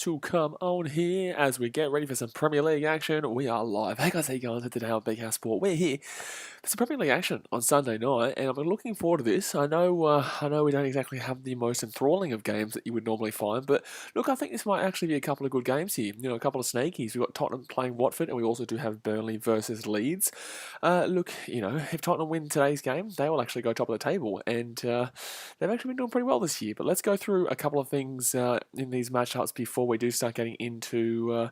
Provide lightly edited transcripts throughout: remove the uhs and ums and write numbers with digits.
to come on here as we get ready for some Premier League action. We are live. Hey guys, how you going? Today on BKR Sport, we're here. There's some Premier League action on Sunday night, and I'm looking forward to this. I know we don't exactly have the most enthralling of games that you would normally find, but look, I think this might actually be a couple of good games here. You know, a couple of snakies. We've got Tottenham playing Watford, and we also do have Burnley versus Leeds. Look, you know, if Tottenham win today's game, they will actually go top of the table, and they've actually been doing pretty well this year. But let's go through a couple of things in these matchups before we do start getting into.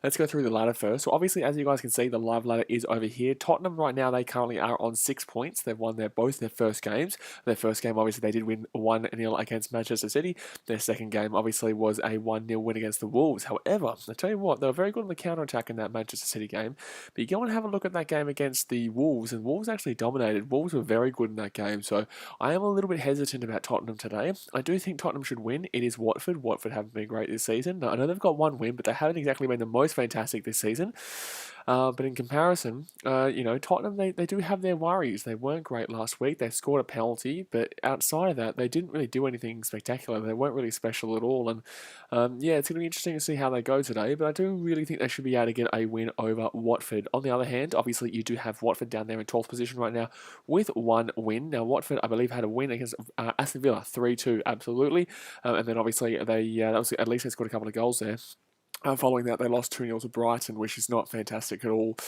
Let's go through the ladder first. So obviously, as you guys can see, the live ladder is over here. Tottenham right now, they currently are on 6 points. They've won both their first games. Their first game, obviously, they did win 1-0 against Manchester City. Their second game, obviously, was a 1-0 win against the Wolves. However, I tell you what, they were very good on the counter-attack in that Manchester City game. But you go and have a look at that game against the Wolves, and Wolves actually dominated. Wolves were very good in that game. So I am a little bit hesitant about Tottenham today. I do think Tottenham should win. It is Watford. Watford haven't been great this season. Now, I know they've got one win, but they haven't exactly been the most fantastic this season. But in comparison, you know, Tottenham, they do have their worries. They weren't great last week. They scored a penalty, but outside of that, they didn't really do anything spectacular. They weren't really special at all. And yeah, it's going to be interesting to see how they go today. But I do really think they should be able to get a win over Watford. On the other hand, obviously, you do have Watford down there in 12th position right now with one win. Now, Watford, I believe, had a win against Aston Villa, 3-2, absolutely. And then obviously, that was, at least they scored a couple of goals there. Following that, they lost 2-0 to Brighton, which is not fantastic at all.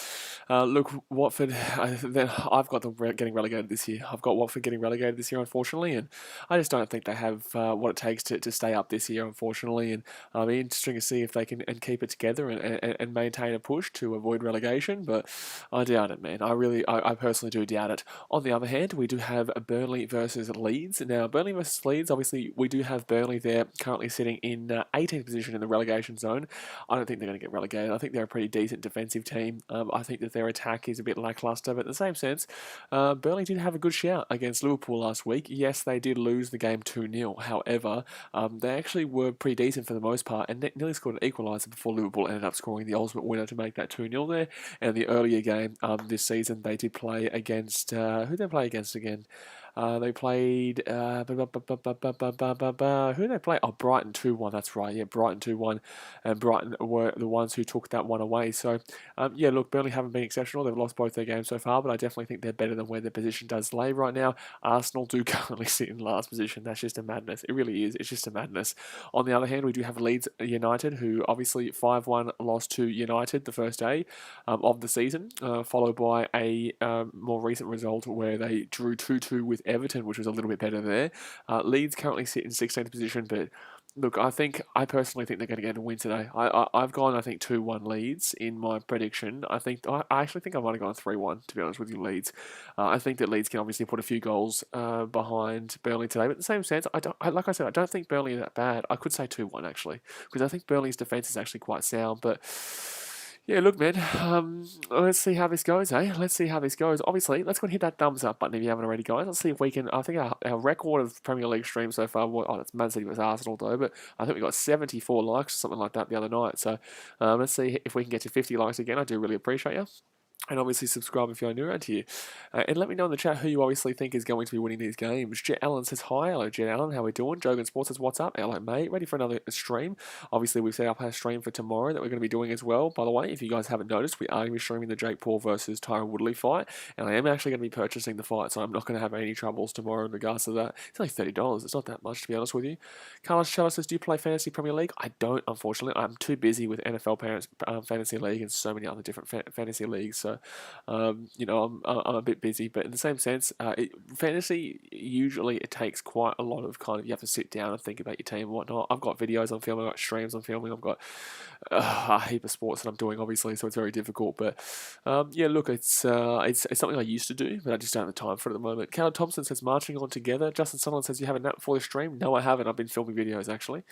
Look, Watford, then I've got them getting relegated this year. I've got Watford getting relegated this year, unfortunately, and I just don't think they have what it takes to stay up this year, unfortunately. And it'll be interesting to see if they can keep it together and maintain a push to avoid relegation, but I doubt it, man. I personally do doubt it. On the other hand, we do have Burnley versus Leeds. Now, Burnley versus Leeds, obviously, we do have Burnley there currently sitting in 18th position in the relegation zone. I don't think they're going to get relegated. I think they're a pretty decent defensive team. I think that their attack is a bit lackluster, but in the same sense, Burnley did have a good shout against Liverpool last week. Yes, they did lose the game 2-0. However, they actually were pretty decent for the most part and nearly scored an equaliser before Liverpool ended up scoring the ultimate winner to make that 2-0 there. And the earlier game this season, they did play against... who did they play against again? They played... who did they play? Oh, Brighton 2-1, that's right. Yeah, Brighton 2-1. And Brighton were the ones who took that one away. So, yeah, look, Burnley haven't been exceptional. They've lost both their games so far, but I definitely think they're better than where their position does lay right now. Arsenal do currently sit in last position. That's just a madness. It really is. It's just a madness. On the other hand, we do have Leeds United, who obviously 5-1 lost to United the first day of the season, followed by a more recent result where they drew 2-2 with Everton, which was a little bit better there. Leeds currently sit in 16th position, but look, I personally think they're going to get a win today. I've gone, I think, 2-1 Leeds in my prediction. I actually think I might have gone 3-1, to be honest with you, Leeds. I think that Leeds can obviously put a few goals behind Burnley today, but in the same sense, like I said, I don't think Burnley are that bad. I could say 2-1, actually, because I think Burnley's defence is actually quite sound, but... yeah, look, man, let's see how this goes, eh? Let's see how this goes. Obviously, let's go and hit that thumbs up button if you haven't already, guys. Let's see if we can... I think our record of Premier League streams so far... oh, it's Man City versus Arsenal, though, but I think we got 74 likes or something like that the other night. So let's see if we can get to 50 likes again. I do really appreciate you. And obviously subscribe if you're new around here. And let me know in the chat who you obviously think is going to be winning these games. Jet Allen says hi. Hello, Jet Allen. How we doing? Jogan Sports says, what's up? Hello, mate. Ready for another stream. Obviously, we've set up our stream for tomorrow that we're going to be doing as well. By the way, if you guys haven't noticed, we are going to be streaming the Jake Paul versus Tyron Woodley fight. And I am actually going to be purchasing the fight, so I'm not going to have any troubles tomorrow in regards to that. It's only $30. It's not that much, to be honest with you. Carlos Chella says, do you play Fantasy Premier League? I don't, unfortunately. I'm too busy with NFL Fantasy League and so many other different fantasy leagues. So, you know, I'm a bit busy, but in the same sense, fantasy, usually it takes quite a lot of you have to sit down and think about your team and whatnot. I've got videos I'm filming, I've got streams I'm filming, I've got a heap of sports that I'm doing, obviously, so it's very difficult, but yeah, look, it's something I used to do, but I just don't have the time for it at the moment. Callum Thompson says, marching on together. Justin Sutherland says, you have a nap before the stream? No, I haven't. I've been filming videos, actually.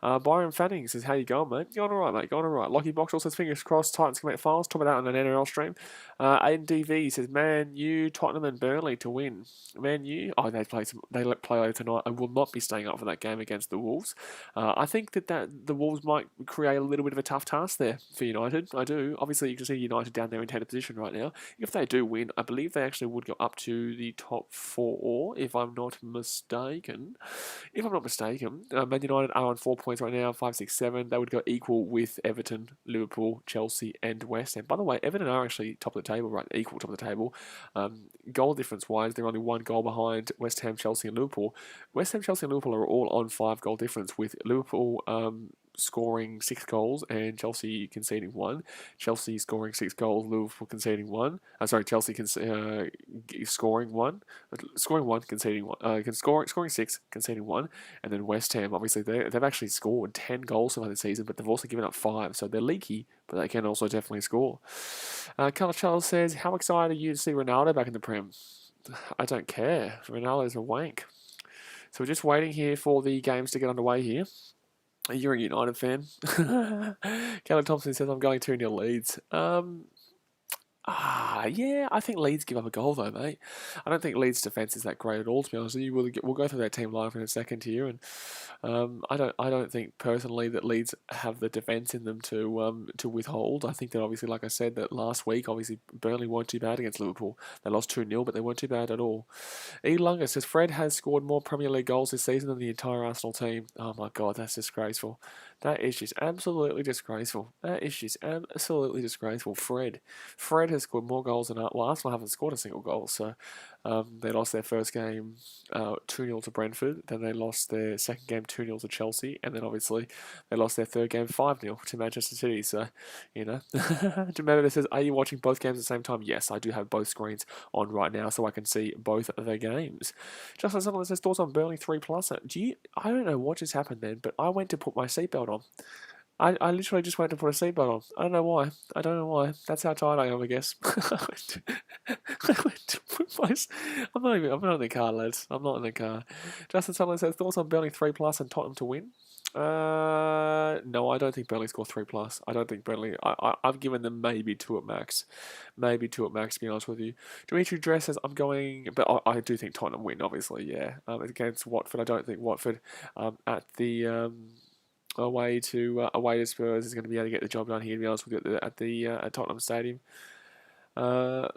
Byron Fanning says, how you going, mate? Going alright, mate, going alright. Lockie Boxall says, fingers crossed, Titans can make finals. Talk about that on an NRL stream. ADV says, Man U, Tottenham and Burnley to win. Man U, they play later tonight. I will not be staying up for that game against the Wolves. I think that the Wolves might create a little bit of a tough task there for United. I do. Obviously, you can see United down there in 10th position right now. If they do win, I believe they actually would go up to the top 4, if I'm not mistaken. Man United are on 4 points right now, 5, 6, 7. They would go equal with Everton, Liverpool, Chelsea, and West Ham. By the way, Everton are actually top of the table, right? Equal top of the table. Goal difference wise, they're only 1 goal behind West Ham, Chelsea, and Liverpool. West Ham, Chelsea, and Liverpool are all on 5 goal difference, with Liverpool scoring 6 goals and Chelsea conceding 1. Chelsea scoring 6 goals, Liverpool conceding 1. Chelsea scoring 1, scoring 1, conceding 1. Scoring 6, conceding 1, and then West Ham. Obviously, they've actually scored 10 goals so far this season, but they've also given up 5, so they're leaky, but they can also definitely score. Carl Charles says, "How excited are you to see Ronaldo back in the Prem?" I don't care. Ronaldo's a wank. So we're just waiting here for the games to get underway here. You're a United fan. Callum Thompson says, "I'm going 2-0 Leeds." Yeah, I think Leeds give up a goal though, mate. I don't think Leeds' defence is that great at all, to be honest with you. We'll go through that team live in a second here, and I don't think personally that Leeds have the defence in them to withhold. I think that obviously, like I said, that last week, obviously Burnley weren't too bad against Liverpool. They lost 2-0, but they weren't too bad at all. E. Lunga says, "Fred has scored more Premier League goals this season than the entire Arsenal team." Oh my God, that's disgraceful. That is just absolutely disgraceful. Fred has scored more goals than Arsenal haven't scored a single goal. So they lost their first game 2-0 to Brentford. Then they lost their second game 2-0 to Chelsea. And then obviously they lost their third game 5-0 to Manchester City. So, Jametta says, "Are you watching both games at the same time?" Yes, I do have both screens on right now so I can see both of their games. Justin Sutherland says, "Thoughts on Burnley 3+." I don't know what just happened then, but I went to put my seatbelt on. I literally just went to put a seatbelt on. I don't know why. That's how tired I am, I guess. I went to put my... I'm not in the car, lads. I'm not in the car. Justin Sutherland says, "Thoughts on Burnley 3+ and Tottenham to win?" No, I don't think Burnley score 3+. I don't think Burnley... I've given them maybe 2 at max. Maybe 2 at max, to be honest with you. Dimitri Dress says, "I'm going..." But I do think Tottenham win, obviously, yeah. Against Watford, I don't think Watford at the... away to Spurs is going to be able to get the job done here, to be honest with you, at Tottenham Stadium. Yeah,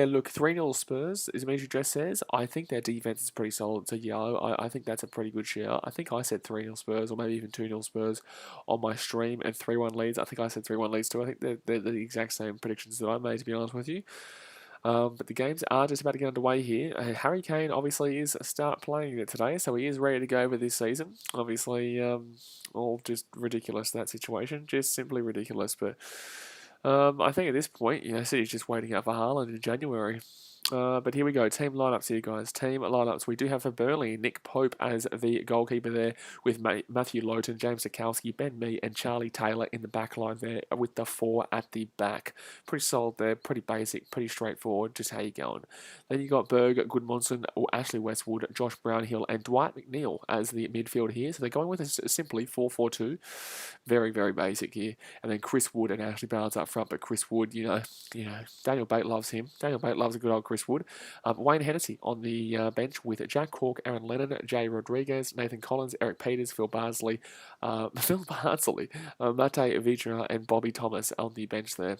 look, 3-0 Spurs, as Dimitri Dress says. I think their defence is pretty solid, so yeah, I think that's a pretty good shout. I think I said 3-0 Spurs, or maybe even 2-0 Spurs on my stream, and 3-1 Leeds. I think I said 3-1 Leeds too. I think they're the exact same predictions that I made, to be honest with you. But the games are just about to get underway here. Harry Kane obviously is start playing it today, so he is ready to go for this season. Obviously, all just ridiculous, that situation. Just simply ridiculous. But I think at this point, City's just waiting out for Haaland in January. But here we go. Team lineups here, guys. Team lineups. We do have for Burnley, Nick Pope as the goalkeeper there, with Matthew Lowton, James Sikowski, Ben Mee, and Charlie Taylor in the back line there, with the 4 at the back. Pretty solid there, pretty basic, pretty straightforward. Just how you going. Then you got Berg, Goodmanson, or Ashley Westwood, Josh Brownhill, and Dwight McNeil as the midfield here. So they're going with a simply 4-4-2. Very, very basic here. And then Chris Wood and Ashley Barnes up front. But Chris Wood, Daniel Bate loves him. Daniel Bate loves a good old Chris Wood. Wayne Hennessy on the bench with Jack Cork, Aaron Lennon, Jay Rodriguez, Nathan Collins, Eric Peters, Phil Bardsley, Mate Vitra, and Bobby Thomas on the bench there.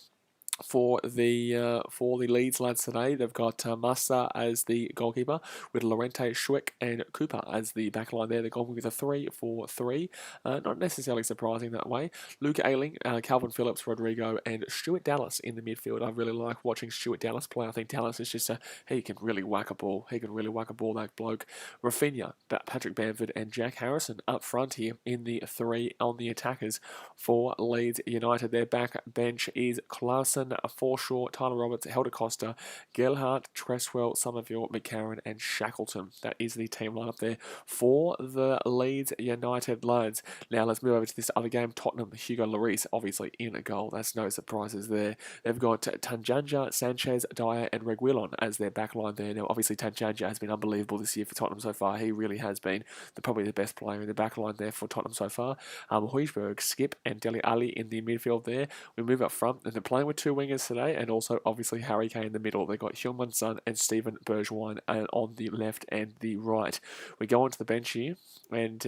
For the Leeds lads today, they've got Massa as the goalkeeper, with Lorente, Schweck, and Cooper as the backline there. They're going with a 3-4-3. Not necessarily surprising that way. Luke Ayling, Calvin Phillips, Rodrigo, and Stuart Dallas in the midfield. I really like watching Stuart Dallas play. I think Dallas is just he can really whack a ball. That bloke. Rafinha, Patrick Bamford, and Jack Harrison up front here in the 3 on the attackers for Leeds United. Their back bench is Clarkson, Forshaw, Tyler Roberts, Helder Costa, Gelhardt, Tresswell, Somerville, McCarron, and Shackleton. That is the team lineup there for the Leeds United lads. Now let's move over to this other game. Tottenham, Hugo Lloris, obviously in a goal. That's no surprises there. They've got Tanjanja, Sanchez, Dyer, and Reguilon as their backline there. Now, obviously, Tanjanja has been unbelievable this year for Tottenham so far. He really has been probably the best player in the backline there for Tottenham so far. Højbjerg, Skip, and Dele Alli in the midfield there. We move up front, and they're playing with 2 two wingers today, and also obviously Harry Kane in the middle. They've got Heung-min Son and Stephen Bergwijn on the left and the right. We go onto the bench here, and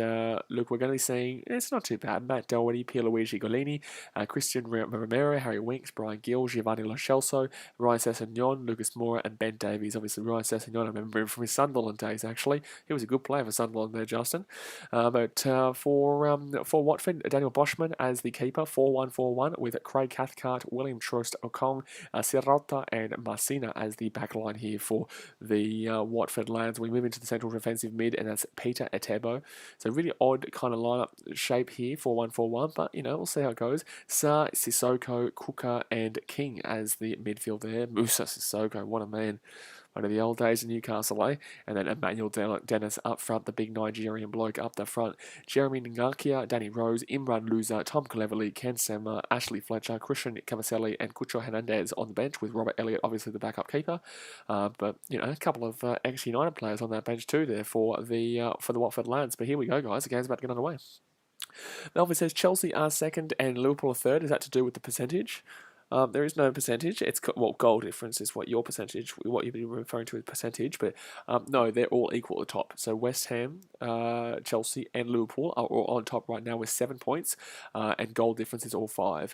look, we're going to be seeing, it's not too bad, Matt Doherty, Pierluigi Golini, Christian Romero, Harry Winks, Brian Gill, Giovanni Lo Celso, Ryan Sessegnon, Lucas Moura, and Ben Davies. Obviously, Ryan Sessegnon, I remember him from his Sunderland days, actually. He was a good player for Sunderland there, Justin. But for Watford, Daniel Boschman as the keeper, 4-1-4-1, with Craig Cathcart, William Troost Okong, Sirota, and Marcina as the backline here for the Watford lads. We move into the central defensive mid, and that's Peter Etebo. So really odd kind of lineup shape here, 4-1-4-1, but we'll see how it goes. Sa, Sissoko, Kuka, and King as the midfield there. Musa Sissoko, what a man. One of the old days in Newcastle, eh? And then Emmanuel Dennis up front, the big Nigerian bloke up the front. Jeremy Ngakia, Danny Rose, Imran Luza, Tom Cleverley, Ken Sema, Ashley Fletcher, Christian Cavaselli, and Cucho Hernandez on the bench, with Robert Elliott obviously the backup keeper. But a couple of ex-United players on that bench too there for the Watford lads. But here we go, guys. The game's about to get underway. Melvin says Chelsea are second and Liverpool are third. Is that to do with the percentage? There is no percentage. It's goal difference is what your percentage, what you've been referring to as percentage. But no, they're all equal at the top. So West Ham, Chelsea, and Liverpool are all on top right now with 7 points, and goal difference is all 5.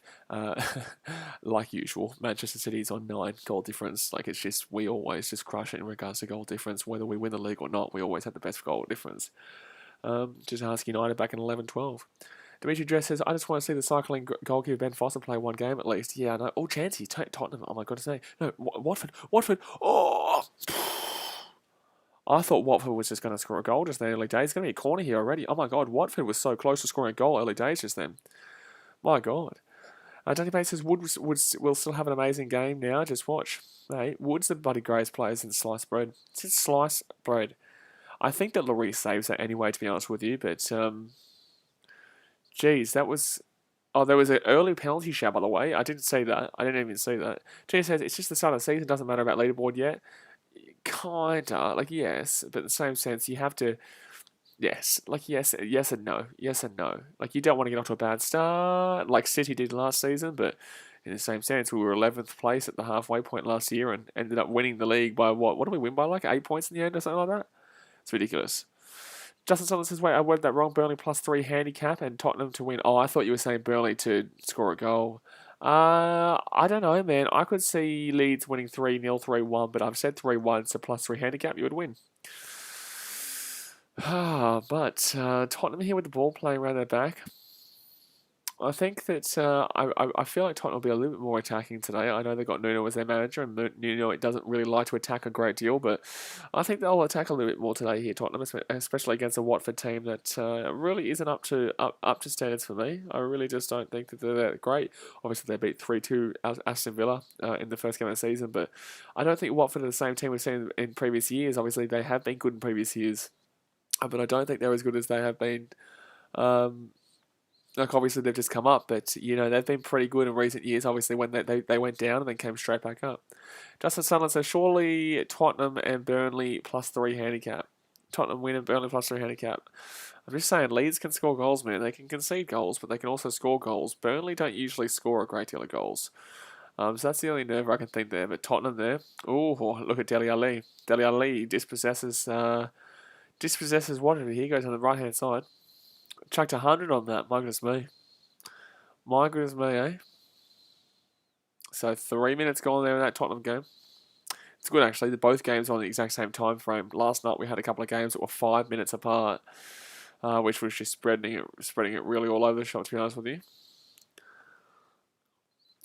Like usual, Manchester City is on 9 goal difference. Like it's just we always just crush it in regards to goal difference, whether we win the league or not. We always have the best goal difference. Just ask United back in 11-12. Dimitri Dress says, I just want to see the cycling goalkeeper Ben Foster play one game at least. Yeah, no. Oh, Chansey, Tottenham. Oh, my goodness. No, Watford. Oh! I thought Watford was just going to score a goal just in the early days. It's going to be a corner here already. Oh, my God. Watford was so close to scoring a goal early days just then. My God. Danny Bates says, Wood will still have an amazing game now. Just watch. Hey, Wood's the bloody greatest players in sliced bread. It's just sliced bread. I think that Lloris saves that anyway, to be honest with you, but... Geez, that was... Oh, there was an early penalty shout, by the way. I didn't see that. I didn't even see that. G says, it's just the start of the season. Doesn't matter about leaderboard yet. Kinda. Like, yes. But in the same sense, you have to... Yes. Like, yes and no. Yes and no. Like, you don't want to get off to a bad start, like City did last season, but in the same sense, we were 11th place at the halfway point last year and ended up winning the league by what? What did we win by? Like 8 points in the end or something like that? It's ridiculous. Justin Sutherland says, wait, I worded that wrong. Burnley +3 handicap and Tottenham to win. Oh, I thought you were saying Burnley to score a goal. I don't know, man. I could see Leeds winning 3-0, 3-1, but I've said 3-1, so +3 handicap, you would win. But Tottenham here with the ball playing around their back. I think that I feel like Tottenham will be a little bit more attacking today. I know they've got Nuno as their manager, and Nuno it doesn't really like to attack a great deal, but I think they'll attack a little bit more today here, Tottenham, especially against a Watford team that really isn't up to standards for me. I really just don't think that they're that great. Obviously, they beat 3-2 Aston Villa in the first game of the season, but I don't think Watford are the same team we've seen in previous years. Obviously, they have been good in previous years, but I don't think they're as good as they have been. Like, obviously, they've just come up, but, they've been pretty good in recent years, obviously, when they went down and then came straight back up. Justin Sunderland says, surely Tottenham and Burnley +3 handicap. Tottenham win and Burnley +3 handicap. I'm just saying, Leeds can score goals, man. They can concede goals, but they can also score goals. Burnley don't usually score a great deal of goals. So that's the only nerve I can think there. But Tottenham there. Oh, look at Dele Alli. Dele Alli dispossesses Watford. He goes on the right-hand side. Chucked 100 on that. My goodness me. My goodness me, eh? So 3 minutes gone there in that Tottenham game. It's good, actually. Both games are on the exact same time frame. Last night we had a couple of games that were 5 minutes apart, which was just spreading it really all over the shop, to be honest with you.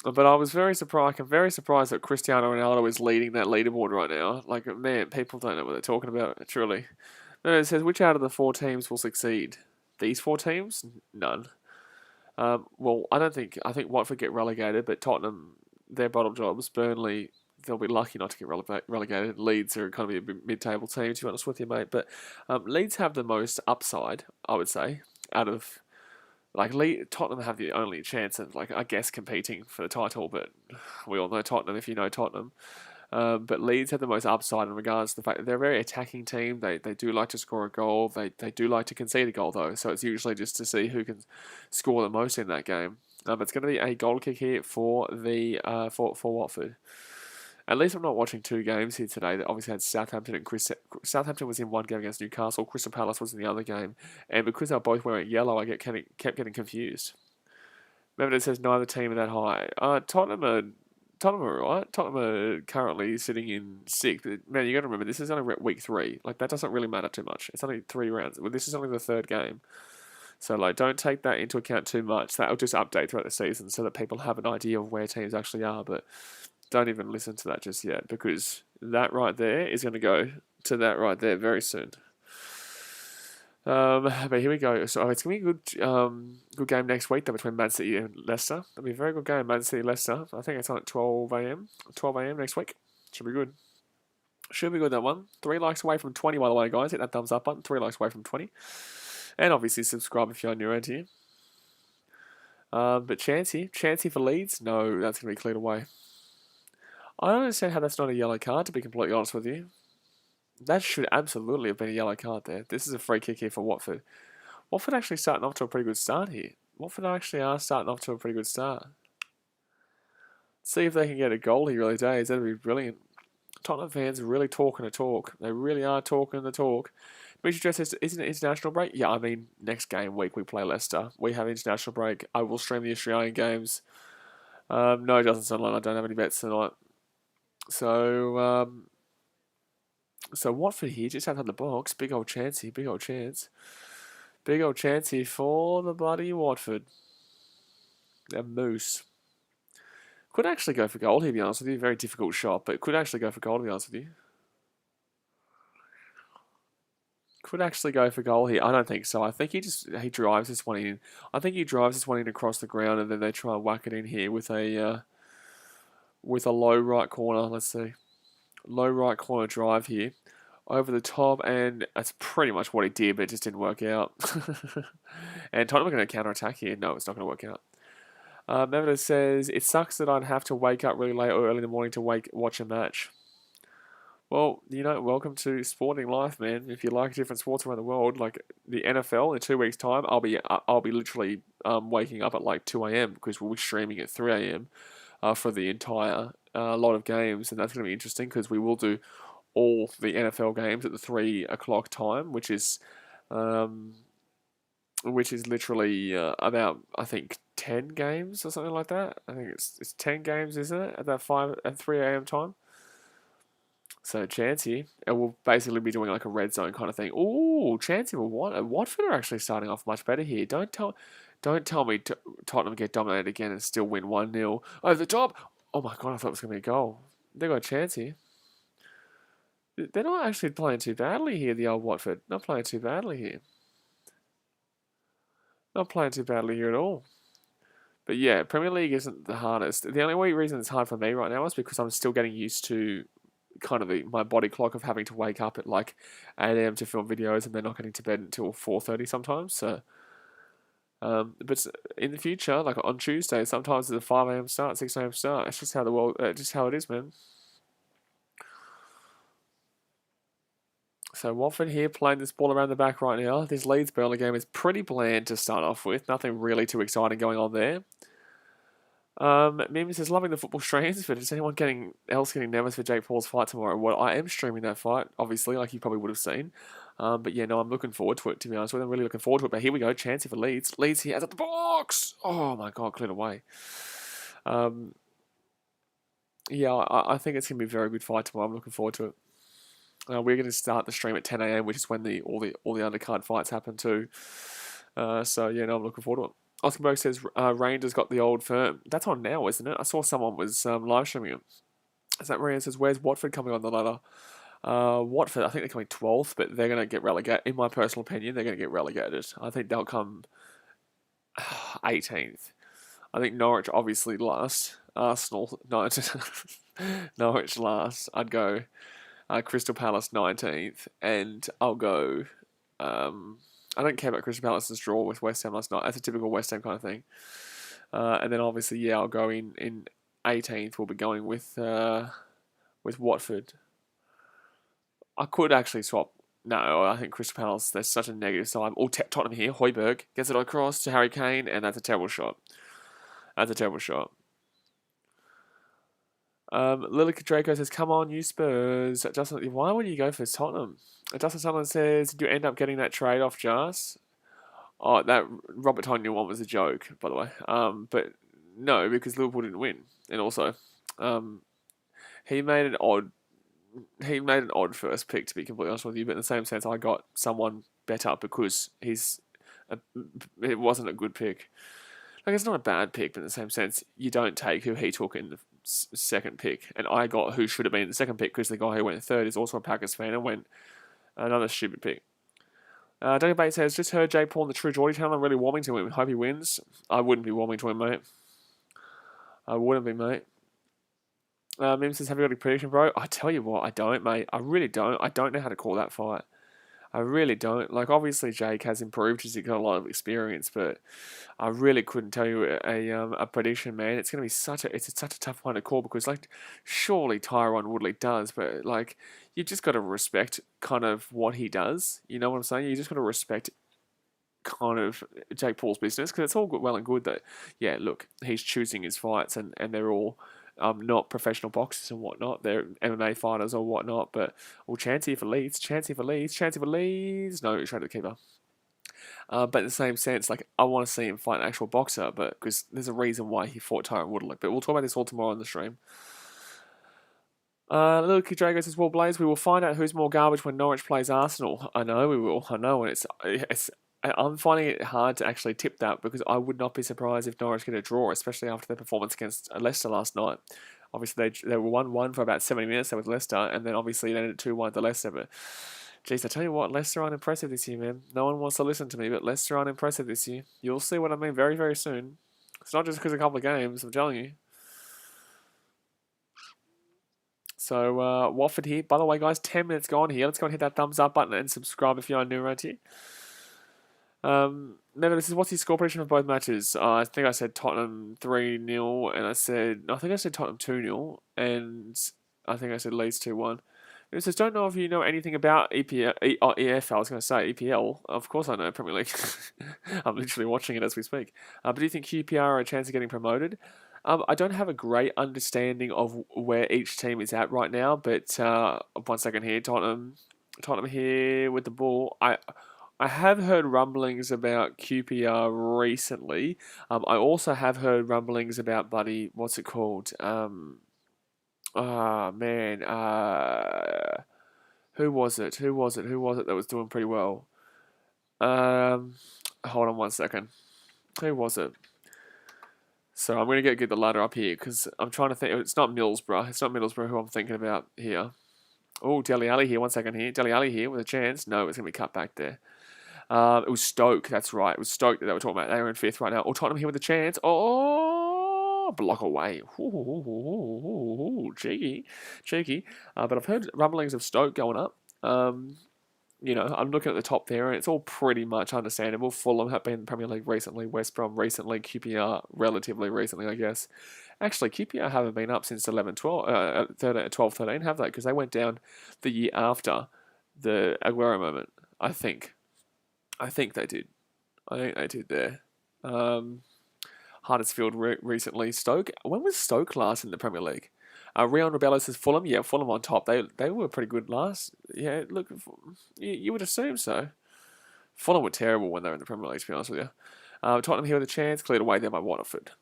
But I was very surprised. I'm very surprised that Cristiano Ronaldo is leading that leaderboard right now. Like, man, people don't know what they're talking about, truly. No, it says, which out of the 4 teams will succeed? These 4 teams? None. Well, I think Watford get relegated, but Tottenham, they're bottom jobs. Burnley, they'll be lucky not to get relegated. Leeds are kind of a mid-table team, to be honest with you, mate. But Leeds have the most upside, I would say, out of... Like, Tottenham have the only chance of, like, I guess, competing for the title, but we all know Tottenham if you know Tottenham. But Leeds have the most upside in regards to the fact that they're a very attacking team. They do like to score a goal. They do like to concede a goal, though. So it's usually just to see who can score the most in that game. It's going to be a goal kick here for the for Watford. At least I'm not watching two games here today. That obviously had Southampton and Southampton was in one game against Newcastle. Crystal Palace was in the other game, and because they're both wearing yellow, kept getting confused. Remember, it says neither team are that high. Tottenham are right. Tottenham are currently sitting in sixth. But man, you got to remember this is only week 3. Like that doesn't really matter too much. It's only 3 rounds. Well, this is only the 3rd game. So, like, don't take that into account too much. That'll just update throughout the season so that people have an idea of where teams actually are. But don't even listen to that just yet, because that right there is going to go to that right there very soon. But here we go. So it's going to be a good game next week, though, between Man City and Leicester. It'll be a very good game, Man City Leicester. I think it's on at 12 a.m. 12 a.m. next week. Should be good. Should be good, that one. 3 likes away from 20, by the way, guys. Hit that thumbs up button. 3 likes away from 20. And obviously subscribe if you're new around here. But Chansey for Leeds? No, that's going to be cleared away. I don't understand how that's not a yellow card, to be completely honest with you. That should absolutely have been a yellow card there. This is a free kick here for Watford. Watford actually starting off to a pretty good start here. Watford actually are starting off to a pretty good start. See if they can get a goal here early days. That'd be brilliant. Tottenham fans are really talking the talk. They really are talking the talk. Dimitri Dress says, isn't it international break? Yeah, I mean, next game week we play Leicester. We have international break. I will stream the Australian games. No, Justin Sunderland, I don't have any bets tonight. So Watford here, just outside the box. Big old chance here, big old chance. Big old chance here for the bloody Watford. A Moose. Could actually go for goal here, to be honest with you. Very difficult shot, but could actually go for goal, to be honest with you. Could actually go for goal here. I don't think so. I think he drives this one in. I think he drives this one in across the ground, and then they try and whack it in here with a low right corner. Let's see. Low right corner drive here. Over the top, and that's pretty much what he did, but it just didn't work out. And Tottenham are going to counter-attack here. No, it's not going to work out. Mevedo says, it sucks that I'd have to wake up really late or early in the morning to watch a match. Well, welcome to sporting life, man. If you like different sports around the world, like the NFL, in 2 weeks' time, I'll be literally waking up at like 2 a.m. because we'll be streaming at 3 a.m. For the entire lot of games, and that's going to be interesting because we will do all the NFL games at the 3 o'clock time, which is literally about, I think, 10 games or something like that. I think it's 10 games, isn't it, at 3 a.m. time? So Chansey, and we'll basically be doing like a red zone kind of thing. Ooh, Chansey will Watford are actually starting off much better here. Don't tell me Tottenham get dominated again and still win 1-0 over the top. Oh my god, I thought it was going to be a goal. They got a chance here. They're not actually playing too badly here, the old Watford. Not playing too badly here. Not playing too badly here at all. But yeah, Premier League isn't the hardest. The only reason it's hard for me right now is because I'm still getting used to kind of my body clock of having to wake up at like 8 a.m. to film videos and then not getting to bed until 4:30 sometimes. So, but in the future, like on Tuesday, sometimes it's a 5 a.m. start, 6 a.m. start. It's just how it is, man. So Watford here playing this ball around the back right now. This Leeds Burnley game is pretty bland to start off with. Nothing really too exciting going on there. Mim says, loving the football streams, but is anyone getting nervous for Jake Paul's fight tomorrow? Well, I am streaming that fight, obviously, like you probably would have seen. But yeah, no, I'm looking forward to it, to be honest with you. I'm really looking forward to it. But here we go, Chansey for Leeds. Leeds here, at the box! Oh my god, cleared away. Yeah, I think it's going to be a very good fight tomorrow. I'm looking forward to it. We're going to start the stream at 10 a.m, which is when all the undercard fights happen too. So yeah, no, I'm looking forward to it. Oscar Berg says Rangers got the old firm. That's on now, isn't it? I saw someone was live streaming it. Is that Ryan says, where's Watford coming on the ladder? Watford, I think they're coming 12th, but they're going to get relegated. In my personal opinion, they're going to get relegated. I think they'll come 18th. I think Norwich obviously last. Arsenal, no, Norwich last. I'd go Crystal Palace 19th, and I'll go... I don't care about Crystal Palace's draw with West Ham last night. That's a typical West Ham kind of thing. And then obviously, yeah, I'll go in 18th. We'll be going with with Watford. I could actually swap. No, I think Crystal Palace, there's such a negative side. Oh, Tottenham here. Højbjerg gets it across to Harry Kane, and that's a terrible shot. That's a terrible shot. Lily Draco says, come on, you Spurs. Justin, why would you go for Tottenham? Justin Sutherland says, did you end up getting that trade off, Jas? Oh, that Robert Tonyan one was a joke, by the way. But no, because Liverpool didn't win. And also, he made an odd first pick, to be completely honest with you. But in the same sense, I got someone better because it wasn't a good pick. Like, it's not a bad pick, but in the same sense, you don't take who he took in the second pick. And I got who should have been in the second pick because the guy who went third is also a Packers fan and went another stupid pick. Daniel Bates says, just heard Jake Paul in the True Geordie channel. I'm really warming to him. Hope he wins. I wouldn't be warming to him, mate. I wouldn't be, mate. Mim says, have you got a prediction, bro? I tell you what, I don't, mate. I really don't. I don't know how to call that fight. I really don't. Like, obviously, Jake has improved because he's got a lot of experience, but I really couldn't tell you a prediction, man. It's gonna be such a tough one to call because, like, surely Tyron Woodley does, but like, you just got to respect kind of what he does. You know what I'm saying? You just got to respect kind of Jake Paul's business because it's all well and good that, yeah, look, he's choosing his fights and they're all not professional boxers and whatnot. They're MMA fighters or whatnot. But, well, chance here for Leeds. No, straight to the keeper. But in the same sense, like, I want to see him fight an actual boxer, but because there's a reason why he fought Tyron Woodley. But we'll talk about this all tomorrow on the stream. Little Kid Drago says, well, Blaze, we will find out who's more garbage when Norwich plays Arsenal. I know we will. I know, and I'm finding it hard to actually tip that because I would not be surprised if Norwich get a draw, especially after their performance against Leicester last night. Obviously, they were 1-1 for about 70 minutes there with Leicester, and then obviously they ended 2-1 to Leicester. But, geez, I tell you what, Leicester aren't impressive this year, man. No one wants to listen to me, but Leicester aren't impressive this year. You'll see what I mean very, very soon. It's not just because of a couple of games, I'm telling you. So, Watford here. By the way, guys, 10 minutes gone here. Let's go and hit that thumbs up button and subscribe if you are new around here. Remember, this is what's your score prediction for both matches. I think I said Tottenham 3-0, and I think I said Tottenham 2-0, and I think I said Leeds 2-1. It says, don't know if you know anything about EPL, EFL, I was going to say EPL. Of course I know Premier League. I'm literally watching it as we speak. But do you think QPR are a chance of getting promoted? I don't have a great understanding of where each team is at right now, but 1 second here, Tottenham here with the ball. I have heard rumblings about QPR recently. I also have heard rumblings about what's it called? Man, who was it that was doing pretty well? Hold on 1 second. Who was it? So I'm going to get the ladder up here because I'm trying to think. It's not Middlesbrough. It's not Middlesbrough who I'm thinking about here. Oh, Dele Alli here. 1 second here. Dele Alli here with a chance. No, it's going to be cut back there. It was Stoke. That's right. It was Stoke that they were talking about. They were in 5th right now. Oh, Tottenham here with a chance. Oh, block away. Cheeky. But I've heard rumblings of Stoke going up. You know, I'm looking at the top there, and it's all pretty much understandable. Fulham have been in the Premier League recently, West Brom recently, QPR relatively recently, I guess. Actually, QPR haven't been up since 12-13, have they? Because they went down the year after the Aguero moment, I think. I think they did there. Huddersfield recently. Stoke. When was Stoke last in the Premier League? Rion Rebello says Fulham. Yeah, Fulham on top. They were pretty good last. Yeah, look, you would assume so. Fulham were terrible when they were in the Premier League, to be honest with you. Tottenham here with a chance. Cleared away there by Watford.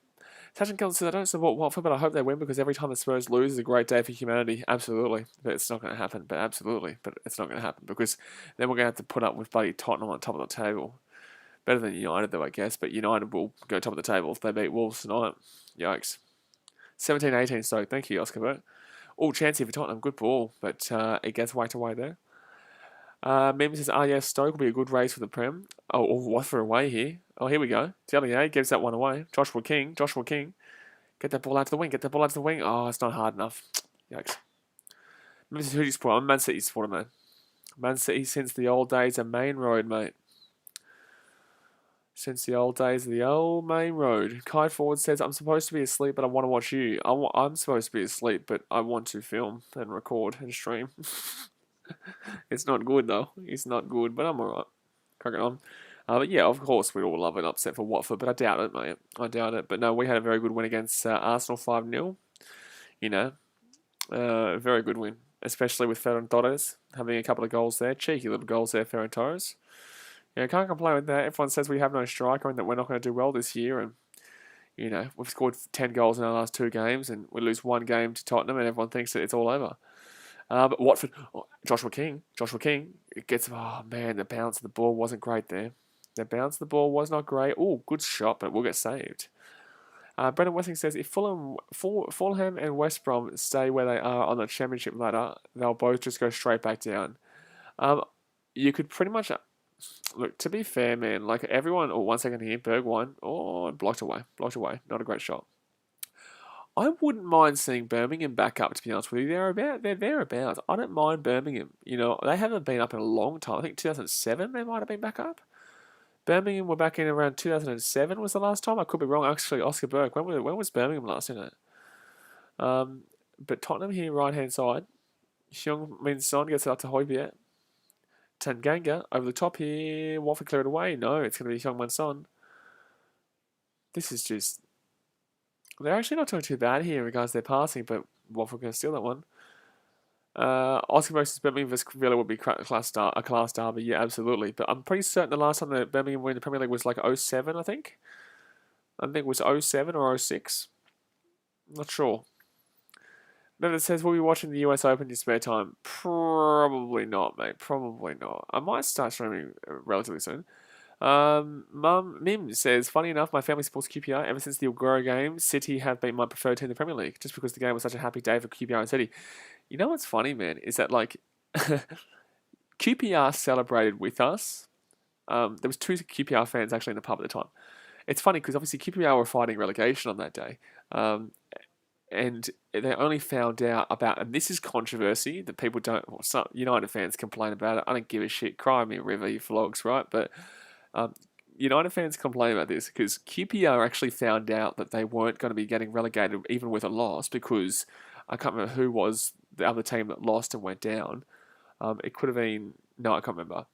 Sachin Kelly says, I don't support Watford, but I hope they win because every time the Spurs lose is a great day for humanity. Absolutely. But it's not going to happen. But it's not going to happen because then we're going to have to put up with bloody Tottenham on top of the table. Better than United, though, I guess. But United will go top of the table if they beat Wolves tonight. Yikes. 17-18 Stoke. Thank you, Oscar Burt. Oh, chance here for Tottenham. Good ball. But it gets whacked away there. Mem says, yes, Stoke will be a good race for the Prem. Oh, Watford away here. Oh, here we go. Tellier gives that one away. Joshua King. Get that ball out to the wing. Oh, it's not hard enough. Yikes. Mem says, who do you support? I'm a Man City supporter, man. Man City since the old days of Main Road, mate. Since the old days of the old main road. Kite Forward says, I'm supposed to be asleep, but I want to watch you. I'm supposed to be asleep, but I want to film and record and stream. It's not good, though. It's not good, but I'm alright. Cracking on. But yeah, of course, we'd all love an upset for Watford, but I doubt it, mate. I doubt it. But no, we had a very good win against Arsenal 5-0. You know, very good win, especially with Ferran Torres having a couple of goals there. Cheeky little goals there, Ferran Torres. Yeah, can't complain with that. Everyone says we have no striker and that we're not going to do well this year. And, you know, we've scored 10 goals in our last 2 games and we lose 1 game to Tottenham and everyone thinks that it's all over. But Watford, Joshua King, it gets, oh man, the bounce of the ball wasn't great there. The bounce of the ball was not great. Oh, good shot, but we'll get saved. Brendan Wessing says, if Fulham and West Brom stay where they are on the championship ladder, they'll both just go straight back down. You could pretty much... Look, to be fair, man, like everyone... Oh, 1 second here. Berg won. Oh, blocked away. Not a great shot. I wouldn't mind seeing Birmingham back up, to be honest with you. They're thereabouts. I don't mind Birmingham. You know, they haven't been up in a long time. I think 2007 they might have been back up. Birmingham were back in around 2007 was the last time. I could be wrong. Actually, Oscar Burke. When was Birmingham last in it? But Tottenham here, right-hand side. Heung-min Son gets it up to Højbjerg. Tanganga over the top here. Watford clear it away. No, it's going to be Heung-min Son. This is just... They're actually not doing too bad here in regards to their passing, but Watford going to steal that one. Oscar versus Birmingham versus Villa would be a class derby, yeah, absolutely. But I'm pretty certain the last time that Birmingham won the Premier League was like 07, I think. I think it was 07 or 06. Not sure. Then it says, will you be watching the US Open in your spare time? Probably not, mate. Probably not. I might start streaming relatively soon. Mim says, funny enough, my family supports QPR. Ever since the Aguero game, City have been my preferred team in the Premier League, just because the game was such a happy day for QPR and City. You know what's funny, man, is that like QPR celebrated with us. There was 2 QPR fans actually in the pub at the time. It's funny because obviously QPR were fighting relegation on that day. And they only found out about, and this is controversy that people don't, well, some United fans complain about it. I don't give a shit. Cry me a river, you flogs, right? But United fans complain about this because QPR actually found out that they weren't going to be getting relegated even with a loss because I can't remember who was the other team that lost and went down. It could have been, no, I can't remember.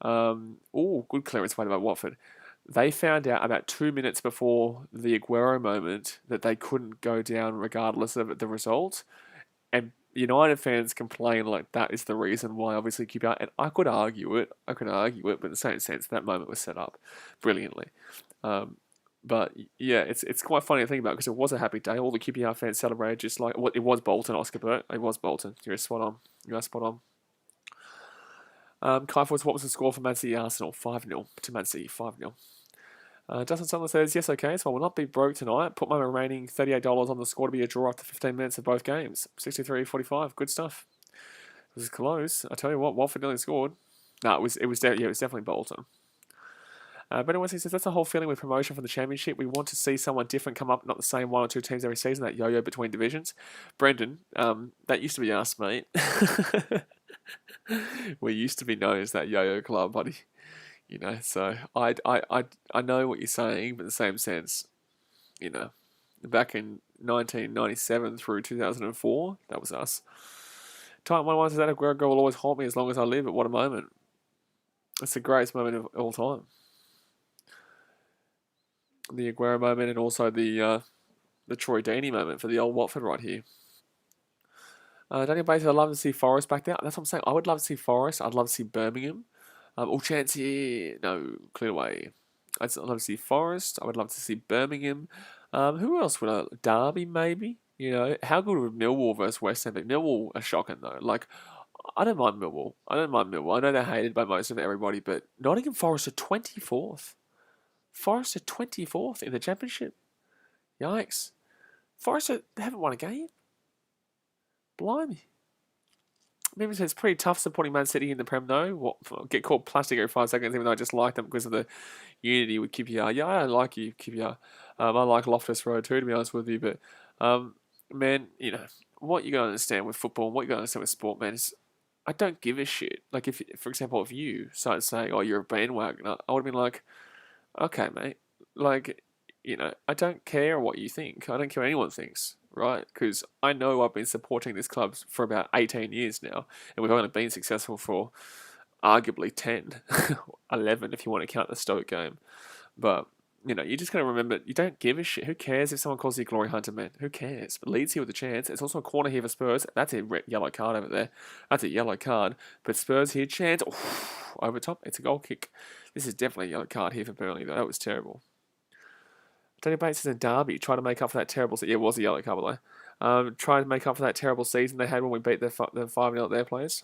Good clearance played by Watford. They found out about 2 minutes before the Aguero moment that they couldn't go down regardless of the result. And United fans complain like that is the reason why obviously QPR, and I could argue it, but in the same sense, that moment was set up brilliantly. But yeah, it's quite funny to think about because it was a happy day. All the QPR fans celebrated just like, it was Bolton, Oscar Burt. It was Bolton. You're spot on. Kai Force, what was the score for Man City Arsenal? 5-0 to Man City, 5-0. Justin Sutherland says, yes, okay, so I will not be broke tonight. Put my remaining $38 on the score to be a draw after 15 minutes of both games. 63-45, good stuff. It was close. I tell you what, Watford nearly scored. No, it was definitely Bolton. Brendan Wesley says, that's the whole feeling with promotion from the Championship. We want to see someone different come up, not the same 1 or 2 teams every season, that yo-yo between divisions. Brendan, that used to be us, mate. We used to be known as that yo-yo club, buddy. You know, so I know what you're saying, but in the same sense, you know, back in 1997 through 2004, that was us. Time 1 says that Aguero goal will always haunt me as long as I live, but what a moment. It's the greatest moment of all time. The Aguero moment and also the Troy Deeney moment for the old Watford right here. Daniel Bates, I'd love to see Forest back there. That's what I'm saying. I would love to see Forest. I'd love to see Birmingham. All chance here. No, clear away. I'd love to see Forest. I would love to see Birmingham. Who else would I... Derby, maybe? You know, how good would Millwall versus West Ham be? Millwall are shocking, though. Like, I don't mind Millwall. I know they're hated by most of everybody, but Nottingham Forest are 24th. Forest are 24th in the Championship. Yikes. Forest they haven't won a game. Blimey. Maybe it's pretty tough supporting Man City in the Prem, though. Get called plastic every 5 seconds, even though I just like them because of the unity with QPR. Yeah, I like you, QPR. I like Loftus Road too, to be honest with you. But, man, you know, what you got to understand with football and what you got to understand with sport, man, is I don't give a shit. Like, if, for example, if you started saying, oh, you're a bandwagoner, I would have been like, Okay, mate. Like, I don't care what you think. I don't care what anyone thinks, right? Because I know I've been supporting this club for about 18 years now, and we've only been successful for arguably 10, 11 if you want to count the Stoke game. But, you just got to remember, you don't give a shit. Who cares if someone calls you Glory Hunter, man? Who cares? But Leeds here with a chance. It's also a corner here for Spurs. That's a yellow card over there. That's a yellow card. But Spurs here, chance. Over top. It's a goal kick. This is definitely a yellow card here for Burnley, though. That was terrible. Danny Bates is a derby. Try to make up for that terrible... Yeah, it was a yellow card, by the way. Try to make up for that terrible season they had when we beat them 5-0 at their place.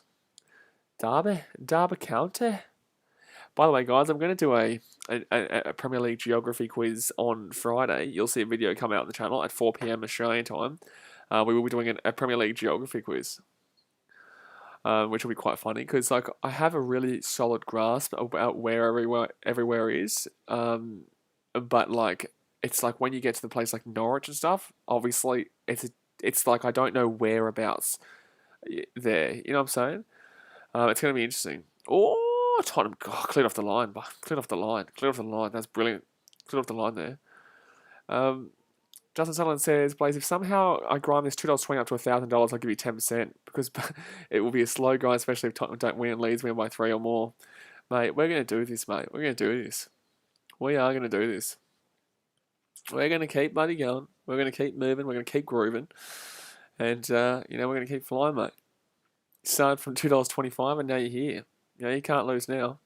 Derby County. By the way, guys, I'm going to do a Premier League geography quiz on Friday. You'll see a video come out on the channel at 4 p.m. Australian time. We will be doing a Premier League geography quiz, which will be quite funny because I have a really solid grasp about where everywhere is. But it's like when you get to the place like Norwich and stuff, obviously it's like I don't know whereabouts there. You know what I'm saying? It's going to be interesting. Oh, Tottenham cleared off the line. Cleared off the line. That's brilliant. Cleared off the line there. Justin Sutherland says, Blaze, if somehow I grind this $2.20 up to $1,000, I'll give you 10% because it will be a slow grind, especially if Tottenham don't win and Leeds win by 3 or more. Mate, we're going to do this, mate. We're going to do this. We are going to do this. We're going to keep bloody going. We're going to keep moving. We're going to keep grooving. And, we're going to keep flying, mate. Started from $2.25 and now you're here. You can't lose now.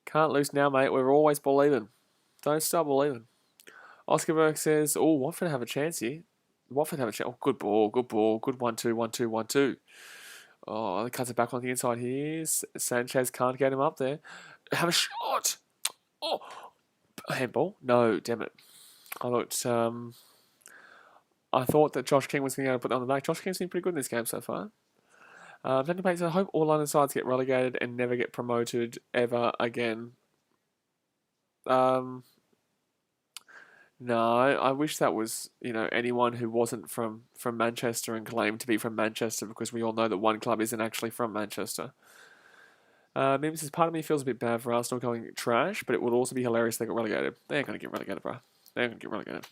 Can't lose now, mate. We're always believing. Don't stop believing. Oscar Burke says, oh, Watford have a chance here. Watford have a chance. Oh, good ball. Good 1-2, 1-2, 1-2. Oh, the cuts it back on the inside here. Sanchez can't get him up there. Have a shot. Oh, handball. No, damn it. I thought that Josh King was going to put that on the back. Josh King's been pretty good in this game so far. Duncan Bates, I hope all London sides get relegated and never get promoted ever again. No, I wish that was, anyone who wasn't from Manchester and claimed to be from Manchester because we all know that one club isn't actually from Manchester. Maybe says, part of me feels a bit bad for Arsenal going trash, but it would also be hilarious if they got relegated. They ain't going to get relegated, bro. They ain't going to get relegated.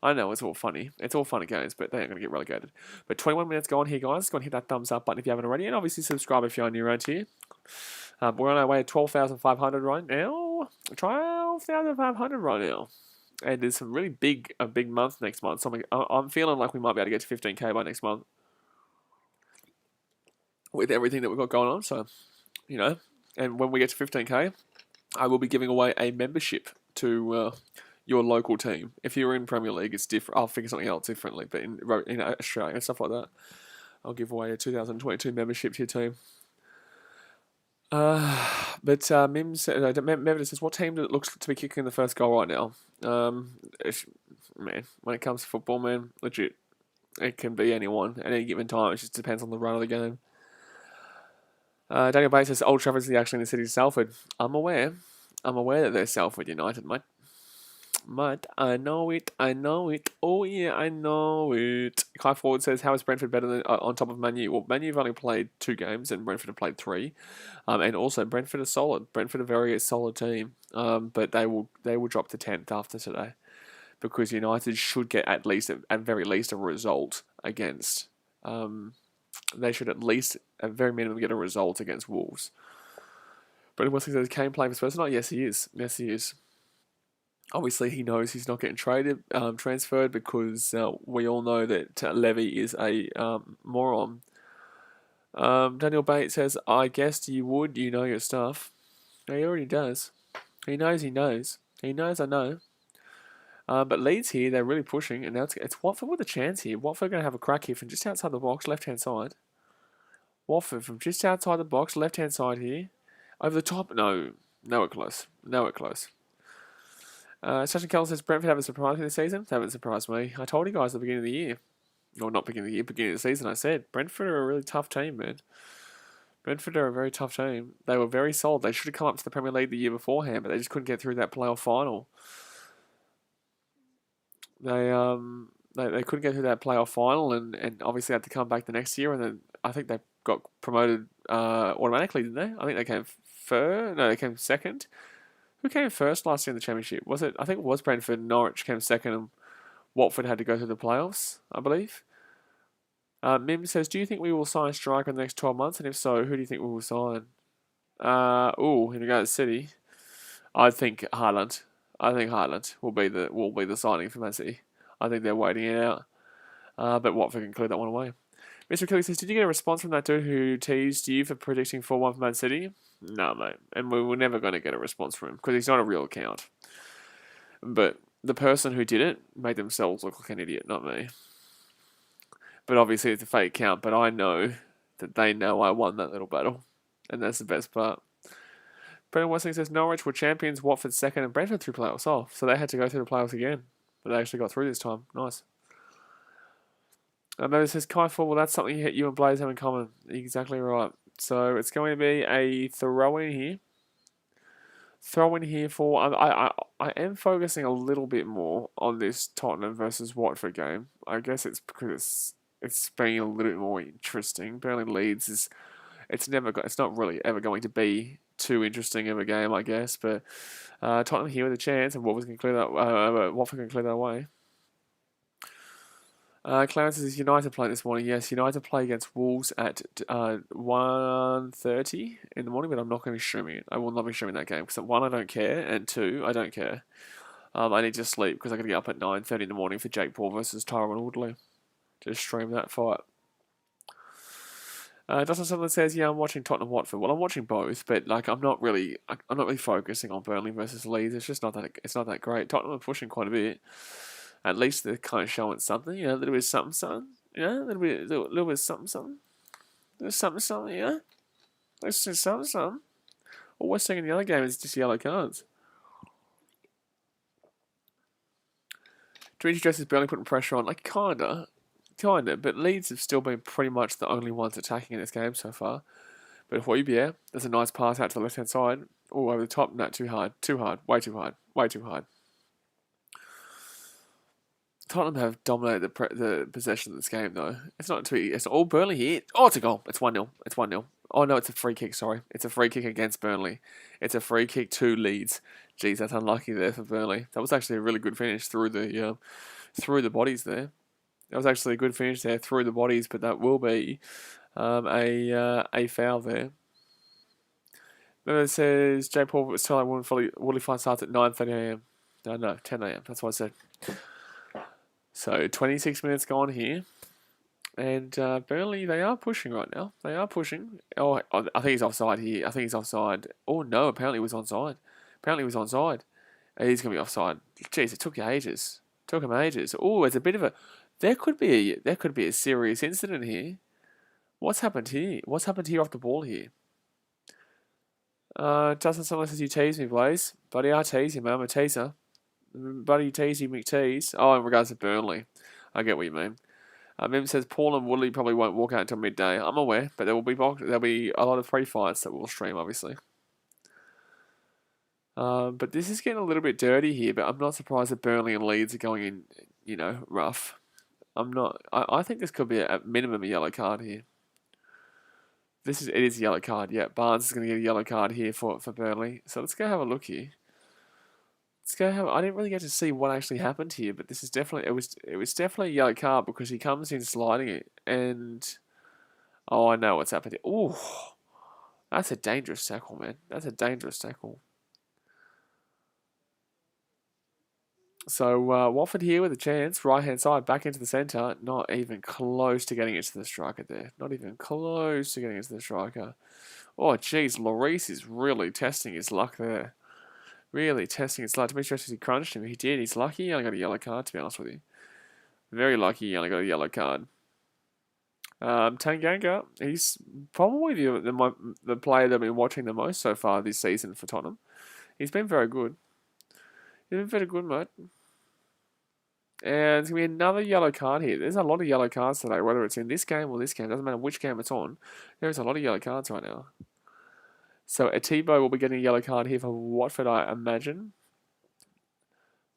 I know, it's all funny. It's all fun and games, but they ain't going to get relegated. But 21 minutes gone here, guys. Go and hit that thumbs up button if you haven't already. And obviously subscribe if you're new around here. We're on our way to 12,500 right now. 12,500 right now. And there's some really a big month next month. So I'm feeling like we might be able to get to 15k by next month. With everything that we've got going on. So, and when we get to 15k, I will be giving away a membership to... your local team. If you're in Premier League, it's different. I'll figure something else differently. But in Australia and stuff like that, I'll give away a 2022 membership to your team. But Mims says, what team looks to be kicking the first goal right now? Man, when it comes to football, man, legit, it can be anyone at any given time. It just depends on the run of the game. Daniel Bates says, Old Trafford's actually in the city of Salford. I'm aware that they're Salford United, mate. I know it. Oh yeah, I know it. Kai Ford says, how is Brentford better than on top of Man U? Well, Man U have only played 2 games and Brentford have played 3. And also Brentford are solid. Brentford are a very solid team. But they will drop to 10th after today. Because United should get at very least a result against they should at very minimum get a result against Wolves. Brendan Wilson says, Kane playing for Spurs tonight? Yes he is. Obviously, he knows he's not getting transferred because we all know that Levy is a moron. Daniel Bates says, I guessed you would. You know your stuff. He already does. He knows. He knows, I know. But Leeds here, they're really pushing. And now it's Watford with a chance here. Watford are going to have a crack here from just outside the box, left-hand side. Watford from just outside the box, left-hand side here. Over the top. No, nowhere close. Sasha Keller says, Brentford haven't surprised me this season. They haven't surprised me. I told you guys at the beginning of the year. Or not beginning of the year, beginning of the season, I said, Brentford are a really tough team, man. Brentford are a very tough team. They were very solid. They should have come up to the Premier League the year beforehand, but they just couldn't get through that playoff final. They couldn't get through that playoff final and obviously had to come back the next year, and then I think they got promoted automatically, didn't they? I think they came they came second. Who came first last year in the Championship? Was it? I think it was Brentford. Norwich came second, and Watford had to go through the playoffs, I believe. Mim says, do you think we will sign a striker in the next 12 months? And if so, who do you think we will sign? In regards to City, I think Haaland. I think Haaland will be the signing for Man City. I think they're waiting it out. But Watford can clear that one away. Mr. Kelly says, did you get a response from that dude who teased you for predicting 4-1 for Man City? No, mate. And we were never going to get a response from him because he's not a real account. But the person who did it made themselves look like an idiot, not me. But obviously it's a fake account, but I know that they know I won that little battle. And that's the best part. Brendan Westling says, Norwich were champions, Watford second, and Brentford through playoffs. Oh, so they had to go through the playoffs again. But they actually got through this time. Nice. Maybe says, Kai Fall, well, that's something you and Blaze have in common. Exactly right. So it's going to be a throw-in here. Throw-in here for... I am focusing a little bit more on this Tottenham versus Watford game. I guess it's because it's been a little bit more interesting. Burnley Leeds is... It's not really ever going to be too interesting of a game, I guess. But Tottenham here with a chance, and Watford can clear that away. Clarence says United playing this morning. Yes, United play against Wolves at 1:30 in the morning, but I'm not going to be streaming it. I will not be streaming that game because one, I don't care, and two, I don't care. I need to sleep because I got to get up at 9:30 in the morning for Jake Paul versus Tyrone Woodley to stream that fight. Dustin Sutherland says, "Yeah, I'm watching Tottenham Watford." Well, I'm watching both, but I'm not really focusing on Burnley versus Leeds. It's just not that great. Tottenham are pushing quite a bit. At least they're kind of showing something, a little bit of something, a little bit of something, there's something, Let's do something. All we're seeing in the other game is just yellow cards. Dimitri Jones is barely putting pressure on, kinda, but Leeds have still been pretty much the only ones attacking in this game so far. But Højbjerg, there's a nice pass out to the left-hand side. Oh, over the top, no, too hard, way too hard. Tottenham have dominated the possession of this game, though. It's all Burnley here. Oh, it's a goal. It's 1-0. Oh, no, it's a free kick, sorry. It's a free kick against Burnley. It's a free kick to Leeds. Jeez, that's unlucky there for Burnley. That was actually a really good finish through the bodies there. That was actually a good finish there through the bodies, but that will be a foul there. Then it says, J. Paul was telling Woodley fight starts at 9:30 a.m. No, 10 a.m. That's what I said. So 26 minutes gone here. And Burnley, they are pushing right now. They are pushing. Oh, I think he's offside here. Oh, no, apparently he was onside. He's going to be offside. Jeez, it took ages. Took him ages. Oh, it's a bit of a... There could be a serious incident here. What's happened here? What's happened here off the ball here? Justin Summer says, you tease me, Blaze. Buddy, I tease you, man. I'm a teaser. Buddy, teasy McTease. Oh, in regards to Burnley. I get what you mean. Mim says Paul and Woodley probably won't walk out until midday. I'm aware, but there'll be a lot of free fights that we'll stream, obviously. But this is getting a little bit dirty here, but I'm not surprised that Burnley and Leeds are going in, rough. I think this could be at minimum a yellow card here. It is a yellow card, yeah. Barnes is going to get a yellow card here for Burnley. So let's go have a look here. I didn't really get to see what actually happened here, but this is definitely it was definitely a yellow card because he comes in sliding it, and I know what's happened here. Ooh, that's a dangerous tackle, man. That's a dangerous tackle. So Watford here with a chance, right hand side, back into the centre, not even close to getting it to the striker there. Not even close to getting it to the striker. Oh, jeez, Lloris is really testing his luck there. Really testing his luck. To make sure he crunched him. He did. He's lucky he only got a yellow card, to be honest with you. Very lucky he only got a yellow card. Tanganga, he's probably the player that I've been watching the most so far this season for Tottenham. He's been very good. He's been very good, mate. And it's going to be another yellow card here. There's a lot of yellow cards today, whether it's in this game or this game. Doesn't matter which game it's on. There's a lot of yellow cards right now. So Atibo will be getting a yellow card here for Watford, I imagine.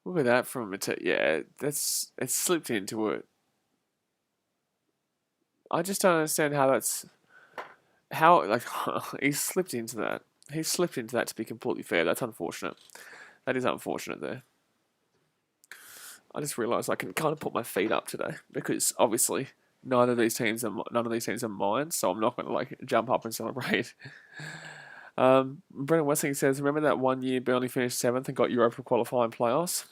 Look at that from yeah, it's slipped into it. I just don't understand how he slipped into that. He slipped into that, to be completely fair. That's unfortunate. That is unfortunate there. I just realised I can kind of put my feet up today because obviously none of these teams are mine, so I'm not going to like jump up and celebrate. Brendan Westing says, remember that 1 year Burnley finished 7th and got Europa qualifying playoffs?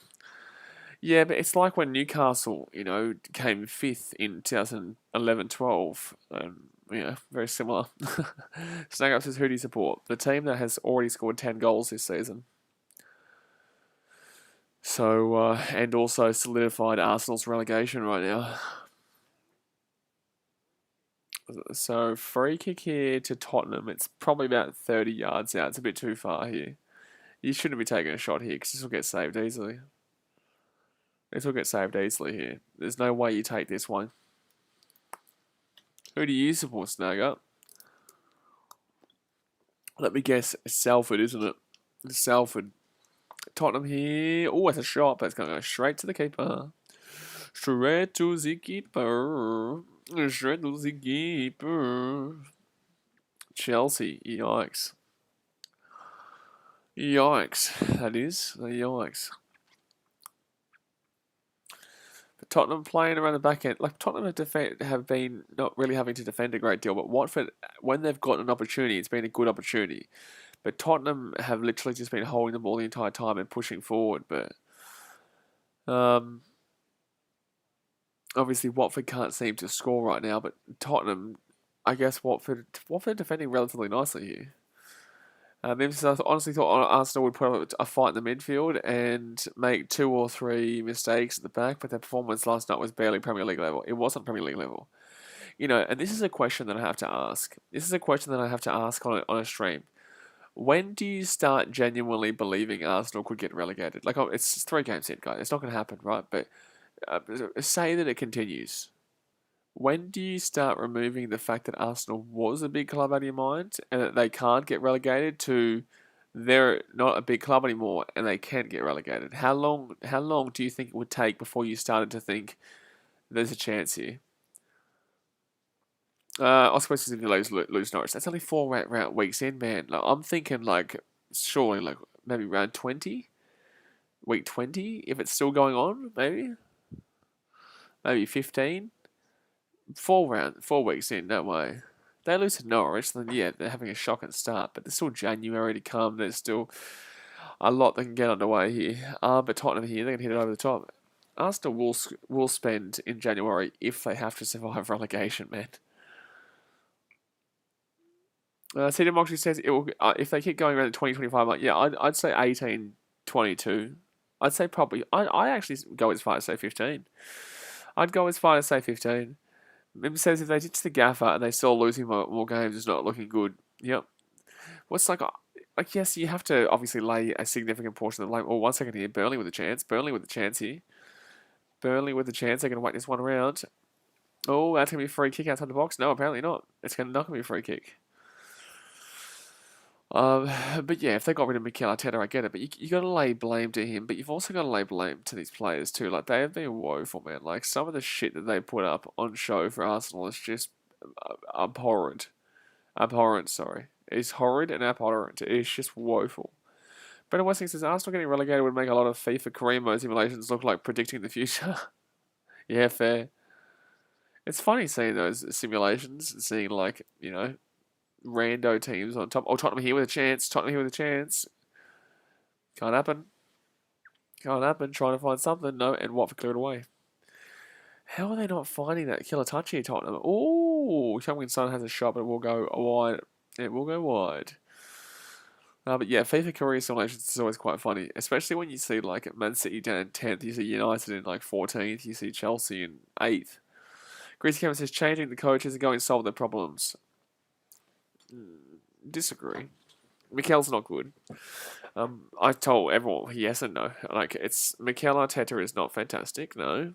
Yeah, but it's like when Newcastle, came 5th in 2011-12. Very similar. Snag Up says, who do you support? The team that has already scored 10 goals this season. So, and also solidified Arsenal's relegation right now. So, free kick here to Tottenham. It's probably about 30 yards out. It's a bit too far here. You shouldn't be taking a shot here because this will get saved easily. This will get saved easily here. There's no way you take this one. Who do you support, Snag Up? Let me guess. Salford, isn't it? Salford. Tottenham here. Oh, it's a shot, but it's going to go straight to the keeper. Straight to the keeper. Straight to the keeper. Chelsea. Yikes. Yikes. That is. Yikes. But Tottenham playing around the back end. Like, Tottenham have been not really having to defend a great deal, but Watford, when they've got an opportunity, it's been a good opportunity. But Tottenham have literally just been holding the ball the entire time and pushing forward. But obviously Watford can't seem to score right now. But Tottenham, I guess Watford defending relatively nicely here. I honestly thought Arsenal would put up a fight in the midfield and make 2 or 3 mistakes at the back, but their performance last night was barely Premier League level. It wasn't Premier League level. And this is a question that I have to ask. This is a question that I have to ask on a stream. When do you start genuinely believing Arsenal could get relegated? Like, it's 3 games in, guys. It's not going to happen, right? But say that it continues. When do you start removing the fact that Arsenal was a big club out of your mind and that they can't get relegated to they're not a big club anymore and they can't get relegated? How long do you think it would take before you started to think there's a chance here? I suppose if you lose Norwich, that's only 4 weeks in, man. Like, I'm thinking surely maybe round 20, week 20, if it's still going on, maybe 15. 4 weeks in, no way. They lose to Norwich, then yeah, they're having a shocking start, but there's still January to come. There's still a lot that can get underway here. But Tottenham here, they're going to hit it over the top. Arsenal will spend in January if they have to survive relegation, man. CDM actually says it will, if they keep going around the 2025 mark, yeah, I'd say 18, 22. I'd say probably, I actually go as far as say 15. I'd go as far as say 15. Mim says if they ditch the gaffer and they still losing more games, it's not looking good. Yep. What's yes, you have to obviously lay a significant portion of the blame. Oh, 1 second here. Burnley with a chance. Burnley with a chance here. Burnley with a chance. They're going to wait this one around. Oh, that's going to be a free kick outside the box. No, apparently not. It's not going to be a free kick. But yeah, if they got rid of Mikel Arteta, I get it. But you got to lay blame to him. But you've also got to lay blame to these players too. Like, they have been woeful, man. Like, some of the shit that they put up on show for Arsenal is just abhorrent. Abhorrent, sorry. It's horrid and abhorrent. It's just woeful. Brendan Westing says Arsenal getting relegated would make a lot of FIFA career mode simulations look like predicting the future. Yeah, fair. It's funny seeing those simulations and seeing rando teams on top. Oh, Tottenham here with a chance. Tottenham here with a chance. Can't happen. Can't happen. Trying to find something. No, and Watford cleared away. How are they not finding that killer touch here, Tottenham? Oh, Heung-min Son has a shot, but it will go wide. It will go wide. But yeah, FIFA career simulations is always quite funny, especially when you see Man City down in 10th, you see United in 14th, you see Chelsea in 8th. Greasy Cameron says changing the coaches and going to solve their problems. Disagree. Mikel's not good. I told everyone yes and no. Mikel Arteta is not fantastic. No.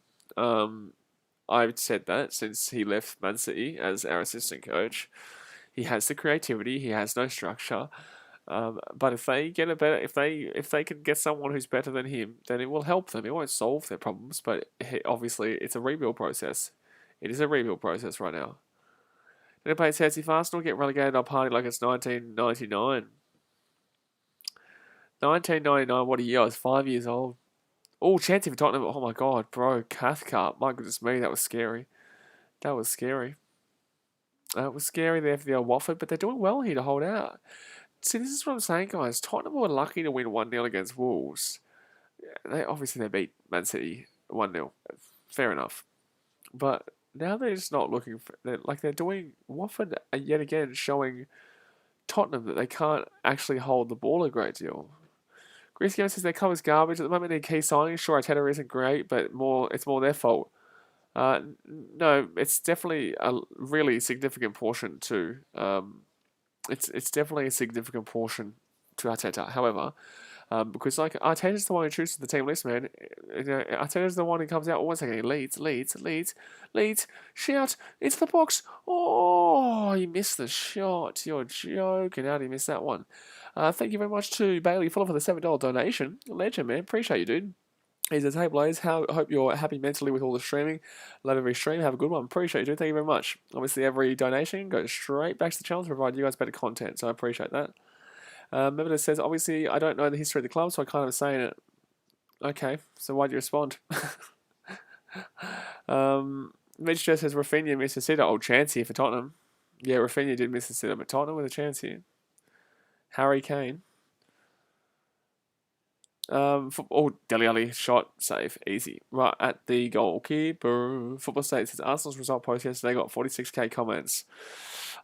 I've said that since he left Man City as our assistant coach. He has the creativity. He has no structure. But if they get if they can get someone who's better than him, then it will help them. It won't solve their problems, but obviously it's a rebuild process. It is a rebuild process right now. Then it plays if Arsenal get relegated, I'll party like it's 1999. 1999, what a year. I was 5 years old. Oh, Chelsea for Tottenham. Oh my god, bro. Cathcart. My goodness me, that was scary. That was scary. It was scary there for the old Watford, but they're doing well here to hold out. See, this is what I'm saying, guys. Tottenham were lucky to win 1-0 against Wolves. They beat Man City 1-0. Fair enough. But now they're just not looking for... they're doing... Watford are yet again showing Tottenham that they can't actually hold the ball a great deal. Chris Gamer says their cover's garbage. At the moment, their key signing, sure, Arteta isn't great, but it's more their fault. No, it's definitely a really significant portion to... it's definitely a significant portion to Arteta. However, because like Arteta's the one who chooses the team list, man. You know, Arteta's the one who comes out. 1 second, Leeds, shout into the box. Oh, you missed the shot. You're joking. How did you miss that one? Thank you very much to Bailey Fuller for the $7 donation. Legend, man. Appreciate you, dude. Here's a tape, Blaze. Hope you're happy mentally with all the streaming. Love every stream. Have a good one. Appreciate you, dude. Thank you very much. Obviously, every donation goes straight back to the channel to provide you guys better content, so I appreciate that. Remember, says, obviously, I don't know the history of the club, so I kind of saying it. Okay, so why'd you respond? Mitch just says, Rafinha missed a sitter. Oh, chance here for Tottenham. Yeah, Rafinha did miss a sitter, but Tottenham with a chance here. Harry Kane. Dele Alli shot, save, easy. Right at the goalkeeper. Football State says Arsenal's result post yesterday got 46k comments.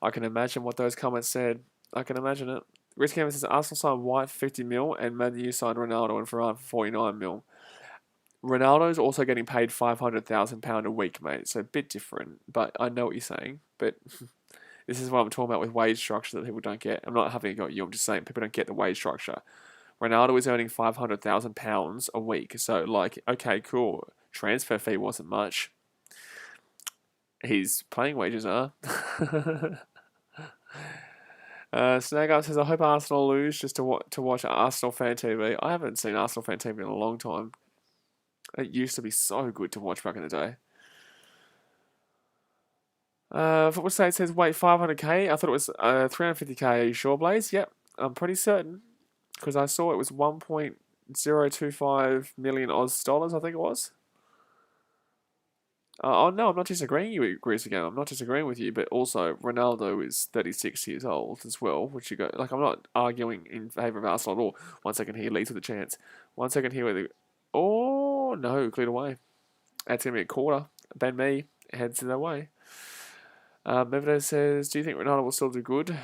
I can imagine what those comments said. I can imagine it. Rich Cameron says Arsenal signed White for 50 mil and Man U signed Ronaldo and Ferran for 49 mil. Ronaldo's also getting paid £500,000 a week, mate. So a bit different, but I know what you're saying. But this is what I'm talking about with wage structure that people don't get. I'm not having a go at you. I'm just saying people don't get the wage structure. Ronaldo is earning £500,000 a week. So, like, okay, cool. Transfer fee wasn't much. His playing wages are. Snag Up says, I hope Arsenal lose just to watch Arsenal Fan TV. I haven't seen Arsenal Fan TV in a long time. It used to be so good to watch back in the day. Football State says, wait, 500k? I thought it was 350k. Are you sure, Blaze? Yep, I'm pretty certain. Because I saw it was 1.025 million Oz dollars, I think it was. Oh, no, I'm not disagreeing with you, Greece again. I'm not disagreeing with you, but also Ronaldo is 36 years old as well, which you go, like, I'm not arguing in favour of Arsenal at all. 1 second here, Leeds with a chance. 1 second here with the... Oh, no, cleared away. That's going to be a quarter. Ben Mee heads their way. Mevedo says, do you think Ronaldo will still do good?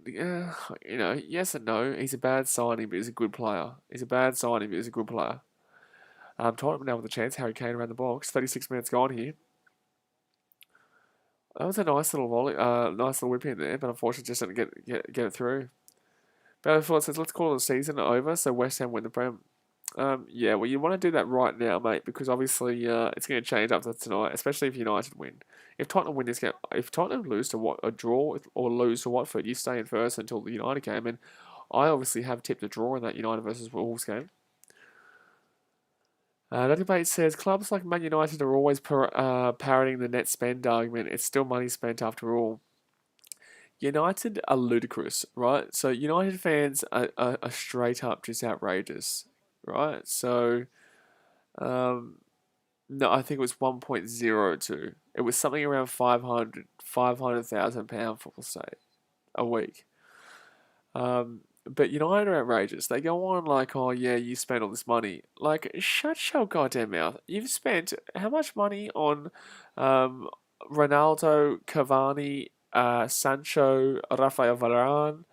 Yeah, you know, yes and no. He's a bad signing, but he's a good player. Tottenham now with a chance. Harry Kane around the box. 36 minutes gone here. That was a nice little volley, nice little whip in there, but unfortunately just didn't get it through. Battlefield says, let's call the season over so West Ham win the Prem. Yeah, well, you want to do that right now, mate, because obviously it's going to change after tonight, especially if United win. If Tottenham win this game, if Tottenham lose to a draw or lose to Watford, you stay in first until the United game, and I obviously have tipped a draw in that United versus Wolves game. That debate says clubs like Man United are always parroting the net spend argument. It's still money spent after all. United are ludicrous, right? So United fans are straight up just outrageous, right? So, no, I think it was 1.02. It was something around £500,000 football state a week. But United are outrageous. They go on like, oh yeah, you spent all this money. Like, shut your goddamn mouth. You've spent how much money on Ronaldo, Cavani, Sancho, Rafael Varane?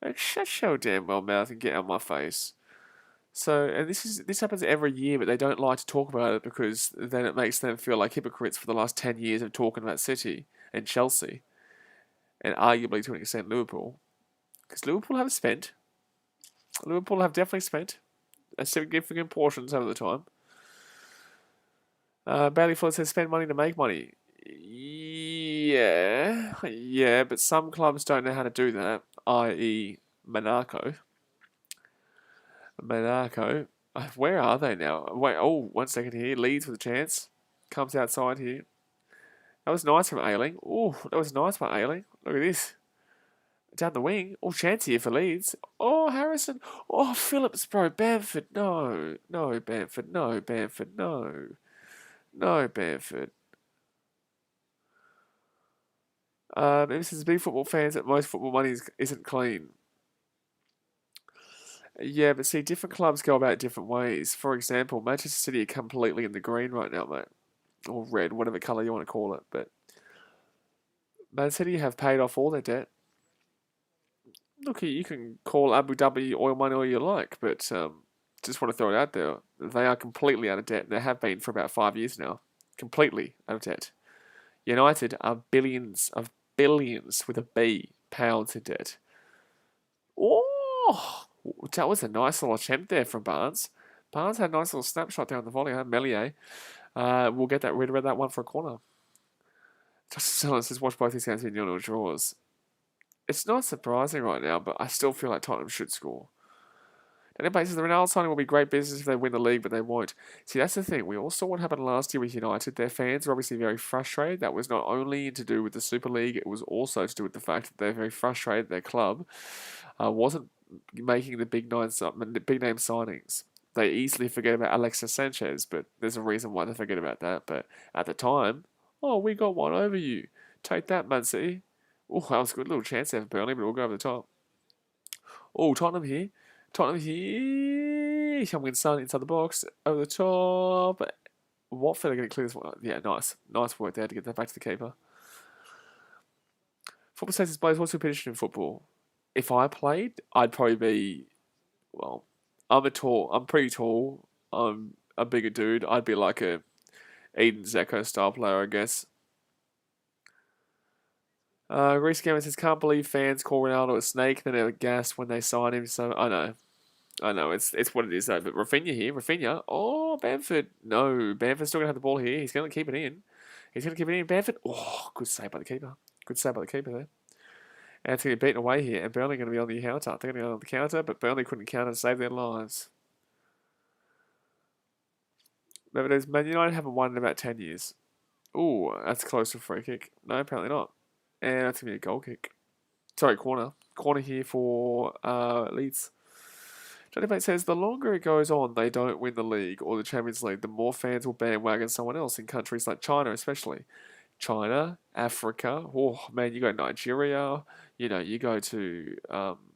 Like, shut your damn well mouth and get out of my face. So, and this happens every year, but they don't like to talk about it because then it makes them feel like hypocrites for the last 10 years of talking about City and Chelsea, and arguably to an extent Liverpool. Because Liverpool have definitely spent a significant portions over the time. Bailey Floyd says, spend money to make money. Yeah, but some clubs don't know how to do that, i.e. Monaco. Where are they now? Wait, 1 second here. Leeds with a chance. Comes outside here. That was nice from Ailing. Oh, that was nice by Ailing. Look at this. Down the wing. Oh, chance here for Leeds. Oh, Harrison. Oh, Phillips, bro. Bamford. No. No, Bamford. No, Bamford. No. No, Bamford. This is big football fans that most football money isn't clean. Yeah, but see, different clubs go about it different ways. For example, Manchester City are completely in the green right now, mate. Or red, whatever colour you want to call it. But Man City have paid off all their debt. Look, you can call Abu Dhabi oil money all you like, but just want to throw it out there. They are completely out of debt. They have been for about 5 years now. Completely out of debt. United are billions with a B, pounds in debt. Oh, that was a nice little attempt there from Barnes. Barnes had a nice little snapshot there on the volley, huh? Melier. We'll get rid of that one for a corner. Just Silence has watched both these games in 0-0 draws. It's not surprising right now, but I still feel like Tottenham should score. And it says the Ronaldo signing will be great business if they win the league, but they won't. See, that's the thing. We all saw what happened last year with United. Their fans were obviously very frustrated. That was not only to do with the Super League, it was also to do with the fact that they're very frustrated. Their club wasn't making the big name signings. They easily forget about Alexis Sanchez, but there's a reason why they forget about that. But at the time, oh, we got one over you. Take that, Man City. Oh, that was a good little chance there for Burnley, but we'll go over the top. Oh, Tottenham here. Tottenham here. Heung-min Son inside the box. Over the top. Watford are going to clear this one. Yeah, nice. Nice work there to get that back to the keeper. Football States Blaze, what's your position in football? If I played, I'd probably be, well, I'm pretty tall. I'm a bigger dude. I'd be like a Eden Zeko style player, I guess. Reese Gammon says, can't believe fans call Ronaldo a snake, then they're gassed when they sign him. So I know, it's what it is though. But Rafinha here, Rafinha. Oh, Bamford. No, Bamford's still gonna have the ball here. He's gonna keep it in. Bamford. Oh, good save by the keeper. Good save by the keeper there. And it's gonna be beaten away here, and Burnley gonna be on the counter. They're gonna be on the counter, but Burnley couldn't counter to save their lives. Remember, Man United haven't won in about 10 years. Ooh, that's close to a free kick. No, apparently not. And that's gonna be a goal kick. Sorry, corner. Corner here for Leeds. Johnny Mate says, the longer it goes on, they don't win the league or the Champions League, the more fans will bandwagon someone else in countries like China, especially. China, Africa, oh man, you go Nigeria, you go to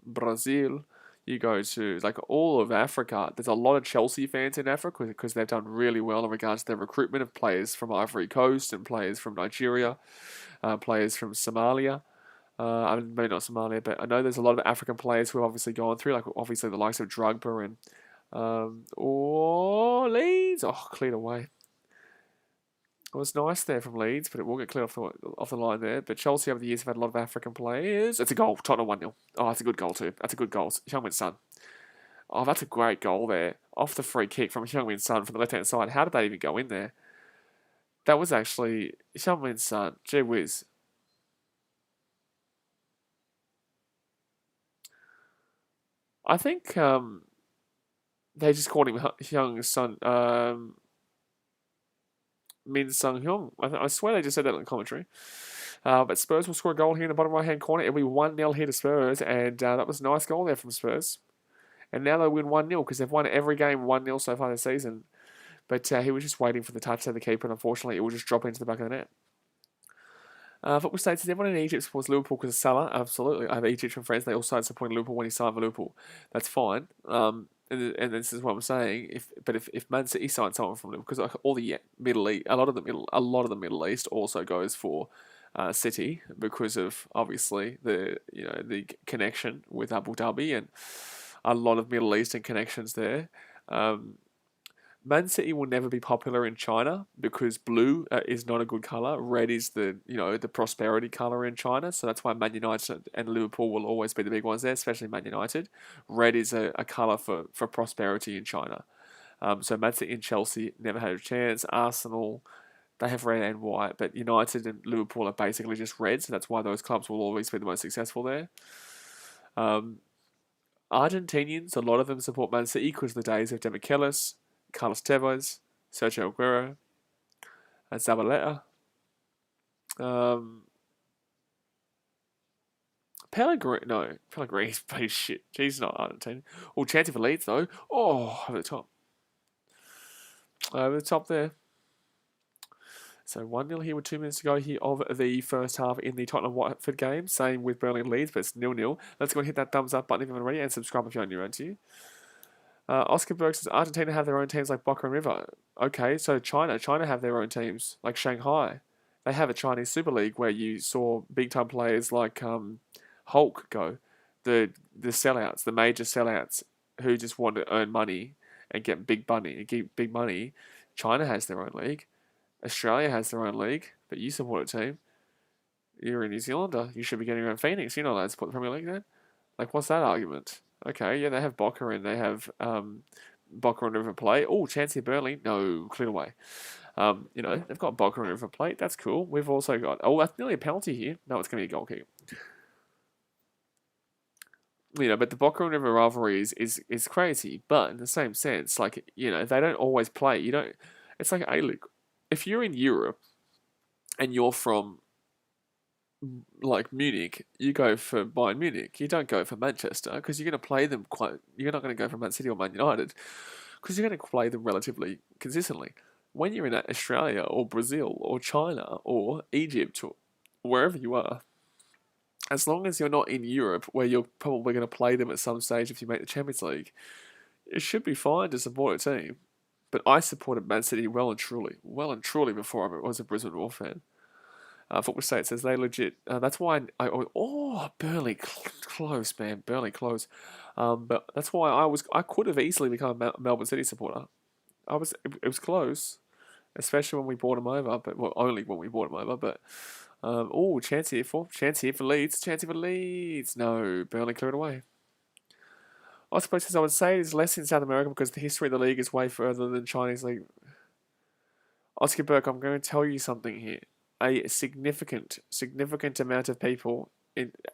Brazil, you go to like all of Africa. There's a lot of Chelsea fans in Africa because they've done really well in regards to their recruitment of players from Ivory Coast and players from Nigeria, players from Somalia. I mean, maybe not Somalia, but I know there's a lot of African players who have obviously gone through, like obviously the likes of Drogba and Leeds. Oh, cleared away. It was nice there from Leeds, but it will get cleared off the line there. But Chelsea over the years have had a lot of African players. It's a goal. Tottenham 1-0. Oh, that's a good goal too. That's a good goal. Heung-min Son. Oh, that's a great goal there. Off the free kick from Heung-min Son from the left-hand side. How did that even go in there? That was actually Heung-min Son. Gee whiz. I think they just called him Hyung Son, Min Sung Hyung. I swear they just said that in the commentary. But Spurs will score a goal here in the bottom right hand corner. It'll be 1-0 here to Spurs, and that was a nice goal there from Spurs. And now they win 1-0 because they've won every game 1-0 so far this season. But he was just waiting for the touch to the keeper, and unfortunately, it will just drop into the back of the net. Football states, is everyone in Egypt supports Liverpool because of Salah? Absolutely. I have Egyptian friends. They all started supporting Liverpool when he signed for Liverpool. That's fine. And this is what I'm saying. If Man City signed someone from Liverpool, because all the Middle East, a lot of the Middle East also goes for City because of obviously the connection with Abu Dhabi and a lot of Middle Eastern connections there. Man City will never be popular in China because blue is not a good color. Red is the prosperity color in China, so that's why Man United and Liverpool will always be the big ones there, especially Man United. Red is a color for prosperity in China. So Man City and Chelsea never had a chance. Arsenal, they have red and white, but United and Liverpool are basically just red, so that's why those clubs will always be the most successful there. Argentinians, a lot of them support Man City because of the days of Demichelis, Carlos Tevez, Sergio Aguero, and Zabaleta. Pellegrini's pretty shit. He's not Argentina. Well, chance for Leeds though. Oh, over the top. Over the top there. So 1-0 here with 2 minutes to go here of the first half in the Tottenham Watford game. Same with Burnley and Leeds, but it's 0-0. Let's go and hit that thumbs up button if you haven't already, and subscribe if you're new around to you. Oscar Berg says Argentina have their own teams like Boca and River. Okay, so China have their own teams like Shanghai. They have a Chinese Super League where you saw big time players like Hulk go, the sellouts, the major sellouts who just want to earn money and get big money. China has their own league. Australia has their own league, but you support a team. You're a New Zealander. You should be getting your own Phoenix. You're not allowed to support the Premier League then. Like, what's that argument? Okay, yeah, they have Boca and they have Boca and River Plate. Oh, Chancey Burnley. No, cleared away. They've got Boca and River Plate. That's cool. We've also got... Oh, that's nearly a penalty here. No, it's going to be a goal kick. But the Boca and River rivalry is crazy. But in the same sense, like, they don't always play. It's like A-League. If you're in Europe and you're from like Munich, you go for Bayern Munich. You don't go for Manchester because you're going to play them You're not going to go for Man City or Man United because you're going to play them relatively consistently. When you're in Australia or Brazil or China or Egypt or wherever you are, as long as you're not in Europe where you're probably going to play them at some stage if you make the Champions League, it should be fine to support a team. But I supported Man City well and truly before I was a Brisbane Roar fan. Football State says they legit. That's why Burnley close, man. Burnley close. But that's why I could have easily become a Melbourne City supporter. It was close, especially when we bought them over. But only when we bought them over. But chance here for Leeds. Chance here for Leeds. No, Burnley cleared away. I suppose I would say it's less in South America because the history of the league is way further than Chinese league. Oscar Burke, I'm going to tell you something here. A significant amount of people.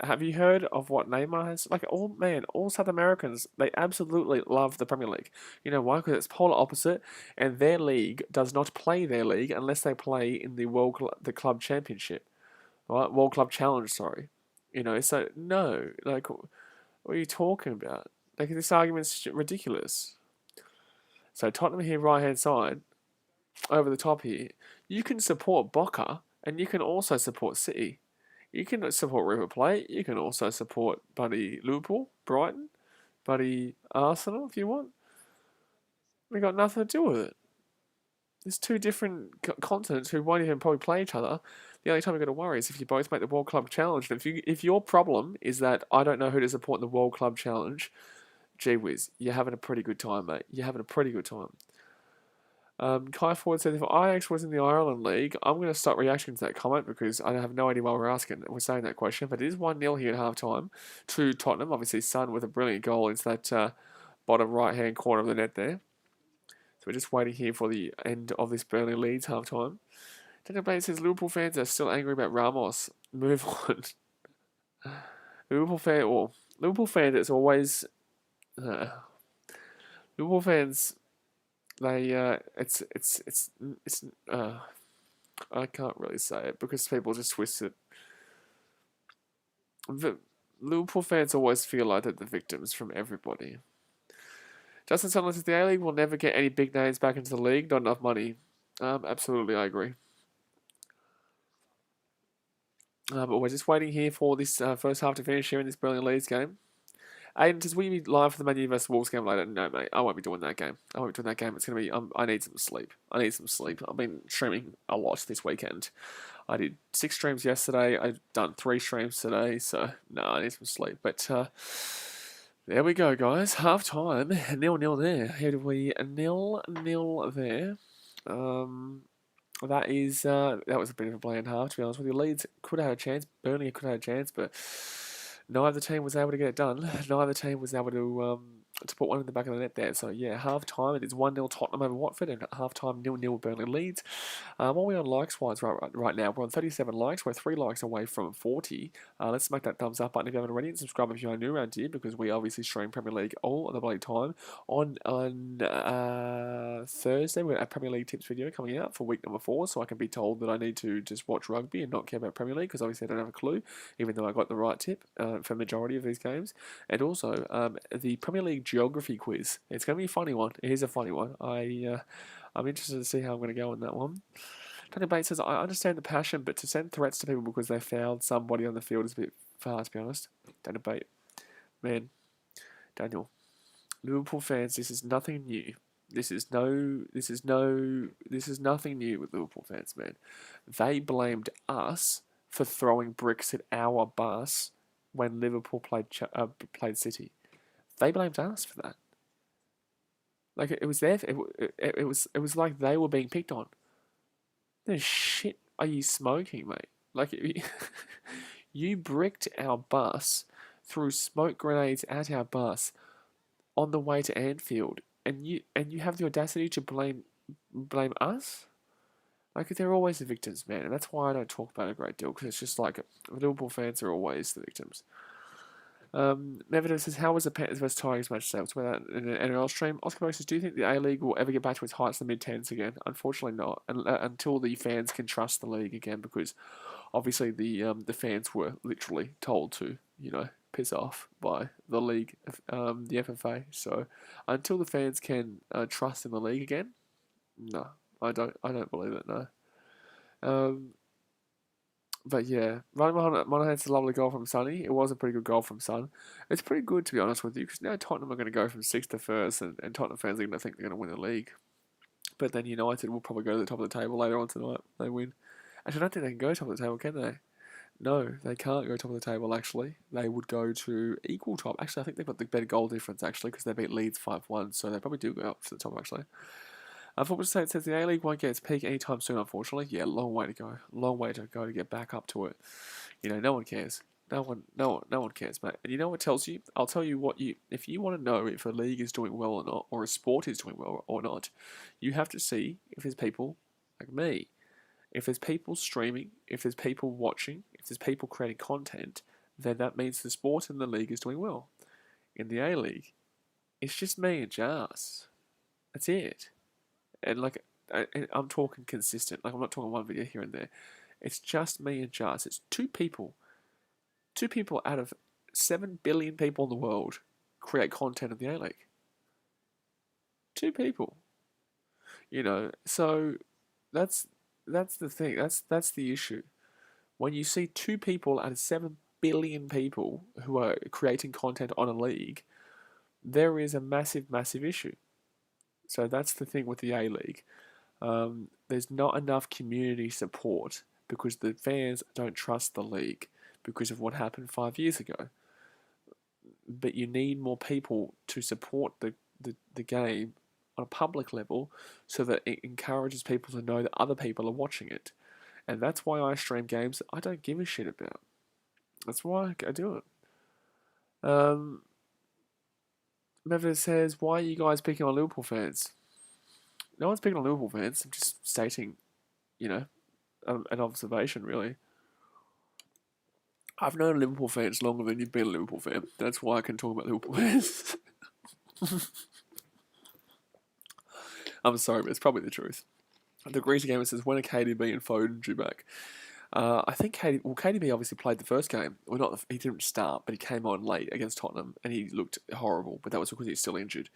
Have you heard of what Neymar has? Like, all South Americans, they absolutely love the Premier League. You know why? Because it's polar opposite, and their league does not play their league unless they play in the club championship, right? World Club Challenge, sorry. So no, like, what are you talking about? Like, this argument's ridiculous. So Tottenham here, right hand side, over the top here. You can support Boca, and you can also support City. You can support River Plate. You can also support buddy Liverpool, Brighton, buddy Arsenal if you want. We got nothing to do with it. There's two different continents who won't even probably play each other. The only time you've got to worry is if you both make the World Club Challenge. And if your problem is that I don't know who to support in the World Club Challenge, gee whiz, you're having a pretty good time, mate. You're having a pretty good time. Kai Ford said, if Ajax was in the Ireland League, I'm going to start reacting to that comment because I have no idea why we're saying that question. But it is 1-0 here at half-time to Tottenham. Obviously, Son with a brilliant goal into that bottom right-hand corner of the net there. So we're just waiting here for the end of this Burnley Leeds half-time. Daniel Bates says, Liverpool fans are still angry about Ramos. Move on. Liverpool fans, it's always... Liverpool fans... I can't really say it because people just twist it. The Liverpool fans always feel like they're the victims from everybody. Justin Sunderland says the A-League will never get any big names back into the league, not enough money. Absolutely, I agree. But we're just waiting here for this first half to finish here in this Burnley Leeds game. Aiden says, will you be live for the Man U vs Wolves game later? No, mate, I won't be doing that game. It's going to be, I need some sleep. I've been streaming a lot this weekend. I did 6 streams yesterday. I've done 3 streams today. So, no, I need some sleep. But, there we go, guys. Half time. 0-0 there. How do we 0-0 there? That was a bit of a bland half, to be honest with you. Leeds could have had a chance. Burnley could have had a chance, but neither team was able to get it done. Neither team was able to to put one in the back of the net there. So, yeah, half-time, it is 1-0 Tottenham over Watford, and half-time 0-0 Burnley Leeds. What are we on likes-wise right now? We're on 37 likes. We're 3 likes away from 40. Let's smack that thumbs up button if you haven't already, and subscribe if you are new around here, because we obviously stream Premier League all the bloody time. On Thursday, we're at a Premier League tips video coming out for week number 4, so I can be told that I need to just watch rugby and not care about Premier League, because obviously I don't have a clue, even though I got the right tip for majority of these games. And also, the Premier League geography quiz. It's going to be a funny one. It is a funny one. I'm interested to see how I'm going to go on that one. Tony Bates says, I understand the passion, but to send threats to people because they found somebody on the field is a bit far, to be honest. Don't debate. Man, Daniel. Liverpool fans, this is nothing new. This is nothing new with Liverpool fans, man. They blamed us for throwing bricks at our bus when Liverpool played City. They blamed us for that. Like it was their. It was like they were being picked on. The shit are you smoking, mate? Like you bricked our bus, threw smoke grenades at our bus on the way to Anfield, and you have the audacity to blame us? Like, they're always the victims, man, and that's why I don't talk about it a great deal, because it's just like Liverpool fans are always the victims. Nevido says, how was the Panthers vs Tigers match today? What's about that in an NRL stream? Oscar says, do you think the A-League will ever get back to its heights in the mid-10s again? Unfortunately not, until the fans can trust the league again, because obviously the fans were literally told to, piss off by the league, the FFA. So until the fans can trust in the league again, no, I don't believe it. No. But yeah, Ryan Monahan's a lovely goal from Sonny. It was a pretty good goal from Son. It's pretty good, to be honest with you, because now Tottenham are going to go from 6th to 1st, and Tottenham fans are going to think they're going to win the league. But then United will probably go to the top of the table later on tonight. They win. Actually, I don't think they can go top of the table, can they? No, they can't go top of the table, actually. They would go to equal top. Actually, I think they've got the better goal difference, actually, because they beat Leeds 5-1, so they probably do go up to the top, actually. Football State says the A-League won't get its peak anytime soon, unfortunately. Yeah, long way to go. Long way to go to get back up to it. No one cares. No one cares, mate. And you know what tells you? I'll tell you what if you want to know if a league is doing well or not, or a sport is doing well or not, you have to see if there's people like me. If there's people streaming, if there's people watching, if there's people creating content, then that means the sport and the league is doing well. In the A-League, it's just me and Jars. That's it. And I'm talking consistent. Like, I'm not talking one video here and there. It's just me and Jars. It's two people. 2 people out of 7 billion people in the world create content in the A-League. 2 people. So that's the thing. That's the issue. When you see 2 people out of 7 billion people who are creating content on a league, there is a massive, massive issue. So that's the thing with the A-League. There's not enough community support because the fans don't trust the league because of what happened 5 years ago. But you need more people to support the game on a public level so that it encourages people to know that other people are watching it. And that's why I stream games that I don't give a shit about. That's why I do it. Mevin says, why are you guys picking on Liverpool fans? No one's picking on Liverpool fans. I'm just stating, an observation, really. I've known Liverpool fans longer than you've been a Liverpool fan. That's why I can talk about Liverpool fans. I'm sorry, but it's probably the truth. The Greasy Gamer says, when are KDB and Foden due back? I think KDB obviously played the first game. Well, he didn't start, but he came on late against Tottenham, and he looked horrible, but that was because he's still injured.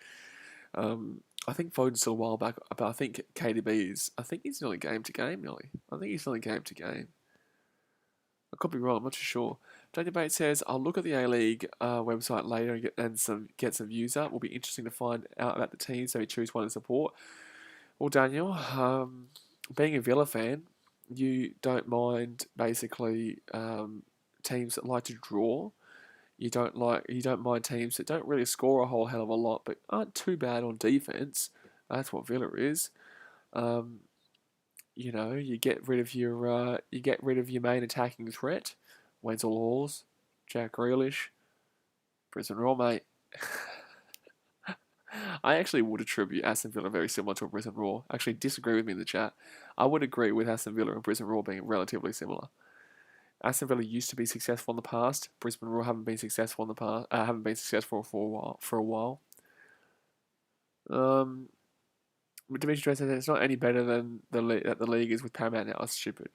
I think Foden's still a while back, but I think KDB I think he's nearly game to game, nearly. I think he's nearly game to game. I could be wrong, I'm not too sure. Daniel Bates says, I'll look at the A-League website later and get some views up. Will be interesting to find out about the team, so we choose one to support. Well, Daniel, being a Villa fan, you don't mind basically teams that like to draw. You don't mind teams that don't really score a whole hell of a lot, but aren't too bad on defense. That's what Villa is. You get rid of your main attacking threat, Wenzel Halls, Jack Grealish, Brisbane Roar, mate. I actually would attribute Aston Villa very similar to a Brisbane Roar. Actually, disagree with me in the chat. I would agree with Aston Villa and Brisbane Roar being relatively similar. Aston Villa used to be successful in the past. Brisbane Roar haven't been successful in the past. Haven't been successful for a while. Dimitri Trent says it's not any better than the league is with Paramount now. It's stupid.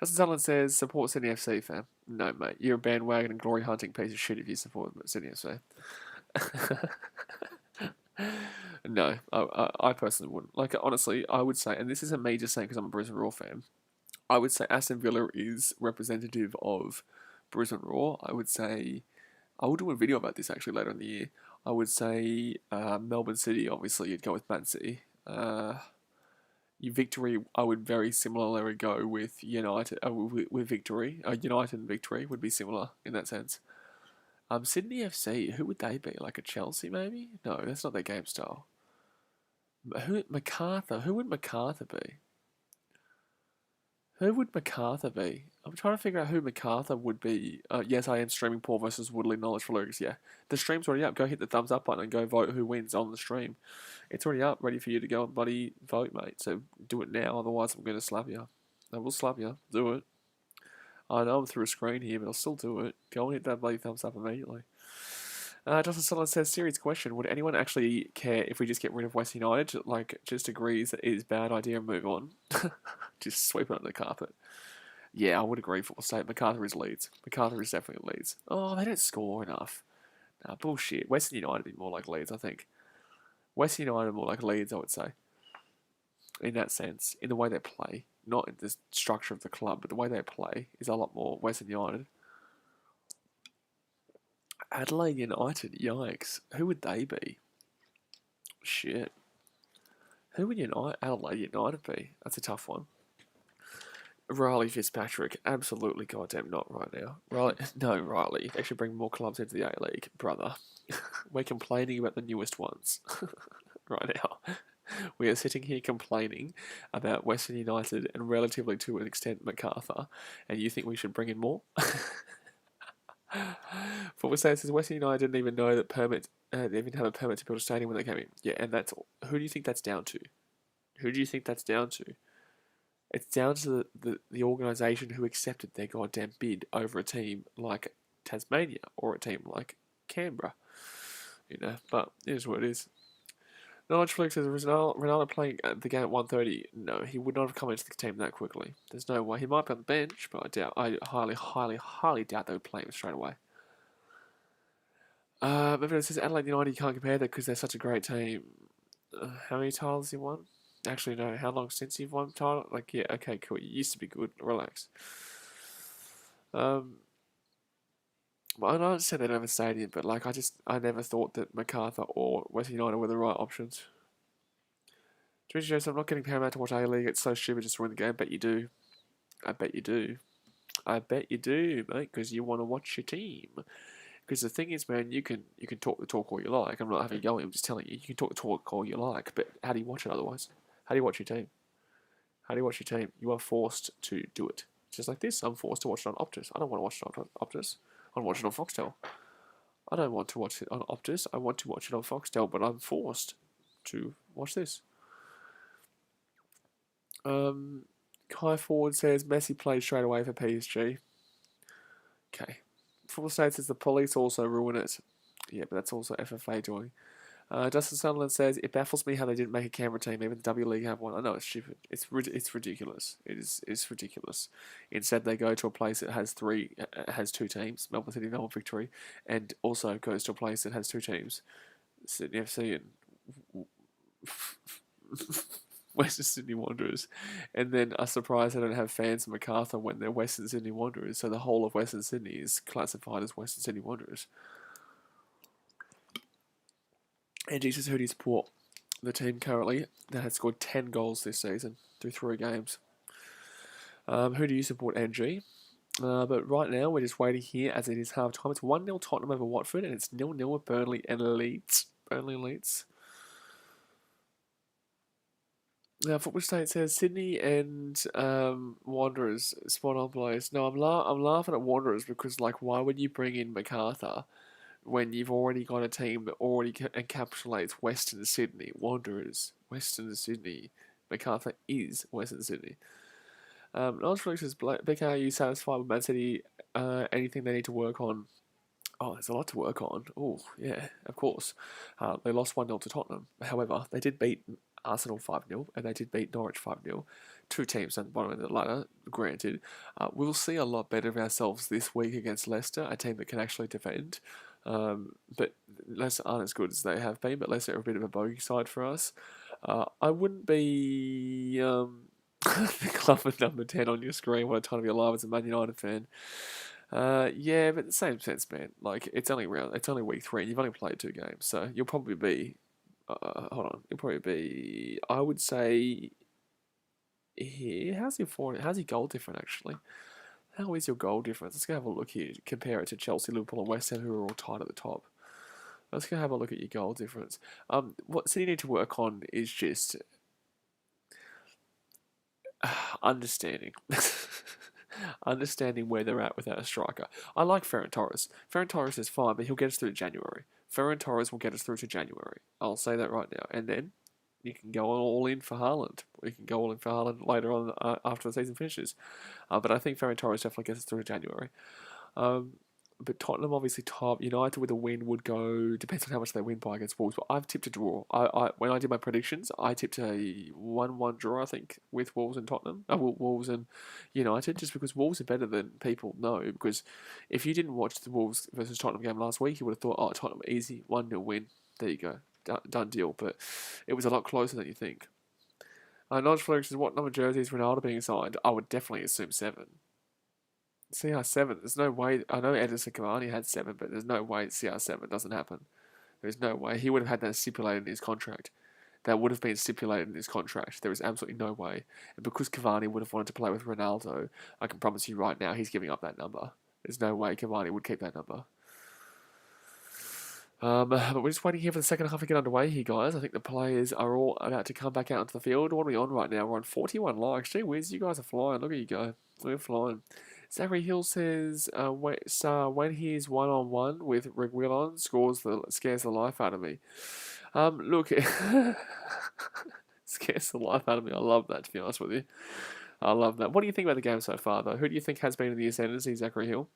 Justin Sutherland says support Sydney FC, fam. No, mate, you're a bandwagon and glory hunting piece of shit if you support Sydney FC. No, I personally wouldn't. Like, honestly, I would say, and this isn't me just saying because I'm a Brisbane Roar fan, I would say Aston Villa is representative of Brisbane Roar. I would say, I will do a video about this actually later in the year. I would say Melbourne City, obviously, you'd go with Man City. Your Victory, I would very similarly go with United, with Victory. United and Victory would be similar in that sense. Sydney FC, who would they be? Like a Chelsea, maybe? No, that's not their game style. MacArthur? Who would MacArthur be? Who would MacArthur be? I'm trying to figure out who MacArthur would be. Yes, I am streaming Paul versus Woodley Knowledge for Lyrics. Yeah, the stream's already up. Go hit the thumbs up button and go vote who wins on the stream. It's already up, ready for you to go and bloody vote, mate. So do it now, otherwise I'm going to slap you. I will slap you. Do it. I know I'm through a screen here, but I'll still do it. Go and hit that bloody thumbs up immediately. Justin Sutherland says, serious question. Would anyone actually care if we just get rid of West United? Like, just agrees that it is a bad idea and move on? Just sweep it under the carpet. Yeah, I would agree for state. MacArthur is Leeds. MacArthur is definitely Leeds. Oh, they don't score enough. Nah, bullshit. Western United would be more like Leeds, I think. Western United more like Leeds, I would say. In that sense, in the way they play. Not in the structure of the club, but the way they play is a lot more Western United. Adelaide United, yikes. Who would they be? Shit. Who would Adelaide United be? That's a tough one. Riley Fitzpatrick, absolutely goddamn not right now. Riley. They should bring more clubs into the A-League, brother. We're complaining about the newest ones right now. We are sitting here complaining about Western United and relatively to an extent MacArthur, and you think we should bring in more? For what says Western United didn't even know that they even have a permit to build a stadium when they came in. Yeah, and that's all. Who do you think that's down to? Who do you think that's down to? It's down to the organisation who accepted their goddamn bid over a team like Tasmania or a team like Canberra. But it is what it is. Knowledge Flick says, Ronaldo playing the game at 1:30? No, he would not have come into the team that quickly. There's no way. He might be on the bench, but I highly doubt they would play him straight away. Maybe it says Adelaide United, you can't compare that because they're such a great team. How many titles he won? Actually, no. How long since you've won title? Like, yeah, okay, cool. You used to be good. Relax. Well, I don't say they don't have a stadium, but like, I never thought that MacArthur or Western United were the right options. George Joseph, I'm not getting Paramount to watch A-League. It's so stupid just to win the game. Bet you do. I bet you do. I bet you do, mate, because you want to watch your team. Because the thing is, man, you can talk the talk all you like. I'm not having a go. I'm just telling you. You can talk the talk all you like, but how do you watch it otherwise? How do you watch your team? How do you watch your team? You are forced to do it. Just like this, I'm forced to watch it on Optus. I don't want to watch it on Optus. I want to watch it on Foxtel. I don't want to watch it on Optus. I want to watch it on Foxtel, but I'm forced to watch this. Kai Ford says Messi played straight away for PSG. Okay. Football State says the police also ruin it. Yeah, but that's also FFA doing. Justin Sutherland says, it baffles me how they didn't make a Canberra team. Even the W League have one. I know, it's stupid. It's ridiculous. It's ridiculous. Instead, they go to a place that has two teams, Melbourne City, Melbourne Victory, and also goes to a place that has two teams, Sydney FC and Western Sydney Wanderers. And then are surprised they don't have fans in MacArthur when they're Western Sydney Wanderers. So the whole of Western Sydney is classified as Western Sydney Wanderers. And Jesus, who do you support? The team currently that has scored 10 goals this season through 3 games. Who do you support, NG? But right now, we're just waiting here as it is half time. It's 1-0 Tottenham over Watford, and it's 0-0 with Burnley and Leeds. Burnley and Leeds. Now, Football State says Sydney and Wanderers, spot on, boys. No, I'm laughing at Wanderers because, like, why would you bring in MacArthur when you've already got a team that already encapsulates Western Sydney, Wanderers, Western Sydney. MacArthur is Western Sydney. Knowledge Felix says, BK, are you satisfied with Man City? Anything they need to work on? Oh, there's a lot to work on. Oh, yeah, of course. They lost 1-0 to Tottenham. However, they did beat Arsenal 5-0 and they did beat Norwich 5-0. Two teams at the bottom of the ladder, granted. We'll see a lot better of ourselves this week against Leicester, a team that can actually defend. But Leicester aren't as good as they have been, but Leicester are a bit of a bogey side for us. I wouldn't be the club at number 10 on your screen. What a time to be alive as a Man United fan. Yeah, but in the same sense, man. Like it's only week 3, and you've only played 2 games, so you'll probably be. Hold on, you'll probably be. I would say. Here, how's your goal different actually? How is your goal difference? Let's go have a look here. Compare it to Chelsea, Liverpool, and West Ham, who are all tied at the top. Let's go have a look at your goal difference. What City need to work on is just understanding. Understanding where they're at without a striker. I like Ferran Torres. Ferran Torres is fine, but he'll get us through to January. Ferran Torres will get us through to January. I'll say that right now. And then you can go all in for Haaland. You can go all in for Haaland later on after the season finishes. But I think Ferran Torres definitely gets us through to January. But Tottenham, obviously top. United with a win would go, depends on how much they win by against Wolves, but I've tipped a draw. When I did my predictions, I tipped a 1-1 draw, I think, with Wolves and Tottenham. Wolves and United, just because Wolves are better than people know. Because if you didn't watch the Wolves versus Tottenham game last week, you would have thought, oh, Tottenham, easy, 1-0 win. There you go. Done deal. But it was a lot closer than you think. Nodge Felix says, what number jersey is Ronaldo being signed? I would definitely assume 7. CR7, there's no way. I know Edison Cavani had 7, but there's no way CR7 doesn't happen. There's no way. He would have had that stipulated in his contract. That would have been stipulated in his contract. There is absolutely no way. And because Cavani would have wanted to play with Ronaldo, I can promise you right now he's giving up that number. There's no way Cavani would keep that number. But we're just waiting here for the second half to get underway here, guys. I think the players are all about to come back out into the field. What are we on right now? We're on 41 likes. Gee whiz, you guys are flying. Look at you go. We're flying. Zachary Hill says, when he's one-on-one with Reguilon, scares the life out of me. Look, scares the life out of me. I love that, to be honest with you. I love that. What do you think about the game so far, though? Who do you think has been in the ascendancy, Zachary Hill?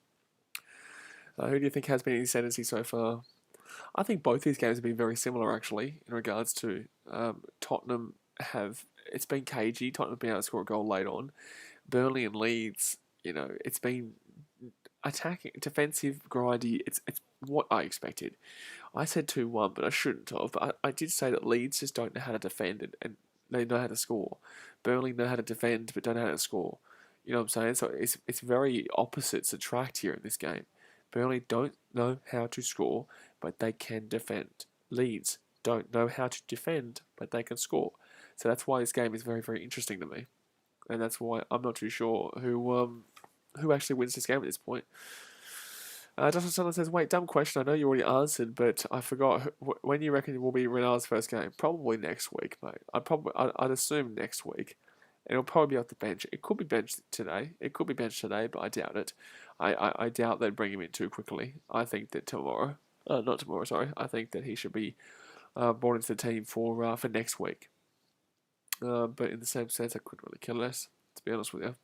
Who do you think has been in the ascendancy so far? I think both these games have been very similar, actually, in regards to Tottenham it's been cagey. Tottenham have been able to score a goal late on. Burnley and Leeds, it's been attacking, defensive, grindy. It's what I expected. I said 2-1, but I shouldn't have. But I did say that Leeds just don't know how to defend and they know how to score. Burnley know how to defend, but don't know how to score. You know what I'm saying? So it's very opposites attract here in this game. Burnley don't know how to score, but they can defend. Leeds don't know how to defend, but they can score. So that's why this game is very, very interesting to me. And that's why I'm not too sure who actually wins this game at this point. Justin Sutherland says, wait, dumb question. I know you already answered, but I forgot. When you reckon it will be Ronaldo's first game? Probably next week, mate. I'd assume next week. And it'll probably be off the bench. It could be benched today. But I doubt it. I doubt they'd bring him in too quickly. I think that I think that he should be brought into the team for next week. But in the same sense, I couldn't really care less, to be honest with you.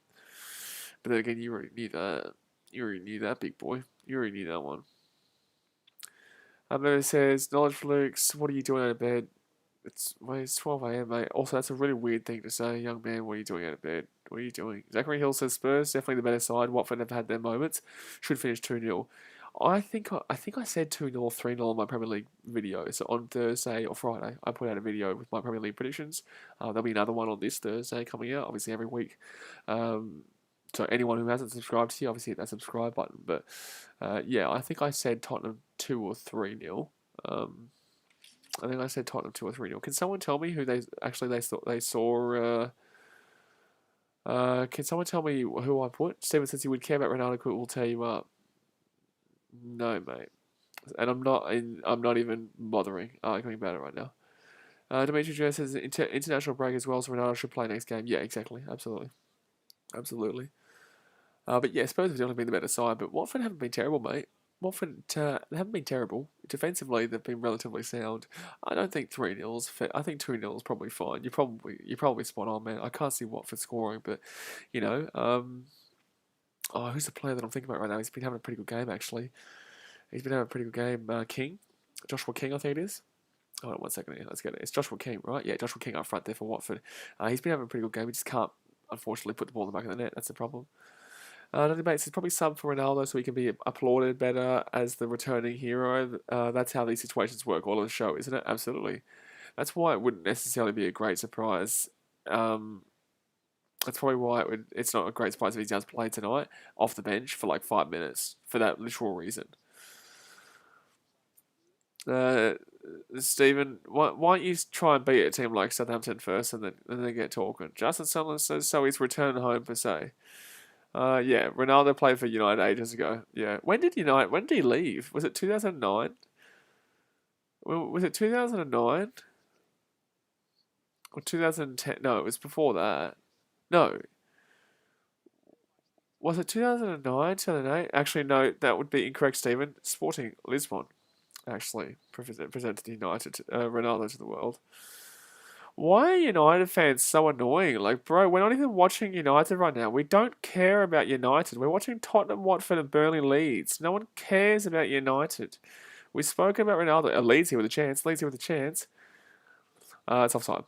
But then again, you already knew that. You already knew that, big boy. You already knew that one. It says, Knowledge Flukes, what are you doing out of bed? It's 12 a.m, mate. Also, that's a really weird thing to say. Young man, what are you doing out of bed? What are you doing? Zachary Hill says Spurs, definitely the better side. Watford have had their moments. Should finish 2-0. I think I said 2-0 or 3-0 on my Premier League video. So on Thursday or Friday, I put out a video with my Premier League predictions. There'll be another one on this Thursday coming out, obviously every week. So anyone who hasn't subscribed to you, obviously hit that subscribe button. But yeah, I think I said Tottenham 2 or 3-0. I think I said Tottenham 2 or 3-0. Can someone tell me who they saw? Can someone tell me who I put? Steven says he would care about Ronaldo. Will tear you up. No, mate. And I'm not even bothering arguing about it right now. Dimitri Joe says international break as well, so Ronaldo should play next game. Yeah, exactly. Absolutely. But yeah, Spurs have definitely been the better side, but Watford haven't been terrible, mate. Watford, they haven't been terrible. Defensively, they've been relatively sound. I don't think 3-0 is fair. I think 2-0 is probably fine. You're probably spot on, man. I can't see Watford scoring, but you know, who's the player that I'm thinking about right now? He's been having a pretty good game actually. He's been having a pretty good game. Joshua King, I think it is. Hold on 1 second here. Let's get it. It's Joshua King, right? Yeah, Joshua King up front there for Watford. He's been having a pretty good game. He just can't, unfortunately, put the ball in the back of the net. That's the problem. Another debate is probably sub for Ronaldo so he can be applauded better as the returning hero. That's how these situations work all of the show, isn't it? Absolutely. That's why it wouldn't necessarily be a great surprise. That's probably why it's not a great surprise if he does play tonight off the bench for like 5 minutes for that literal reason. Stephen, why don't you try and beat a team like Southampton first and then get talking? Justin Sunderland says so. He's returned home per se. Yeah, Ronaldo played for United ages ago. Yeah, when did he leave? Was it 2009? Was it 2009 or 2010? No, it was before that. No, was it 2009, 2008? Actually, no, that would be incorrect, Stephen. Sporting Lisbon actually presented United, Ronaldo to the world. Why are United fans so annoying? Like, bro, we're not even watching United right now. We don't care about United. We're watching Tottenham, Watford, and Burnley Leeds. No one cares about United. We spoke about Ronaldo. Leeds here with a chance. Leeds here with a chance. It's offside.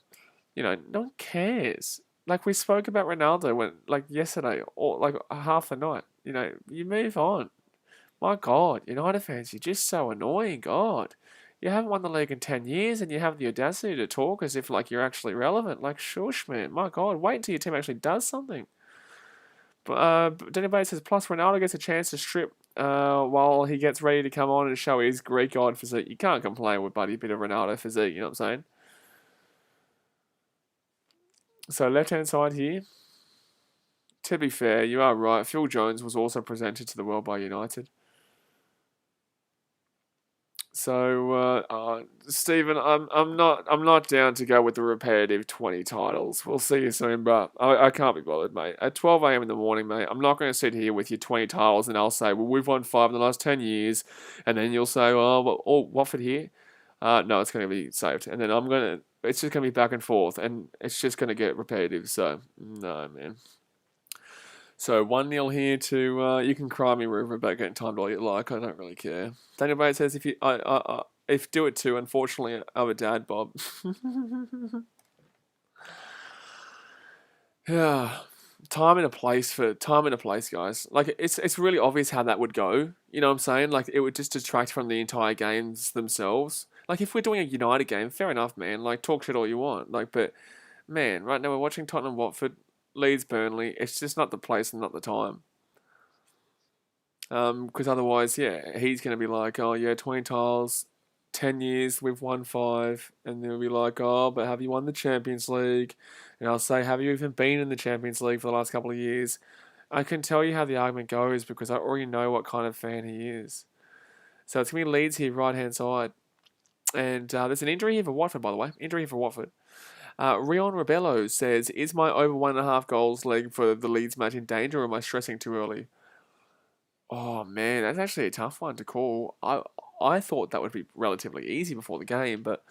No one cares. Like, we spoke about Ronaldo yesterday, or like half the night. You move on. My God, United fans, you're just so annoying. God, you haven't won the league in 10 years and you have the audacity to talk as if like you're actually relevant. Like, shush, man. My God, wait until your team actually does something. But Daniel Bates says, plus Ronaldo gets a chance to strip while he gets ready to come on and show his Greek god physique. You can't complain with buddy bit of Ronaldo physique, you know what I'm saying? So left-hand side here. To be fair, you are right. Phil Jones was also presented to the world by United. So, Stephen, I'm not down to go with the repetitive 20 titles. We'll see you soon, bro. I can't be bothered, mate. At 12 a.m. in the morning, mate, I'm not going to sit here with your 20 titles and I'll say, well, we've won 5 in the last 10 years, and then you'll say, Watford here. No, it's going to be saved, and then it's just going to be back and forth, and it's just going to get repetitive. So, no, man. So 1-0 here to you can cry me river about getting timed all you like. I don't really care. Daniel Bates says if do it too. Unfortunately, I'm a dad, Bob. Yeah, time and a place, guys. Like it's really obvious how that would go. You know what I'm saying? Like it would just detract from the entire games themselves. Like if we're doing a United game, fair enough, man. Like talk shit all you want. Like, but man, right now we're watching Tottenham, Watford, Leeds, Burnley. It's just not the place and not the time. Because otherwise, yeah, he's going to be like, oh yeah, 20 tiles, 10 years, we've won 5, and they'll be like, oh, but have you won the Champions League? And I'll say, have you even been in the Champions League for the last couple of years? I can tell you how the argument goes because I already know what kind of fan he is. So it's going to be Leeds here, right hand side. And there's an injury here for Watford, by the way. Injury here for Watford. Rion Rebello says, is my over 1.5 goals leg for the Leeds match in danger, or am I stressing too early? Oh man, that's actually a tough one to call. I thought that would be relatively easy before the game, but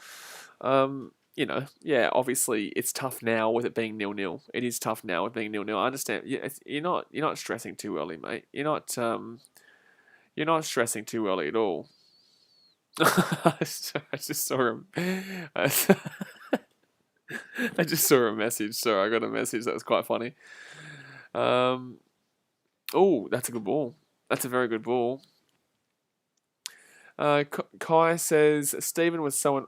yeah, obviously it's tough now with it being 0-0. It is tough now with being 0-0. I understand. Yeah, you're not stressing too early, mate. You're not stressing too early at all. I just saw him. I just saw a message. Sorry, I got a message that was quite funny. Oh, that's a good ball. That's a very good ball. Kai says Stephen was someone.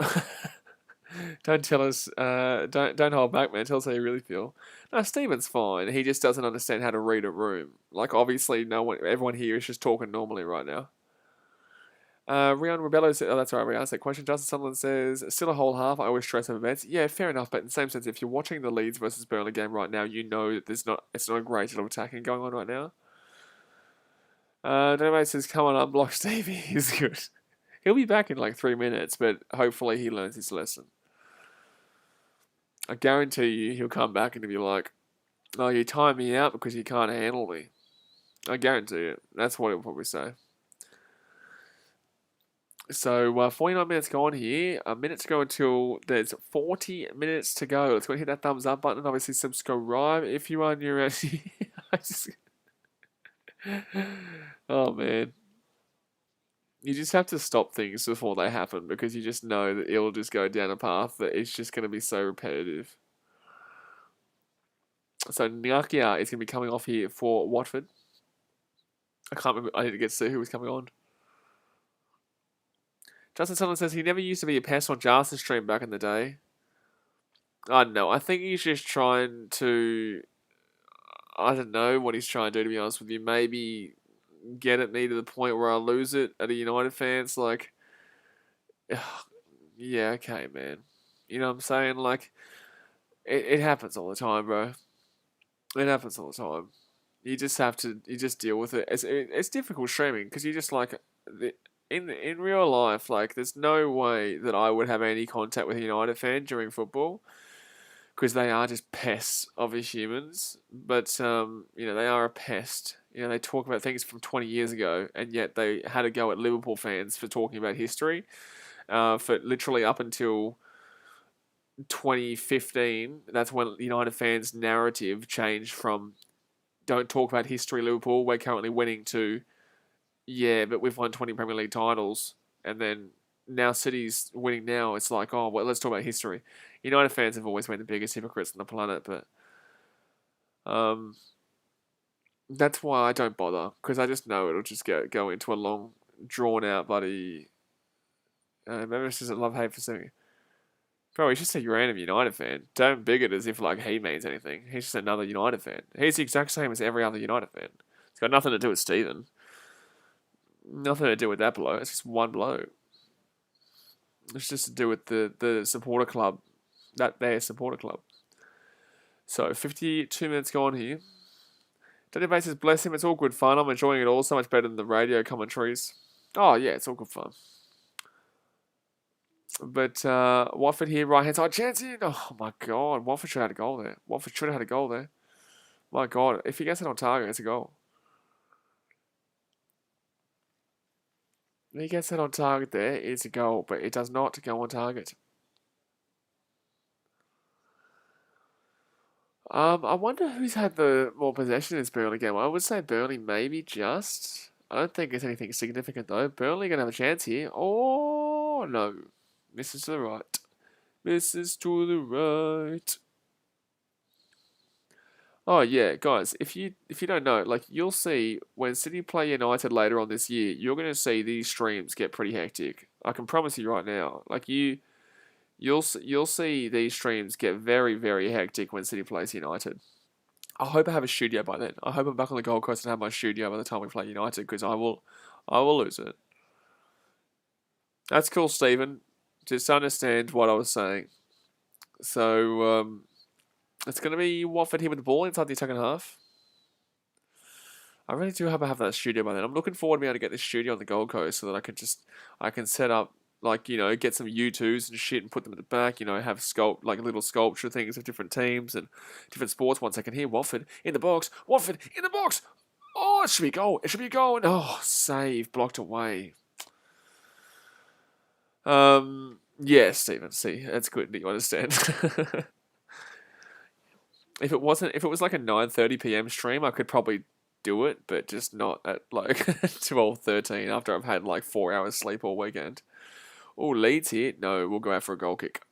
Don't tell us. Don't hold back, man. Tell us how you really feel. No, Stephen's fine. He just doesn't understand how to read a room. Like obviously, everyone here is just talking normally right now. Rion Rebello says, oh, that's right, Rion asked that question. Justin Sunderland says, still a whole half. I always stress over bets. Yeah, fair enough, but in the same sense, if you're watching the Leeds versus Burnley game right now, you know that it's not a great deal of attacking going on right now. Nobody says, come on, unblock Stevie. He's good. He'll be back in like 3 minutes, but hopefully he learns his lesson. I guarantee you he'll come back and he'll be like, oh, you time me out because you can't handle me. I guarantee it. That's what he'll probably say. So 49 minutes gone here. A minute to go until there's 40 minutes to go. Let's go and hit that thumbs up button. Obviously, subscribe if you are new around here. Oh, man. You just have to stop things before they happen because you just know that it'll just go down a path that it's just going to be so repetitive. So Nyakia is going to be coming off here for Watford. I can't remember. I didn't get to see who was coming on. Justin Sutherland says he never used to be a pest on Jarvis's stream back in the day. I don't know. I think he's just trying to... I don't know what he's trying to do, to be honest with you. Maybe get at me to the point where I lose it at a United fans. Like, yeah, okay, man. You know what I'm saying? Like, it happens all the time, bro. It happens all the time. You just have to, you just deal with it. It's difficult streaming because you just like, in real life, like, there's no way that I would have any contact with a United fan during football because they are just pests of the humans. But, they are a pest. They talk about things from 20 years ago, and yet they had a go at Liverpool fans for talking about history for literally up until 2015. That's when United fans' narrative changed from don't talk about history, Liverpool, we're currently winning, to yeah, but we've won 20 Premier League titles. And then now City's winning now. It's like, oh, well, let's talk about history. United fans have always been the biggest hypocrites on the planet, but that's why I don't bother, because I just know it'll just go into a long, drawn-out bloody... maybe it's just a love-hate for something. Bro, he's just a random United fan. Don't bigot as if like he means anything. He's just another United fan. He's the exact same as every other United fan. It's got nothing to do with Steven. Nothing to do with that bloke. It's just one bloke. It's just to do with the supporter club. Their supporter club. So, 52 minutes gone here. Database says, bless him, it's all good fun. I'm enjoying it all so much better than the radio commentaries. Oh, yeah, it's all good fun. But Watford here, right hand side, chance in. Oh my god, Watford should have had a goal there. Watford should have had a goal there. My god, if he gets it on target, it's a goal. If he gets it on target there, it's a goal, but it does not go on target. I wonder who's had the more possession in this Burnley game. I would say Burnley maybe just. I don't think it's anything significant though. Burnley going to have a chance here. Oh, no. Misses to the right. Misses to the right. Oh yeah, guys, if you don't know, like, you'll see when City play United later on this year, you're going to see these streams get pretty hectic. I can promise you right now. Like, you'll see these streams get very, very hectic when City plays United. I hope I have a studio by then. I hope I'm back on the Gold Coast and have my studio by the time we play United, because I will lose it. That's cool, Stephen. Just understand what I was saying. So, it's going to be Watford here with the ball inside the attacking half. I really do hope I have that studio by then. I'm looking forward to being able to get this studio on the Gold Coast so that I can set up, like, get some U2s and shit and put them at the back, have little sculpture things of different teams and different sports. 1 second here, Watford in the box. Watford in the box. Oh, it should be a goal. It should be a goal. Oh, save, blocked away. Yeah, Stephen, see, that's good that you understand. If it was like a 9:30 p.m. stream, I could probably do it, but just not at like 12:13 after I've had like 4 hours sleep all weekend. Oh, Leeds here. No, we'll go out for a goal kick.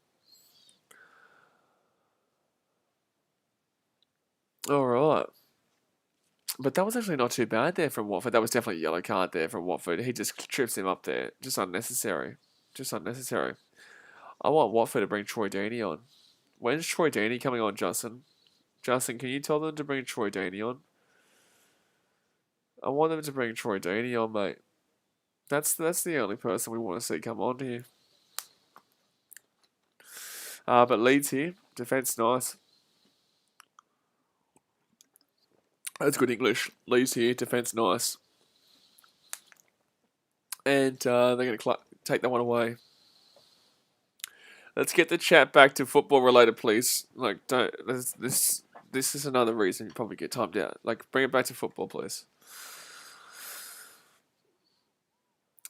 All right. But that was actually not too bad there from Watford. That was definitely a yellow card there from Watford. He just trips him up there. Just unnecessary. Just unnecessary. I want Watford to bring Troy Deeney on. When's Troy Deeney coming on, Justin? Justin, can you tell them to bring Troy Deeney on? I want them to bring Troy Deeney on, mate. That's the only person we want to see come on here. But Leeds here. Defence nice. That's good English. Leeds here. Defence nice. And they're going to take that one away. Let's get the chat back to football related, please. Like, don't... This is another reason you probably get timed out. Like, bring it back to football, please.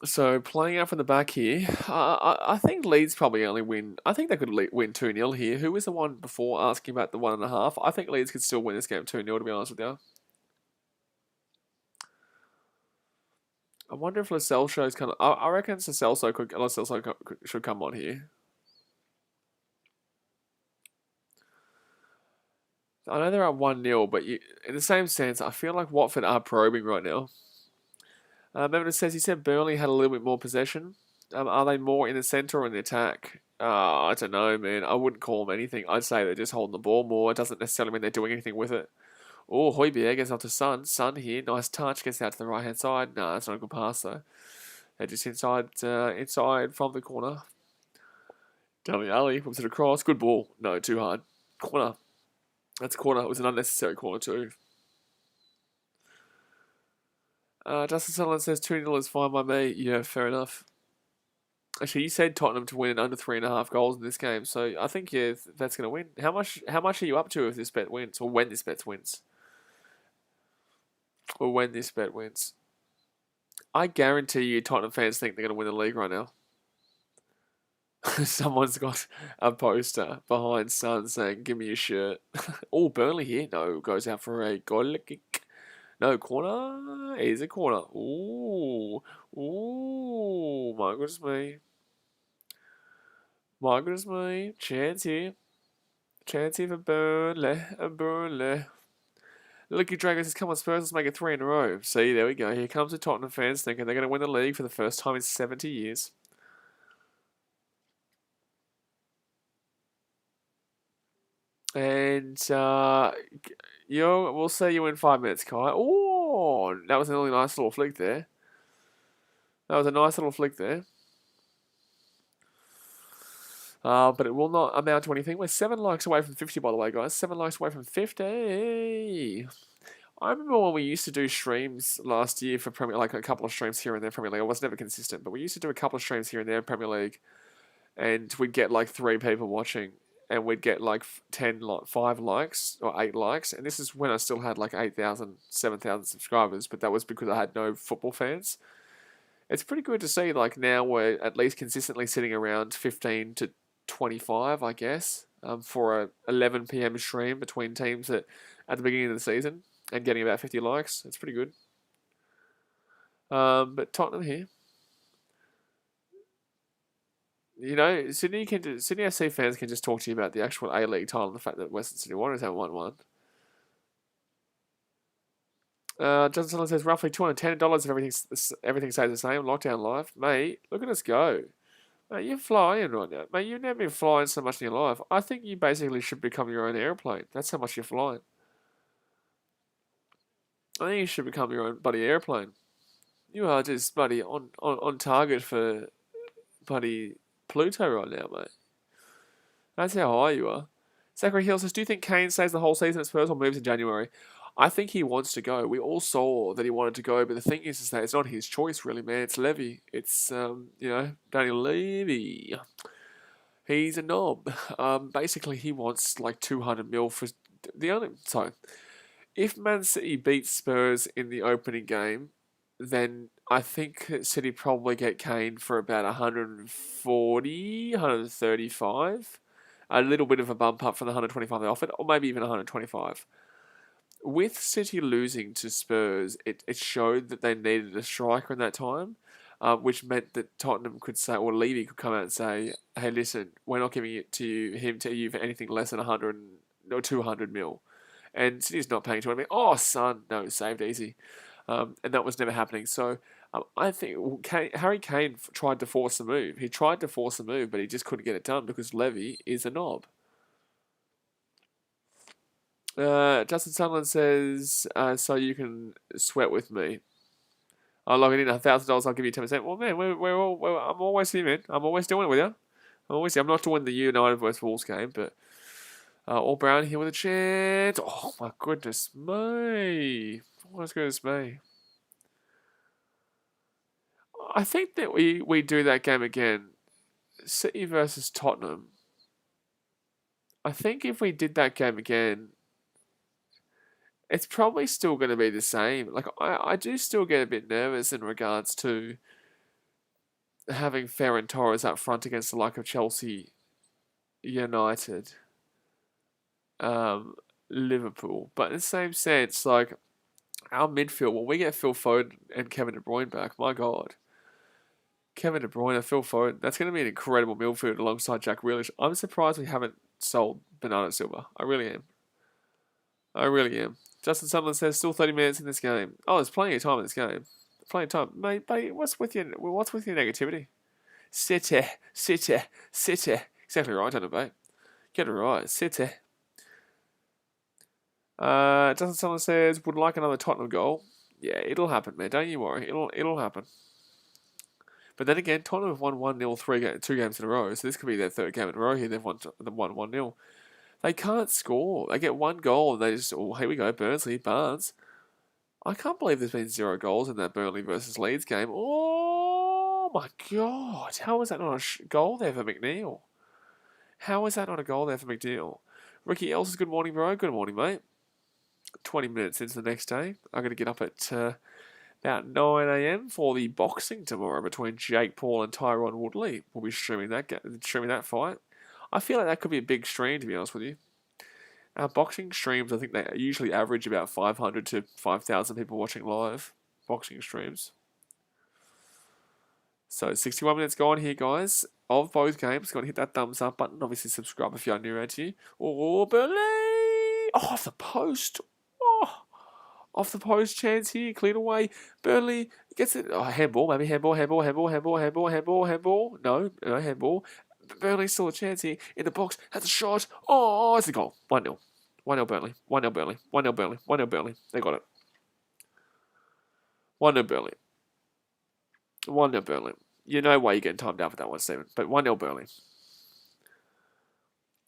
So playing out from the back here, I think Leeds probably only win. I think they could win 2-0 here. Who was the one before asking about the 1.5? I think Leeds could still win this game 2-0, to be honest with you. I wonder if Lo Celso's kind of. I reckon Lo Celso should come on here. I know they're at 1-0, but in the same sense, I feel like Watford are probing right now. Remember, it says he said Burnley had a little bit more possession. Are they more in the centre or in the attack? I don't know, man. I wouldn't call them anything. I'd say they're just holding the ball more. It doesn't necessarily mean they're doing anything with it. Oh, Højbjerg gets up to Son. Son here, nice touch. Gets out to the right hand side. Nah, that's not a good pass though. They're just inside from the corner. Deli Ali whips it across. Good ball. No, too hard. Corner. That's a corner. It was an unnecessary corner too. Justin Sutherland says 2-0 is fine by me. Yeah, fair enough. Actually, you said Tottenham to win under 3.5 goals in this game, so I think that's going to win. How much are you up to if this bet wins, or when this bet wins, or when this bet wins? I guarantee you, Tottenham fans think they're going to win the league right now. Someone's got a poster behind Son saying, "Give me your shirt." Oh, Burnley here. No, goes out for a goal kick. No, corner. Here's a corner. Ooh. Ooh. My goodness me. My goodness me. Chance here. Chance here for Burnley. Burnley. Lucky Dragons has come on Spurs. Let's make it 3 in a row. See, there we go. Here comes the Tottenham fans thinking they're going to win the league for the first time in 70 years. And we'll see you in 5 minutes, Kai. Oh, that was a really nice little flick there. That was a nice little flick there. But it will not amount to anything. We're 7 likes away from 50, by the way, guys. 7 likes away from 50. I remember when we used to do streams last year for Premier, like a couple of streams here and there Premier League. I was never consistent, but we used to do a couple of streams here and there in Premier League, and we'd get like 3 people watching, and we'd get like 5 likes or 8 likes, and this is when I still had like 8,000, 7,000 subscribers, but that was because I had no football fans. It's pretty good to see like now we're at least consistently sitting around 15 to 25, I guess, for a 11 p.m. stream between teams at the beginning of the season and getting about 50 likes. It's pretty good. But Tottenham here. You know, Sydney FC fans can just talk to you about the actual A-League title and the fact that Western Sydney Wanderers have 1-1. Johnson says roughly $210 if everything stays the same. Lockdown life. Mate, look at us go. Mate, you're flying right now. Mate, you've never been flying so much in your life. I think you basically should become your own airplane. That's how much you're flying. I think you should become your own buddy airplane. You are just buddy on target for buddy Pluto right now, mate. That's how high you are. Zachary Hill says, do you think Kane stays the whole season at Spurs or moves in January? I think he wants to go. We all saw that he wanted to go, but the thing is that it's not his choice, really, man. It's Levy. It's, Daniel Levy. He's a knob. Basically, he wants like 200 mil for the only. So, if Man City beats Spurs in the opening game, then I think City probably get Kane for about 140, 135. A little bit of a bump up from the 125 they offered, or maybe even 125. With City losing to Spurs, it showed that they needed a striker in that time, which meant that Tottenham could say, or Levy could come out and say, hey, listen, we're not giving it to him to you for anything less than 100 or 200 mil. And City's not paying 200 mil. Oh, son, no, saved easy. And that was never happening. So I think Harry Kane tried to force a move. He tried to force a move, but he just couldn't get it done because Levy is a knob. Justin Sunderland says, so you can sweat with me. I'll log it in $1,000. I'll give you 10%. Well, man, I'm always here, man. I'm always doing it with you. I'm always here. I'm not doing the United vs Wolves game, but All Brown here with a chance. Oh my goodness me! What goodness me! I think that we do that game again. City versus Tottenham. I think if we did that game again, it's probably still going to be the same. Like I do still get a bit nervous in regards to having Ferran Torres up front against the like of Chelsea, United, Liverpool. But in the same sense, like our midfield, when we get Phil Foden and Kevin De Bruyne back, my God. Kevin De Bruyne, Phil Foden, that's going to be an incredible midfield alongside Jack Grealish. I'm surprised we haven't sold Bernardo Silva. I really am. I really am. Justin Sunderland says still 30 minutes in this game. Oh, there's plenty of time in this game. Plenty of time. Mate, what's with your negativity? City. Exactly right, don't it, mate? Get it right. City. Justin Sunderland says, would like another Tottenham goal. Yeah, it'll happen, man. Don't you worry. It'll happen. But then again, Tottenham have won 1-0 two games in a row, so this could be their third game in a row here. They've won 1-0. They can't score. They get one goal and they just, oh, here we go, Barnes. I can't believe there's been 0 goals in that Burnley versus Leeds game. Oh my God. How is that not a goal there for McNeil? How is that not a goal there for McNeil? Ricky Elsa's good morning, bro. Good morning, mate. 20 minutes into the next day. I'm going to get up at about 9 a.m. for the boxing tomorrow between Jake Paul and Tyron Woodley. We'll be streaming that fight. I feel like that could be a big stream, to be honest with you. Our boxing streams, I think they usually average about 500 to 5,000 people watching live boxing streams. So 61 minutes gone here, guys, of both games. Got to hit that thumbs up button. Obviously, subscribe if you're new around here. Oh, Burnley! Oh, off the post. Oh, off the post chance here. Cleared away. Burnley gets it. Oh, handball, maybe. Handball. No, handball. Burnley still a chance here in the box. Has a shot. Oh, it's a goal. 1-0. 1-0 Burnley. 1-0 Burnley. 1-0 Burnley. 1-0 Burnley. They got it. 1-0 Burnley. 1-0 Burnley. You know why you're getting timed out for that one, Stephen. But 1-0 Burnley.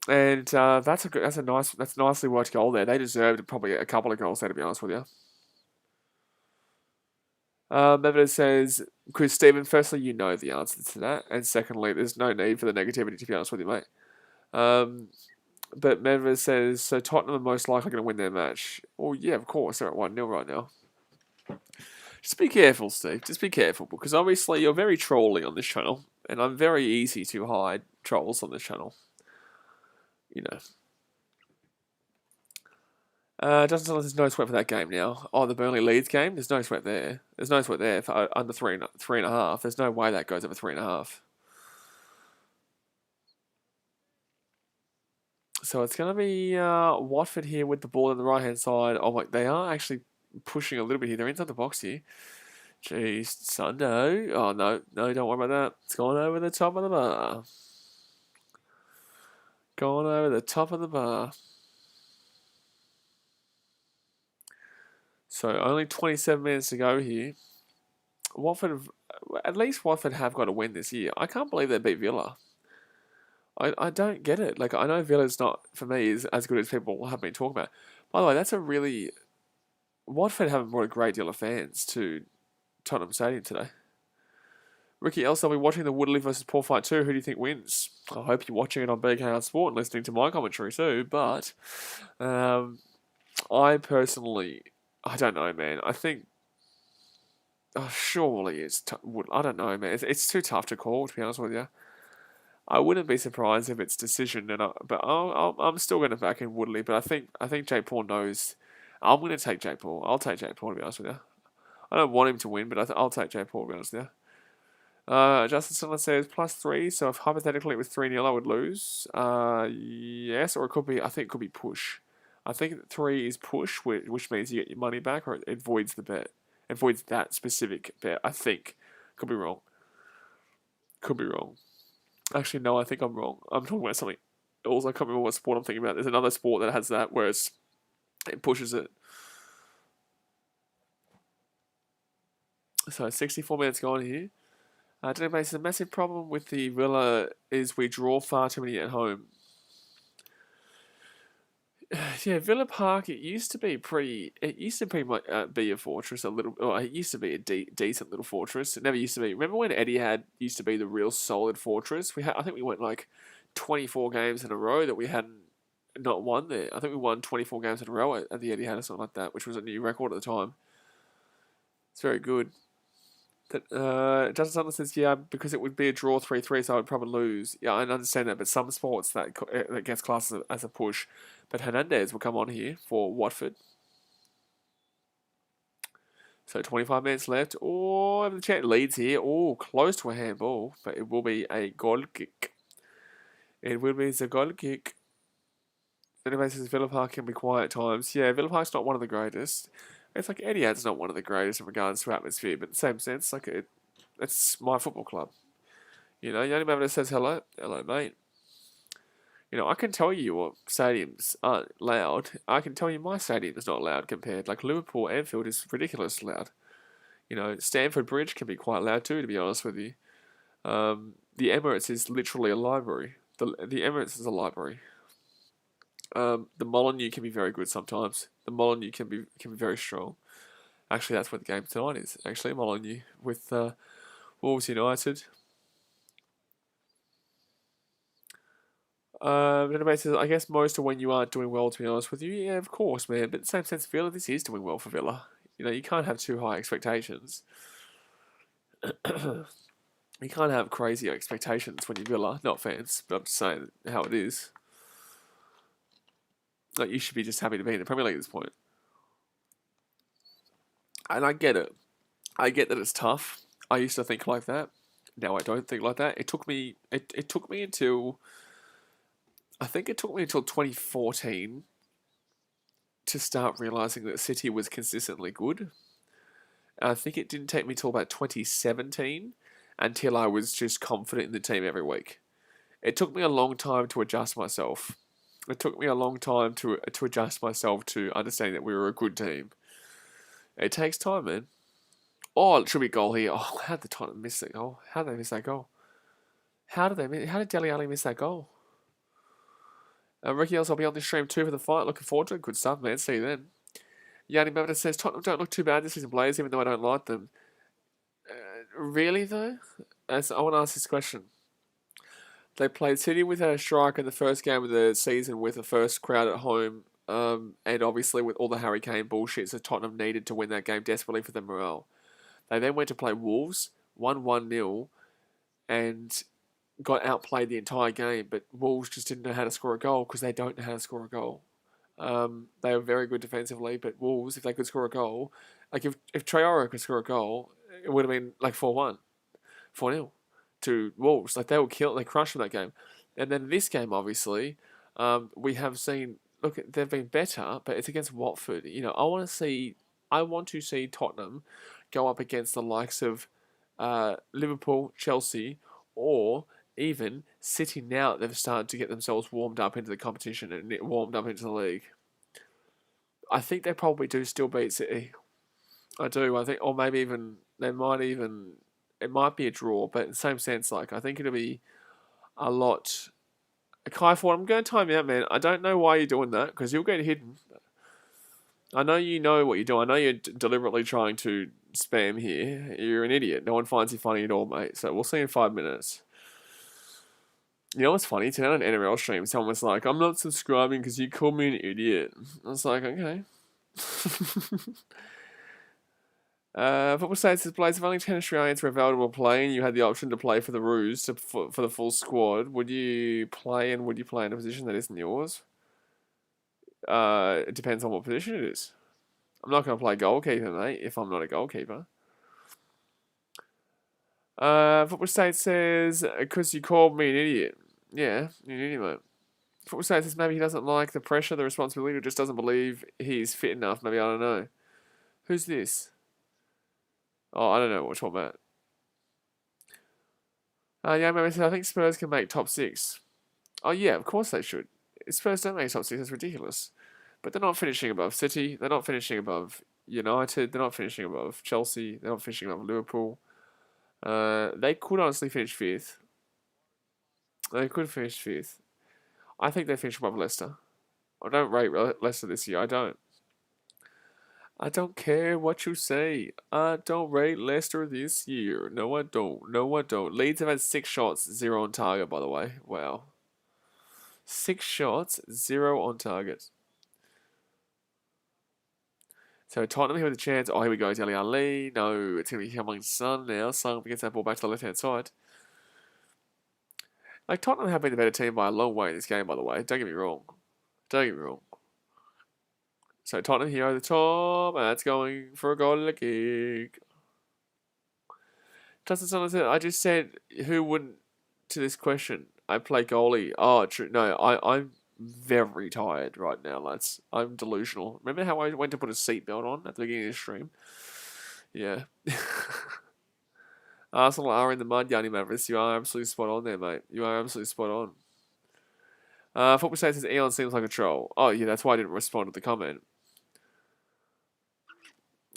And that's nicely worked goal there. They deserved probably a couple of goals there, to be honest with you. Mevedith says, Chris Stephen, firstly, you know the answer to that. And secondly, there's no need for the negativity, to be honest with you, mate. But Medved says, so Tottenham are most likely going to win their match. Well, yeah, of course. They're at 1-0 right now. Just be careful, Steve. Just be careful. Because obviously you're very trolly on this channel. And I'm very easy to hide trolls on this channel. You know. Justin says there's no sweat for that game now. Oh, the Burnley Leeds game? There's no sweat there. There's no sweat there for under 3.5. There's no way that goes over 3.5. So it's going to be Watford here with the ball on the right-hand side. Oh, my, they are actually pushing a little bit here. They're inside the box here. Jeez, Sundo. Oh, no, don't worry about that. It's going over the top of the bar. Going over the top of the bar. So only 27 minutes to go here. At least Watford have got a win this year. I can't believe they beat Villa. I don't get it. Like, I know Villa's not, for me, is as good as people have been talking about. By the way, that's a really... Watford haven't brought a great deal of fans to Tottenham Stadium today. Ricky Elsa, will be watching the Woodley versus Paul fight too. Who do you think wins? I hope you're watching it on BKR Sport and listening to my commentary too. But I personally, I don't know, man. I think surely it's... I don't know, man. It's too tough to call, to be honest with you. I wouldn't be surprised if it's decision, but I'm still going to back in Woodley. But I think Jake Paul knows. I'm going to take Jake Paul. I'll take Jake Paul, to be honest with you. I don't want him to win, but I'll take Jake Paul, to be honest with you. Justin Sutherland says +3. So if hypothetically it was 3-0, I would lose. Yes, or it could be. I think it could be push. I think 3 is push, which means you get your money back, or it voids the bet. It voids that specific bet. I think. Could be wrong. Actually, no, I think I'm wrong. I'm talking about something else. I can't remember what sport I'm thinking about. There's another sport that has that where it pushes it. So 64 minutes gone here. It's a massive problem with the Villa is we draw far too many at home. Yeah, Villa Park. It used to be much be a fortress a little. Or it used to be a decent little fortress. It never used to be. Remember when Etihad used to be the real solid fortress? I think we went like 24 games in a row that we hadn't not won there. I think we won 24 games in a row at the Etihad or something like that, which was a new record at the time. It's very good. That Justin Sutherland says, yeah, because it would be a draw 3-3, so I would probably lose. Yeah, I understand that, but some sports that gets classed as a push. But Hernandez will come on here for Watford. So 25 minutes left. Oh, the chat leads here. Oh, close to a handball, but it will be a goal kick. It will be a goal kick. Anyway, says Villa Park can be quiet at times. Yeah, Villa Park's not one of the greatest. It's like Etihad's not one of the greatest in regards to atmosphere, but in the same sense, like it's my football club. You know, the only man that says hello, hello, mate. You know, I can tell you your stadiums aren't loud. I can tell you my stadium is not loud compared. Like Liverpool, Anfield is ridiculous loud. You know, Stamford Bridge can be quite loud too, to be honest with you. The Emirates is literally a library. The Emirates is a library. The Molineux can be very good sometimes. The Molineux can be very strong. Actually, that's what the game tonight is. Actually, Molineux with Wolves United. Anyway, says, I guess most are when you aren't doing well, to be honest with you. Yeah, of course, man. But in the same sense, Villa, this is doing well for Villa. You know, you can't have too high expectations. You can't have crazy expectations when you're Villa. Not fans, but I'm just saying how it is. Like, you should be just happy to be in the Premier League at this point. And I get it. I get that it's tough. I used to think like that. Now I don't think like that. It took me until I think it took me until 2014 to start realizing that City was consistently good. And I think it didn't take me till about 2017 until I was just confident in the team every week. It took me a long time to adjust myself. It took me a long time to adjust myself to understanding that we were a good team. It takes time, man. Oh, it should be a goal here. Oh, how did the Tottenham miss that goal? How did they miss that goal? How did Dele Alli miss that goal? Ricky else, I'll be on this stream too for the fight. Looking forward to it. Good stuff, man. See you then. Yanni Mavita says Tottenham don't look too bad this season, Blaze, even though I don't like them. Really though? As I want to ask this question. They played City without a striker in the first game of the season with the first crowd at home, and obviously with all the Harry Kane bullshit, so Tottenham needed to win that game desperately for their morale. They then went to play Wolves, won 1-0, and got outplayed the entire game, but Wolves just didn't know how to score a goal because they don't know how to score a goal. They were very good defensively, but Wolves, if they could score a goal, like if Traore could score a goal, it would have been like 4-1, 4-0 to Wolves. Like they crushed them that game. And then this game, obviously, we have seen, look, they've been better, but it's against Watford. You know, I want to see Tottenham go up against the likes of Liverpool, Chelsea, or even City now that they've started to get themselves warmed up into the competition and warmed up into the league. I think they probably do still beat City. I do. I think, or maybe even it might be a draw, but in the same sense, like I think it'll be a lot. Kai Ford, I'm going to time you out, man. I don't know why you're doing that because you'll get hidden. I know you know what you're doing. I know you're deliberately trying to spam here. You're an idiot. No one finds you funny at all, mate. So we'll see you in 5 minutes. You know what's funny? Today on an NRL stream, someone was like, I'm not subscribing because you called me an idiot. I was like, okay. Football States says, Blaze, if only 10 Australians were available to play and you had the option to play for the Roos for the full squad, would you play and would you play in a position that isn't yours? It depends on what position it is. I'm not going to play goalkeeper, mate, if I'm not a goalkeeper. Football State says, because you called me an idiot. Yeah, you're an idiot, mate. Football State says maybe he doesn't like the pressure, the responsibility, or just doesn't believe he's fit enough. Maybe, I don't know. Who's this? Oh, I don't know what we're talking about. Yeah, maybe says, I think Spurs can make top 6. Oh, yeah, of course they should. If Spurs don't make top 6, that's ridiculous. But they're not finishing above City. They're not finishing above United. They're not finishing above Chelsea. They're not finishing above Liverpool. They could honestly finish 5th. They could finish 5th. I think they finish above Leicester. I don't rate Leicester this year. I don't. I don't care what you say. I don't rate Leicester this year. No, I don't. No, I don't. Leeds have had 6 shots, 0 on target, by the way. Wow. 6 shots, 0 on target. So Tottenham here with a chance. Oh, here we go. Dele Alli. No, it's going to be Heung-min Son now. Son gets that ball back to the left-hand side. Like, Tottenham have been the better team by a long way in this game, by the way. Don't get me wrong. Don't get me wrong. So Tottenham here over the top. And that's going for a goal kick. Justin Son said, I just said, who wouldn't to this question? I play goalie. Oh, true. No, I'm very tired right now, lads. I'm delusional. Remember how I went to put a seatbelt on at the beginning of the stream? Yeah. Arsenal are in the mud, Yanni Mavericks. You are absolutely spot on there, mate. You are absolutely spot on. Football State says Eon seems like a troll. Oh, yeah, that's why I didn't respond to the comment.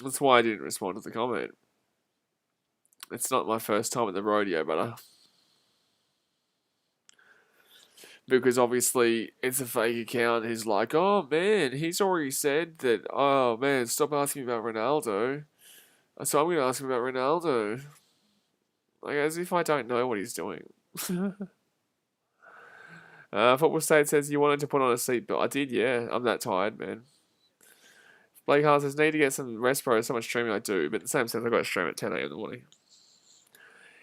That's why I didn't respond to the comment. It's not my first time at the rodeo, brother. Because obviously it's a fake account who's like, oh man, he's already said that, oh man, stop asking me about Ronaldo. So I'm going to ask him about Ronaldo. Like, as if I don't know what he's doing. Football State says you wanted to put on a seatbelt. I did, yeah. I'm that tired, man. Blake Hart says, need to get some rest, bro. So much streaming I do. But in the same sense, I've got to stream at 10 a.m. in the morning.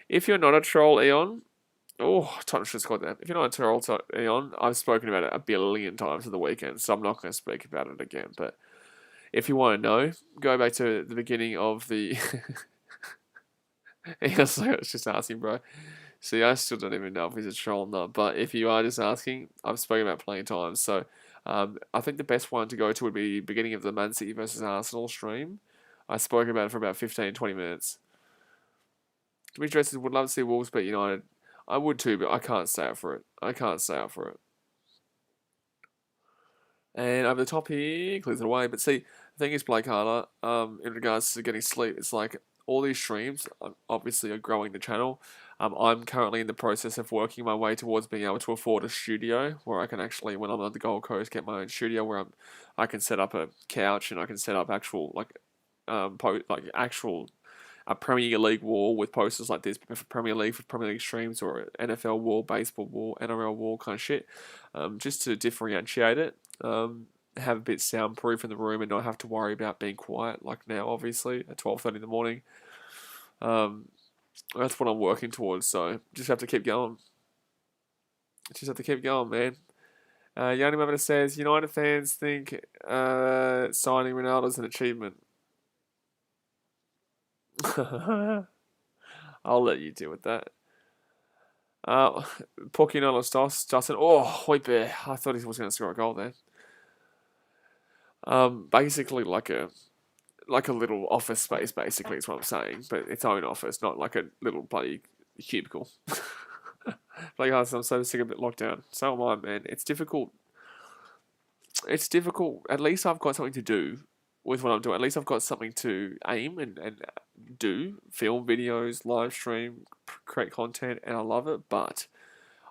If you're not a troll, Eon... Oh, Tottenham should have scored that. If you're not a troll, Eon, I've spoken about it a billion times at the weekend, so I'm not going to speak about it again. But if you want to know, go back to the beginning of the... Eon's like, I was just asking, bro. See, I still don't even know if he's a troll or not. But if you are just asking, I've spoken about plenty of times. So I think the best one to go to would be beginning of the Man City versus Arsenal stream. I spoke about it for about 15, 20 minutes. Dimitri says, would love to see Wolves beat United. I would too, but I can't stay up for it. I can't stay up for it. And over the top here, clears it away. But see, the thing is, Blake Harder, in regards to getting sleep, it's like all these streams obviously are growing the channel. I'm currently in the process of working my way towards being able to afford a studio where I can actually, when I'm on the Gold Coast, get my own studio where I can set up a couch and I can set up actual actual a Premier League wall with posters like this, for Premier League, for Premier League streams, or NFL wall, baseball wall, NRL wall kind of shit, just to differentiate it. Have a bit soundproof in the room and not have to worry about being quiet like now, obviously, at 12:30 in the morning. That's what I'm working towards, so just have to keep going. Just have to keep going, man. Yanni Mavita says, United fans think signing Ronaldo is an achievement. I'll let you deal with that. Pochino Stos, Justin. Oh, wait there. I thought he was going to score a goal there. Basically like a little office space, basically, is what I'm saying. But its own office, not like a little bloody cubicle. Like, I'm so sick of it locked down. So am I, man. It's difficult. It's difficult. At least I've got something to do with what I'm doing. At least I've got something to aim and do. Film videos, live stream, create content, and I love it. But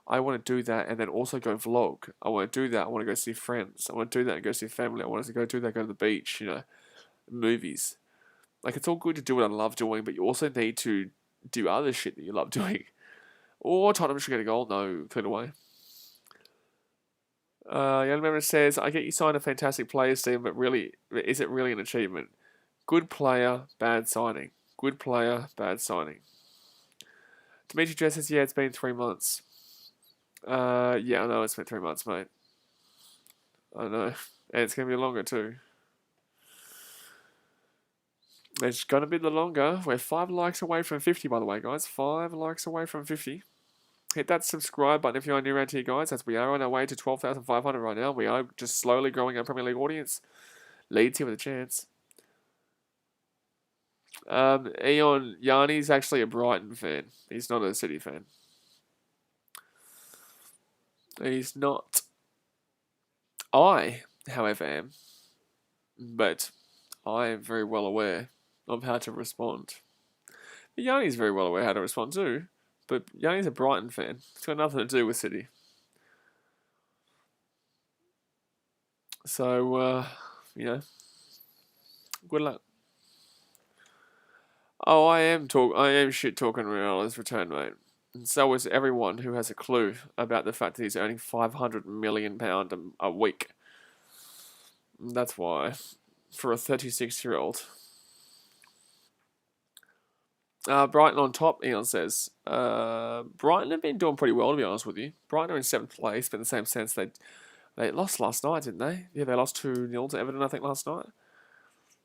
I want to do that and then also go vlog. I want to do that. I want to go see friends. I want to do that and go see family. I want to go do that, go to the beach, movies. Like, it's all good to do what I love doing, but you also need to do other shit that you love doing. Or Tottenham should get a goal. No, cleared away. Young member says, I get you signed a fantastic player, Steve, but really, is it really an achievement? Good player, bad signing. Good player, bad signing. Dimitri Jess says, yeah, it's been 3 months. Yeah, I know it's been 3 months, mate. I know. And it's going to be longer, too. It's going to be the longer. We're 5 likes away from 50, by the way, guys. 5 likes away from 50. Hit that subscribe button if you're new around here, guys, as we are on our way to 12,500 right now. We are just slowly growing our Premier League audience. Leeds here with a chance. Eon Yanni's actually a Brighton fan. He's not a City fan. He's not. I, however, am. But I am very well aware of how to respond. But Yanni's very well aware how to respond too. But Yanni's a Brighton fan. It's got nothing to do with City. So, good luck. Oh, I am shit talking Ronaldo's return, mate. And so is everyone who has a clue about the fact that he's earning £500 million a week. That's why. for a 36-year-old. Brighton on top, Eon says. Brighton have been doing pretty well, to be honest with you. Brighton are in 7th place, but in the same sense, they lost last night, didn't they? Yeah, they lost 2-0 to Everton, I think, last night.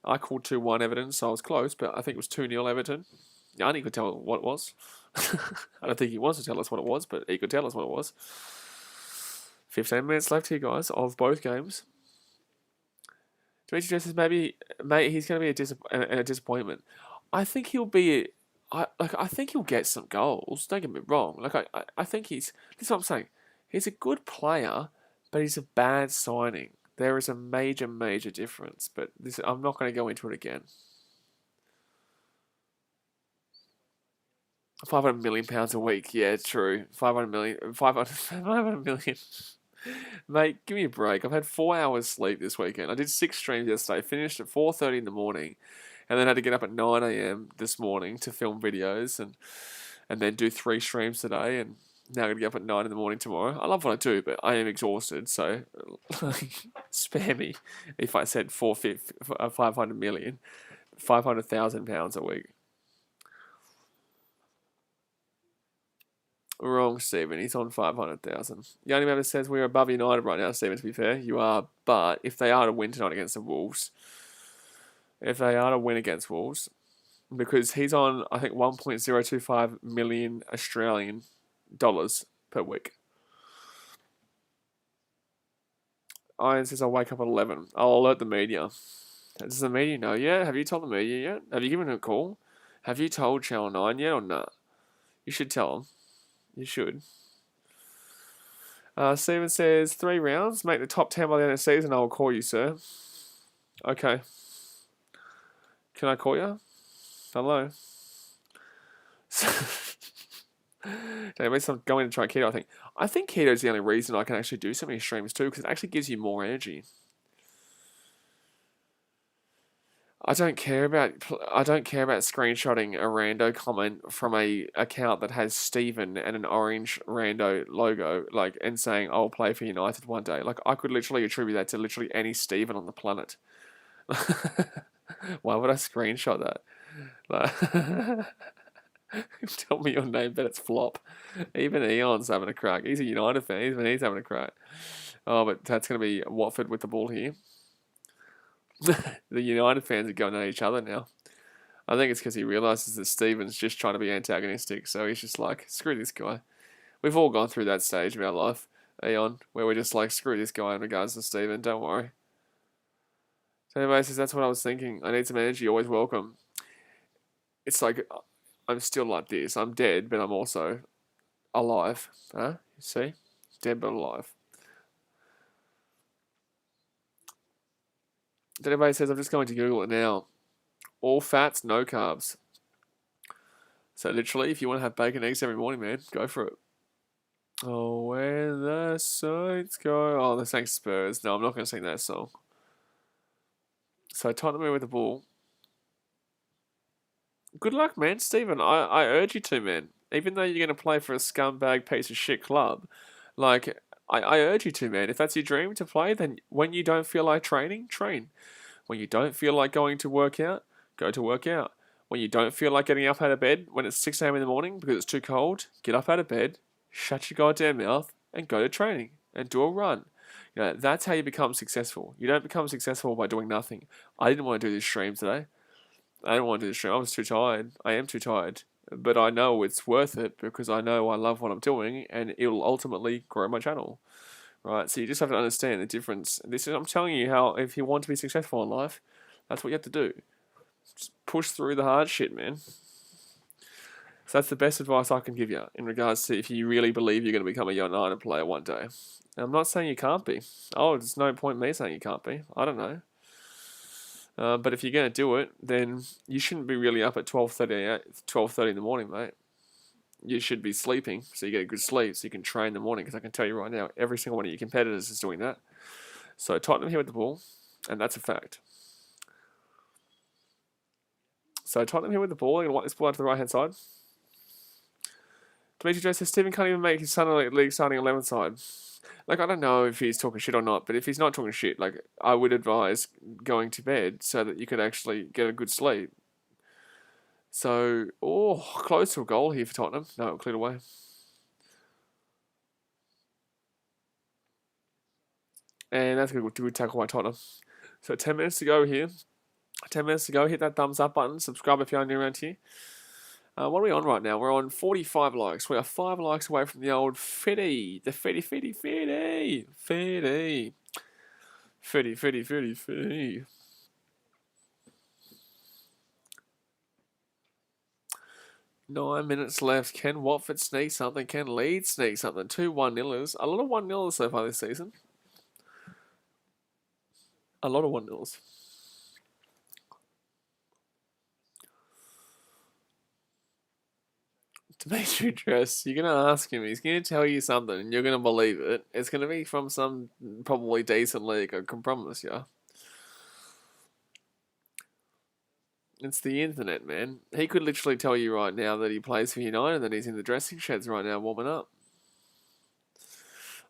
I called 2-1 Everton, so I was close, but I think it was 2-0 Everton. Yanni could tell what it was. I don't think he wants to tell us what it was, but he could tell us what it was. 15 minutes left here, guys, of both games. Dimitri says maybe, mate, he's going to be a disappointment. I think he'll be. I think he'll get some goals. Don't get me wrong. I think he's. This is what I'm saying. He's a good player, but he's a bad signing. There is a major, major difference. But I'm not going to go into it again. £500 million a week. Yeah, true. 500 million. 500 million. Mate, give me a break. I've had 4 hours sleep this weekend. I did 6 streams yesterday. Finished at 4:30 in the morning, and then had to get up at 9 a.m. this morning to film videos and then do 3 streams today. And now I'm gonna get up at 9 in the morning tomorrow. I love what I do, but I am exhausted. So spare me if I said 500 million, £500,000 a week. Wrong, Stephen. He's on 500,000. Yanni Member says we're above United right now, Stephen, to be fair. You are, but if they are to win tonight against the Wolves, because he's on, I think, 1.025 million Australian dollars per week. Iron says I'll wake up at 11. I'll alert the media. Does the media know yet? Have you told the media yet? Have you given them a call? Have you told Channel 9 yet or not? You should tell them. You should. Steven says 3 rounds. Make the top 10 by the end of the season. I will call you, sir. Okay. Can I call you? Hello. Anyway, so I'm going to try keto. I think keto is the only reason I can actually do so many streams too, because it actually gives you more energy. I don't care about screenshotting a rando comment from a account that has Steven and an orange rando logo, and saying I'll play for United one day. I could literally attribute that to literally any Steven on the planet. Why would I screenshot that? Tell me your name, but it's flop. Even Eon's having a crack. He's a United fan. Even he's having a crack. Oh, but that's going to be Watford with the ball here. The United fans are going at each other now. I think it's because he realises that Steven's just trying to be antagonistic, so he's just like, screw this guy. We've all gone through that stage of our life, Eon, where we're just like, screw this guy in regards to Steven, don't worry. So anyway, says, that's what I was thinking. I need some energy, always welcome. It's like, I'm still like this. I'm dead, but I'm also alive. Huh? You see? Dead but alive. Then everybody says, I'm just going to Google it now. All fats, no carbs. So literally, if you want to have bacon and eggs every morning, man, go for it. Oh, where the sights go. Oh, they're saying Spurs. No, I'm not going to sing that song. So Tottenham with the ball. Good luck, man. Stephen, I urge you to, man. Even though you're going to play for a scumbag piece of shit club, I urge you to, man. If that's your dream to play, then when you don't feel like training, train. When you don't feel like going to work out, go to work out. When you don't feel like getting up out of bed when it's 6 a.m. in the morning because it's too cold, get up out of bed, shut your goddamn mouth, and go to training and do a run. That's how you become successful. You don't become successful by doing nothing. I didn't want to do this stream today. I didn't want to do the stream. I was too tired. I am too tired. But I know it's worth it because I know I love what I'm doing and it'll ultimately grow my channel. Right? So you just have to understand the difference. I'm telling you how, if you want to be successful in life, that's what you have to do. Just push through the hard shit, man. So that's the best advice I can give you in regards to if you really believe you're going to become a United player one day. And I'm not saying you can't be. Oh, there's no point in me saying you can't be. I don't know. But if you're going to do it, then you shouldn't be really up at 12:30 in the morning, mate. You should be sleeping, so you get a good sleep, so you can train in the morning, because I can tell you right now, every single one of your competitors is doing that. So Tottenham here with the ball, and that's a fact. So Tottenham here with the ball, they're going to want this ball out to the right-hand side. Dimitri Joe says Stephen can't even make his Sunday League starting 11 side. Like, I don't know if he's talking shit or not, but if he's not talking shit, like, I would advise going to bed so that you can actually get a good sleep. So, close to a goal here for Tottenham. No, cleared away. And that's a good tackle by Tottenham. So 10 minutes to go here. 10 minutes to go. Hit that thumbs up button. Subscribe if you're new around here. What are we on right now? We're on 45 likes. We are 5 likes away from the old Fitty. The Fitty. Fitty. 9 minutes left. Can Watford sneak something? Can Leeds sneak something? 2 1-0ers. A lot of 1-0ers so far this season. A lot of 1-0s. Dimitri Dress, you're going to ask him, he's going to tell you something, and you're going to believe it. It's going to be from some probably decent league, I can promise you. It's the internet, man. He could literally tell you right now that he plays for United and that he's in the dressing sheds right now warming up.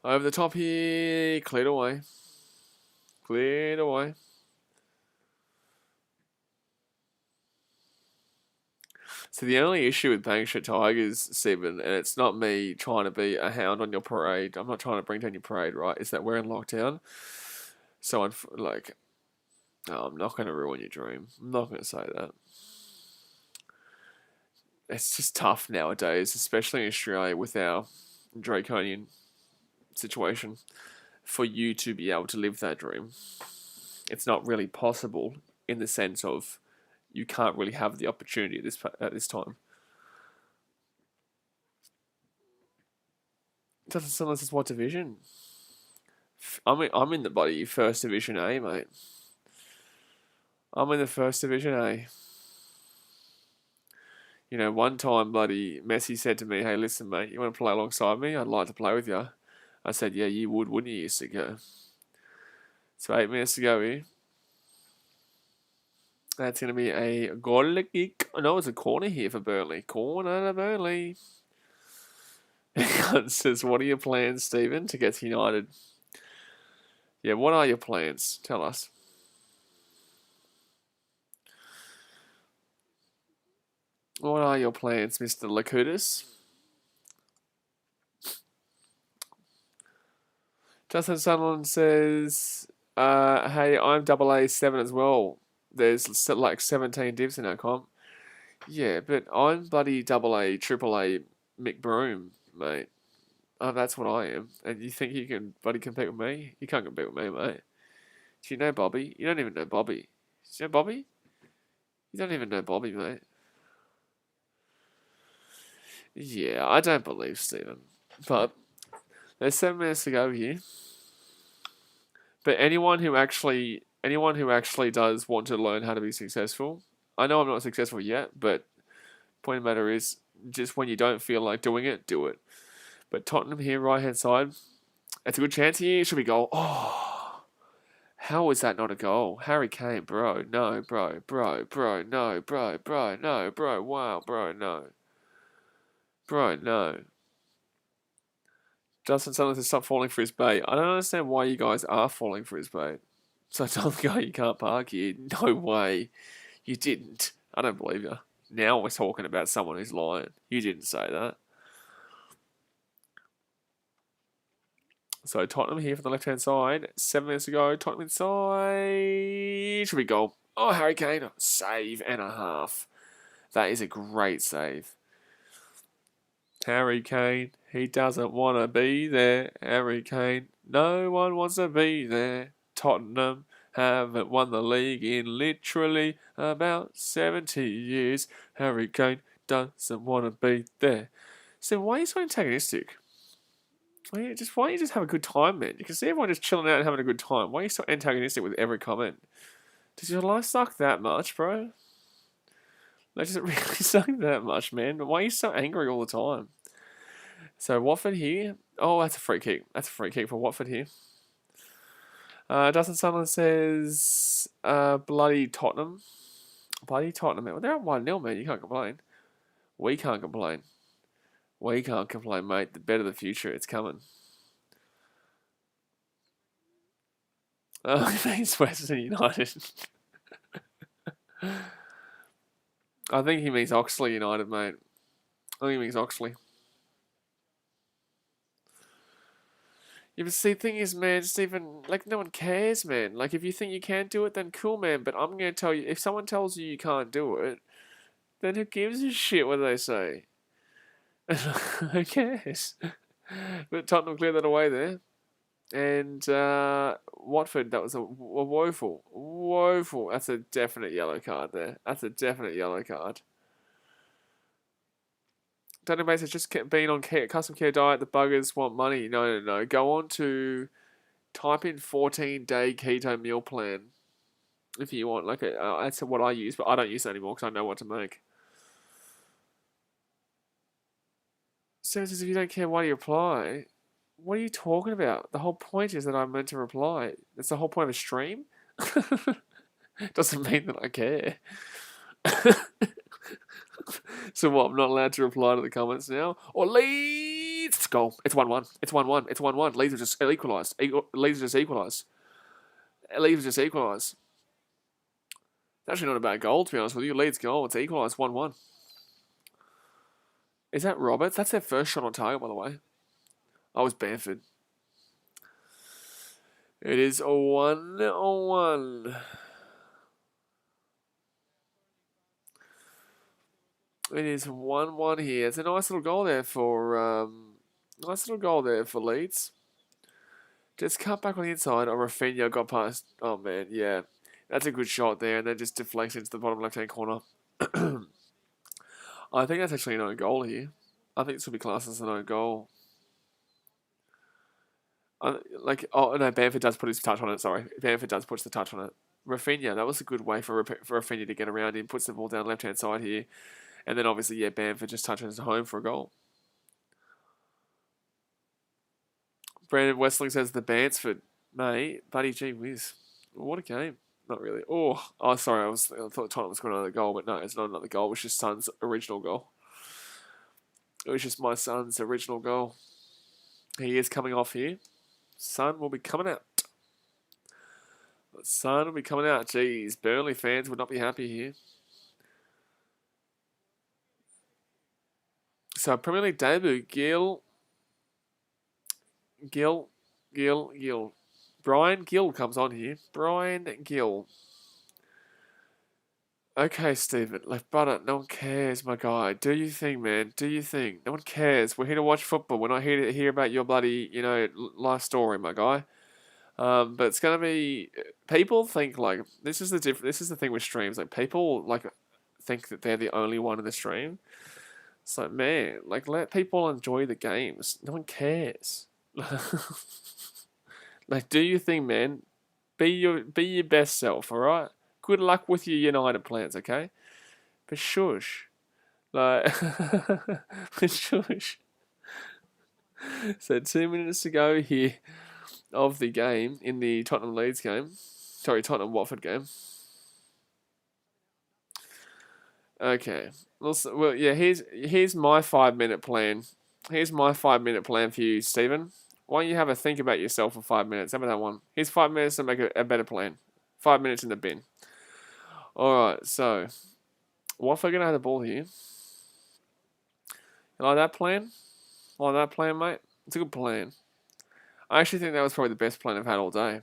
Over the top here, cleared away. Cleared away. So the only issue with Bankshire Tigers, Stephen, and it's not me trying to be a hound on your parade. I'm not trying to bring down your parade, right? Is that we're in lockdown. So I'm like, no, I'm not going to ruin your dream. I'm not going to say that. It's just tough nowadays, especially in Australia with our draconian situation, for you to be able to live that dream. It's not really possible in the sense of you can't really have the opportunity at this time. It doesn't sound like it's what division. I'm in the bloody First Division A, mate. I'm in the First Division A. You know, one time bloody Messi said to me, "Hey, listen, mate, you want to play alongside me? I'd like to play with you." I said, "Yeah, you would, wouldn't you?" Years ago. So 8 minutes to go here. That's going to be a goal kick. No, it's a corner here for Burnley. Corner to Burnley. It says, what are your plans, Stephen, to get to United? Yeah, what are your plans? Tell us. What are your plans, Mr. Lakutis? Justin Sunderland says, hey, I'm AA7 as well. There's like 17 divs in our comp. Yeah, but I'm bloody AA, AAA Mick Broom, mate. That's what I am. And you think you can bloody compete with me? You can't compete with me, mate. Do you know Bobby? You don't even know Bobby. Do you know Bobby? You don't even know Bobby, mate. Yeah, I don't believe Stephen. But there's 7 minutes to go here. But anyone who actually does want to learn how to be successful, I know I'm not successful yet, but point of the matter is, just when you don't feel like doing it, do it. But Tottenham here, right hand side, it's a good chance here. Should be goal. Oh, how is that not a goal? Harry Kane, bro, no, bro, no, bro, wow, bro, no. Bro, no. Justin Sutherland says stop falling for his bait. I don't understand why you guys are falling for his bait. So tell the guy you can't park here. No way. You didn't. I don't believe you. Now we're talking about someone who's lying. You didn't say that. So Tottenham here for the left-hand side. 7 minutes ago. Tottenham inside. Should be goal. Oh, Harry Kane. Save and a half. That is a great save. Harry Kane, he doesn't want to be there. Harry Kane, no one wants to be there. Tottenham haven't won the league in literally about 70 years. Harry Kane doesn't want to be there. So why are you so antagonistic? Why don't you just have a good time, man? You can see everyone just chilling out and having a good time. Why are you so antagonistic with every comment? Does your life suck that much, bro? Like, does it really suck that much, man? Why are you so angry all the time? So Watford here. Oh, that's a free kick. That's a free kick for Watford here. Dustin Sunderland says, bloody Tottenham. Bloody Tottenham, man. Well, they're up 1-0, man. You can't complain. We can't complain. We can't complain, mate. The better the future, it's coming. Oh, he means Western United. I think he means Oxley United, mate. I think he means Oxley. Yeah, but see, the thing is, man, Stephen, like, no one cares, man. Like, if you think you can't do it, then cool, man. But I'm going to tell you, if someone tells you you can't do it, then who gives a shit what they say? Who cares? But Tottenham cleared that away there. And Watford, that was a woeful. That's a definite yellow card there. That's a definite yellow card. Database has just been on custom care diet. The buggers want money. No. Go on to type in 14-day keto meal plan if you want. Like that's what I use, but I don't use it anymore because I know what to make. So says if you don't care, why do you apply? What are you talking about? The whole point is that I'm meant to reply. That's the whole point of a stream. Doesn't mean that I care. So what? I'm not allowed to reply to the comments now. Or Leeds goal. It's 1-1. It's 1-1. It's 1-1. Leeds have just equalised. Leeds have just equalised. Leeds have just equalised. It's actually not a bad goal, to be honest with you. Leeds goal. It's equalised 1-1. Is that Roberts? That's their first shot on target, by the way. I was Bamford. It is a 1-1. It is 1-1 here. It's a nice little goal there for Leeds. Just cut back on the inside. Oh, Rafinha got past. Oh man, yeah, that's a good shot there, and then just deflects into the bottom left-hand corner. I think that's actually an own goal here. I think this will be classed as an own goal. Bamford does put his touch on it. Sorry, Bamford does put the touch on it. Rafinha, that was a good way for Rafinha to get around him. Puts the ball down left-hand side here. And then obviously, yeah, Bamford just touches home for a goal. Brandon Westling says the Bansford, mate, buddy, gee whiz. What a game. Not really. Oh, sorry, I thought Tottenham was going to another goal, but no, it's not another goal. It was just Son's original goal. It was just my son's original goal. He is coming off here. Son will be coming out. Son will be coming out. Jeez, Burnley fans would not be happy here. So Premier League debut, Gill. Brian Gill comes on here. Brian Gill. Okay, Stephen. Like, brother, no one cares, my guy. Do you think, man? Do you think? No one cares. We're here to watch football. We're not here to hear about your bloody, life story, my guy. But it's gonna be. People think like this is the thing with streams. Like people like think that they're the only one in the stream. So man, like let people enjoy the games. No one cares. Like, do your thing, man. Be your best self, all right? Good luck with your United plans, okay? But shush, like, but shush. So 2 minutes to go here of the game in the Tottenham Leeds game. Sorry, Tottenham Watford game. Okay. Well, yeah. Here's my 5-minute plan. Here's my 5-minute plan for you, Stephen. Why don't you have a think about yourself for 5 minutes? How about that one? Here's 5 minutes to make a better plan. 5 minutes in the bin. Alright, so Watford gonna have the ball here. You like that plan? Like that plan, mate? It's a good plan. I actually think that was probably the best plan I've had all day.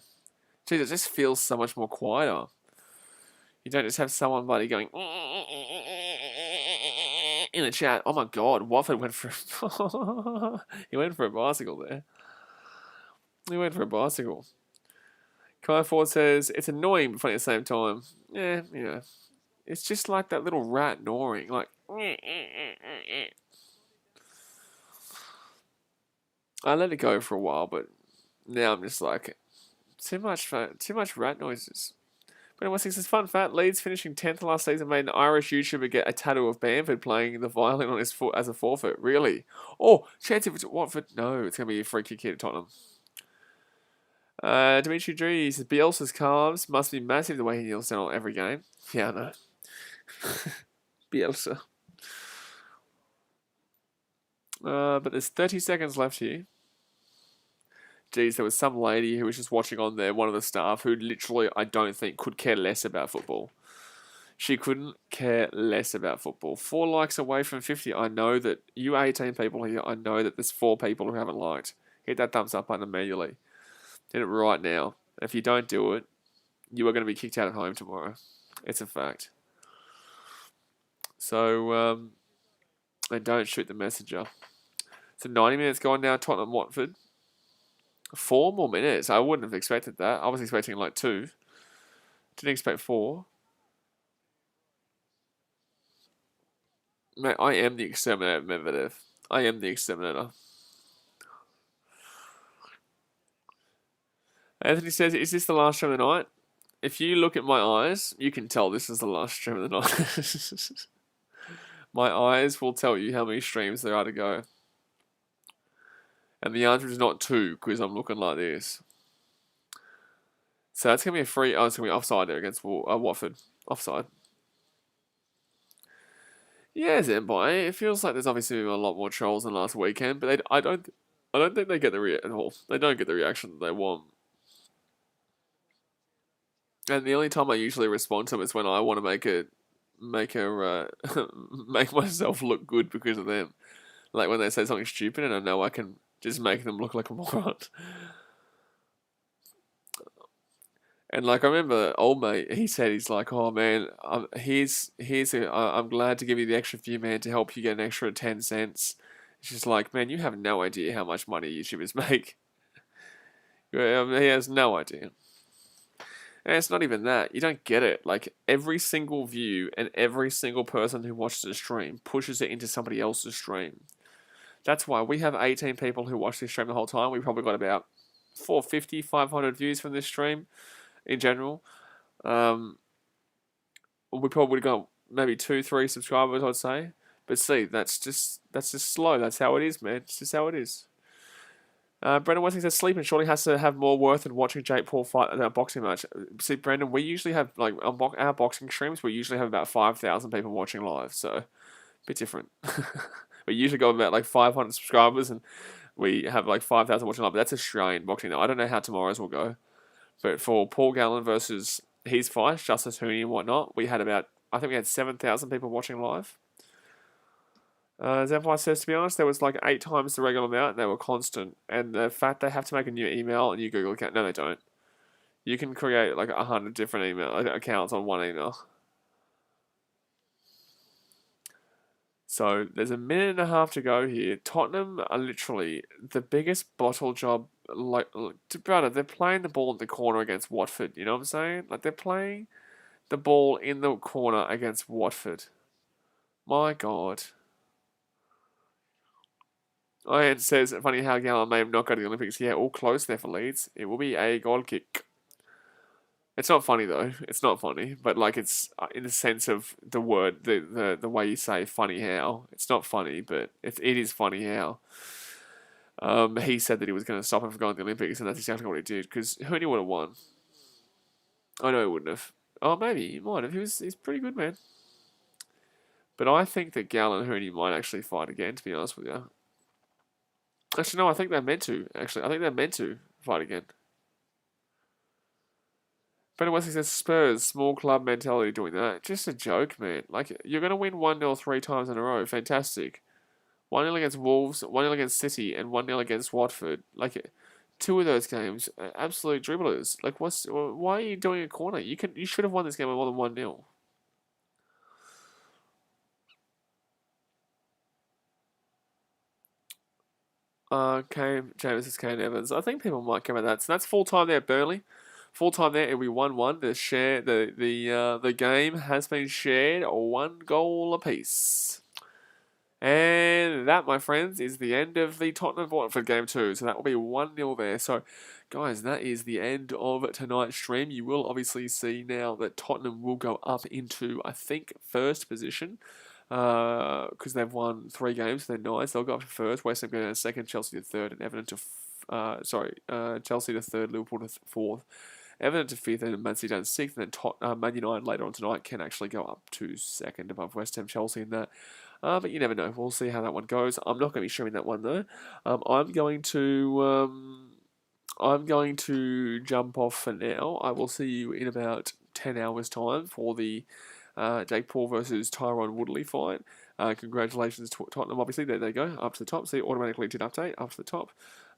Jeez, it just feels so much more quieter. You don't just have someone bloody going in the chat. Oh my god, Watford went for he went for a bicycle there. He went for a bicycle. Kai Ford says it's annoying but funny at the same time. Yeah, it's just like that little rat gnawing, like. I let it go for a while, but now I'm just like too much rat noises. But anyway, it's fun fact. Leeds finishing 10th last season made an Irish YouTuber get a tattoo of Bamford playing the violin on his foot as a forfeit. Really? Oh, chance if it's at Watford? No, it's going to be a free kick here at Tottenham. Dimitri Drew says Bielsa's calves must be massive the way he kneels down on every game. Yeah, I know. Bielsa. But there's 30 seconds left here. Geez, there was some lady who was just watching on there, one of the staff, who literally, I don't think, could care less about football. She couldn't care less about football. 4 likes away from 50. I know that you 18 people here, I know that there's 4 people who haven't liked. Hit that thumbs up button immediately. Hit it right now. If you don't do it, you are going to be kicked out at home tomorrow. It's a fact. So, and don't shoot the messenger. So 90 minutes gone now, Tottenham Watford. 4 more minutes. I wouldn't have expected that. I was expecting like 2. Didn't expect 4. Mate, I am the exterminator, Medvedev. I am the exterminator. Anthony says, is this the last stream of the night? If you look at my eyes, you can tell this is the last stream of the night. My eyes will tell you how many streams there are to go. And the answer is not 2, because I'm looking like this. So that's going to be a free... Oh, it's going to be offside there against Watford. Offside. Yeah, Zambai. It feels like there's obviously been a lot more trolls than last weekend, but I don't think they get the they don't get the reaction that they want. And the only time I usually respond to them is when I want to make myself look good because of them. Like when they say something stupid, and I know I can just make them look like a moron. And like I remember, old mate, he said he's like, oh man, I'm glad to give you the extra few, man, to help you get an extra 10 cents. It's just like, man, you have no idea how much money YouTubers make. He has no idea. And it's not even that. You don't get it. Like, every single view and every single person who watches the stream pushes it into somebody else's stream. That's why we have 18 people who watch this stream the whole time. We probably got about 450, 500 views from this stream in general. We probably would have got maybe 2-3 subscribers, I'd say. But see, that's just slow. That's how it is, man. It's just how it is. Brendan Westing says sleeping surely has to have more worth than watching Jake Paul fight in a boxing match. See, Brendan, we usually have, like, our boxing streams, we usually have about 5,000 people watching live, so a bit different. We usually got about, like, 500 subscribers, and we have, like, 5,000 watching live, but that's Australian boxing now. I don't know how tomorrow's will go, but for Paul Gallen versus his fight, Justice Hooney and whatnot, we had about, I think we had 7,000 people watching live. Zempire says, to be honest, there was like 8 times the regular amount and they were constant. And the fact they have to make a new email and new Google account. No, they don't. You can create like 100 different email accounts on one email. So there's a minute and a half to go here. Tottenham are literally the biggest bottle job. Like, brother, they're playing the ball in the corner against Watford. You know what I'm saying? Like, they're playing the ball in the corner against Watford. My God. Ian says, funny how Gallen may have not go to the Olympics. Yeah, all close there for Leeds. It will be a goal kick. It's not funny though. It's not funny, but like it's in the sense of the word, the way you say funny how. It's not funny, but it is funny how. He said that he was going to stop him from going to the Olympics, and that's exactly what he did. Because Hooney would have won. I know he wouldn't have. Oh, maybe he might have. He's pretty good, man. But I think that Gallen and Hooney might actually fight again. To be honest with you. Actually, no, I think they're meant to. Actually, I think they're meant to fight again. Brendan Wesley says Spurs, small club mentality doing that. Just a joke, man. Like, you're going to win 1-0 3 times in a row. Fantastic. 1-0 against Wolves, 1-0 against City, and 1-0 against Watford. Like, 2 of those games, absolute dribblers. Like, why are you doing a corner? You should have won this game by more than 1-0. James is Kane Evans. I think people might come at that. So that's full time there at Burnley. Full time there, it'll be 1-1. The game has been shared 1 goal apiece. And that, my friends, is the end of the Tottenham Watford game 2. So that will be 1-0 there. So, guys, that is the end of tonight's stream. You will obviously see now that Tottenham will go up into, I think, first position. Because they've won 3 games, they're nice. They'll go up to first. West Ham go down to second, Chelsea to third, and Everton to Chelsea to third, Liverpool to fourth, Everton to 5th and Man City down 6th, and then Man United later on tonight can actually go up to 2nd above West Ham, Chelsea in that. But you never know. We'll see how that one goes. I'm not going to be streaming that one though. I'm going to jump off for now. I will see you in about 10 hours time for the Jake Paul versus Tyron Woodley fight. Congratulations to Tottenham, obviously. There they go, up to the top. See, automatically did update, up to the top.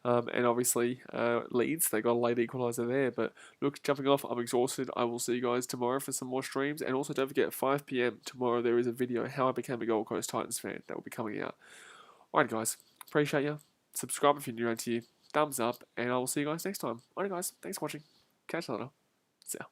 And obviously, Leeds, they got a late equaliser there. But look, jumping off, I'm exhausted. I will see you guys tomorrow for some more streams. And also, don't forget, at 5 p.m. tomorrow, there is a video, How I Became a Gold Coast Titans Fan, that will be coming out. Alright, guys, appreciate you. Subscribe if you're new around here. Thumbs up, and I will see you guys next time. Alright, guys, thanks for watching. Catch you later. See ya.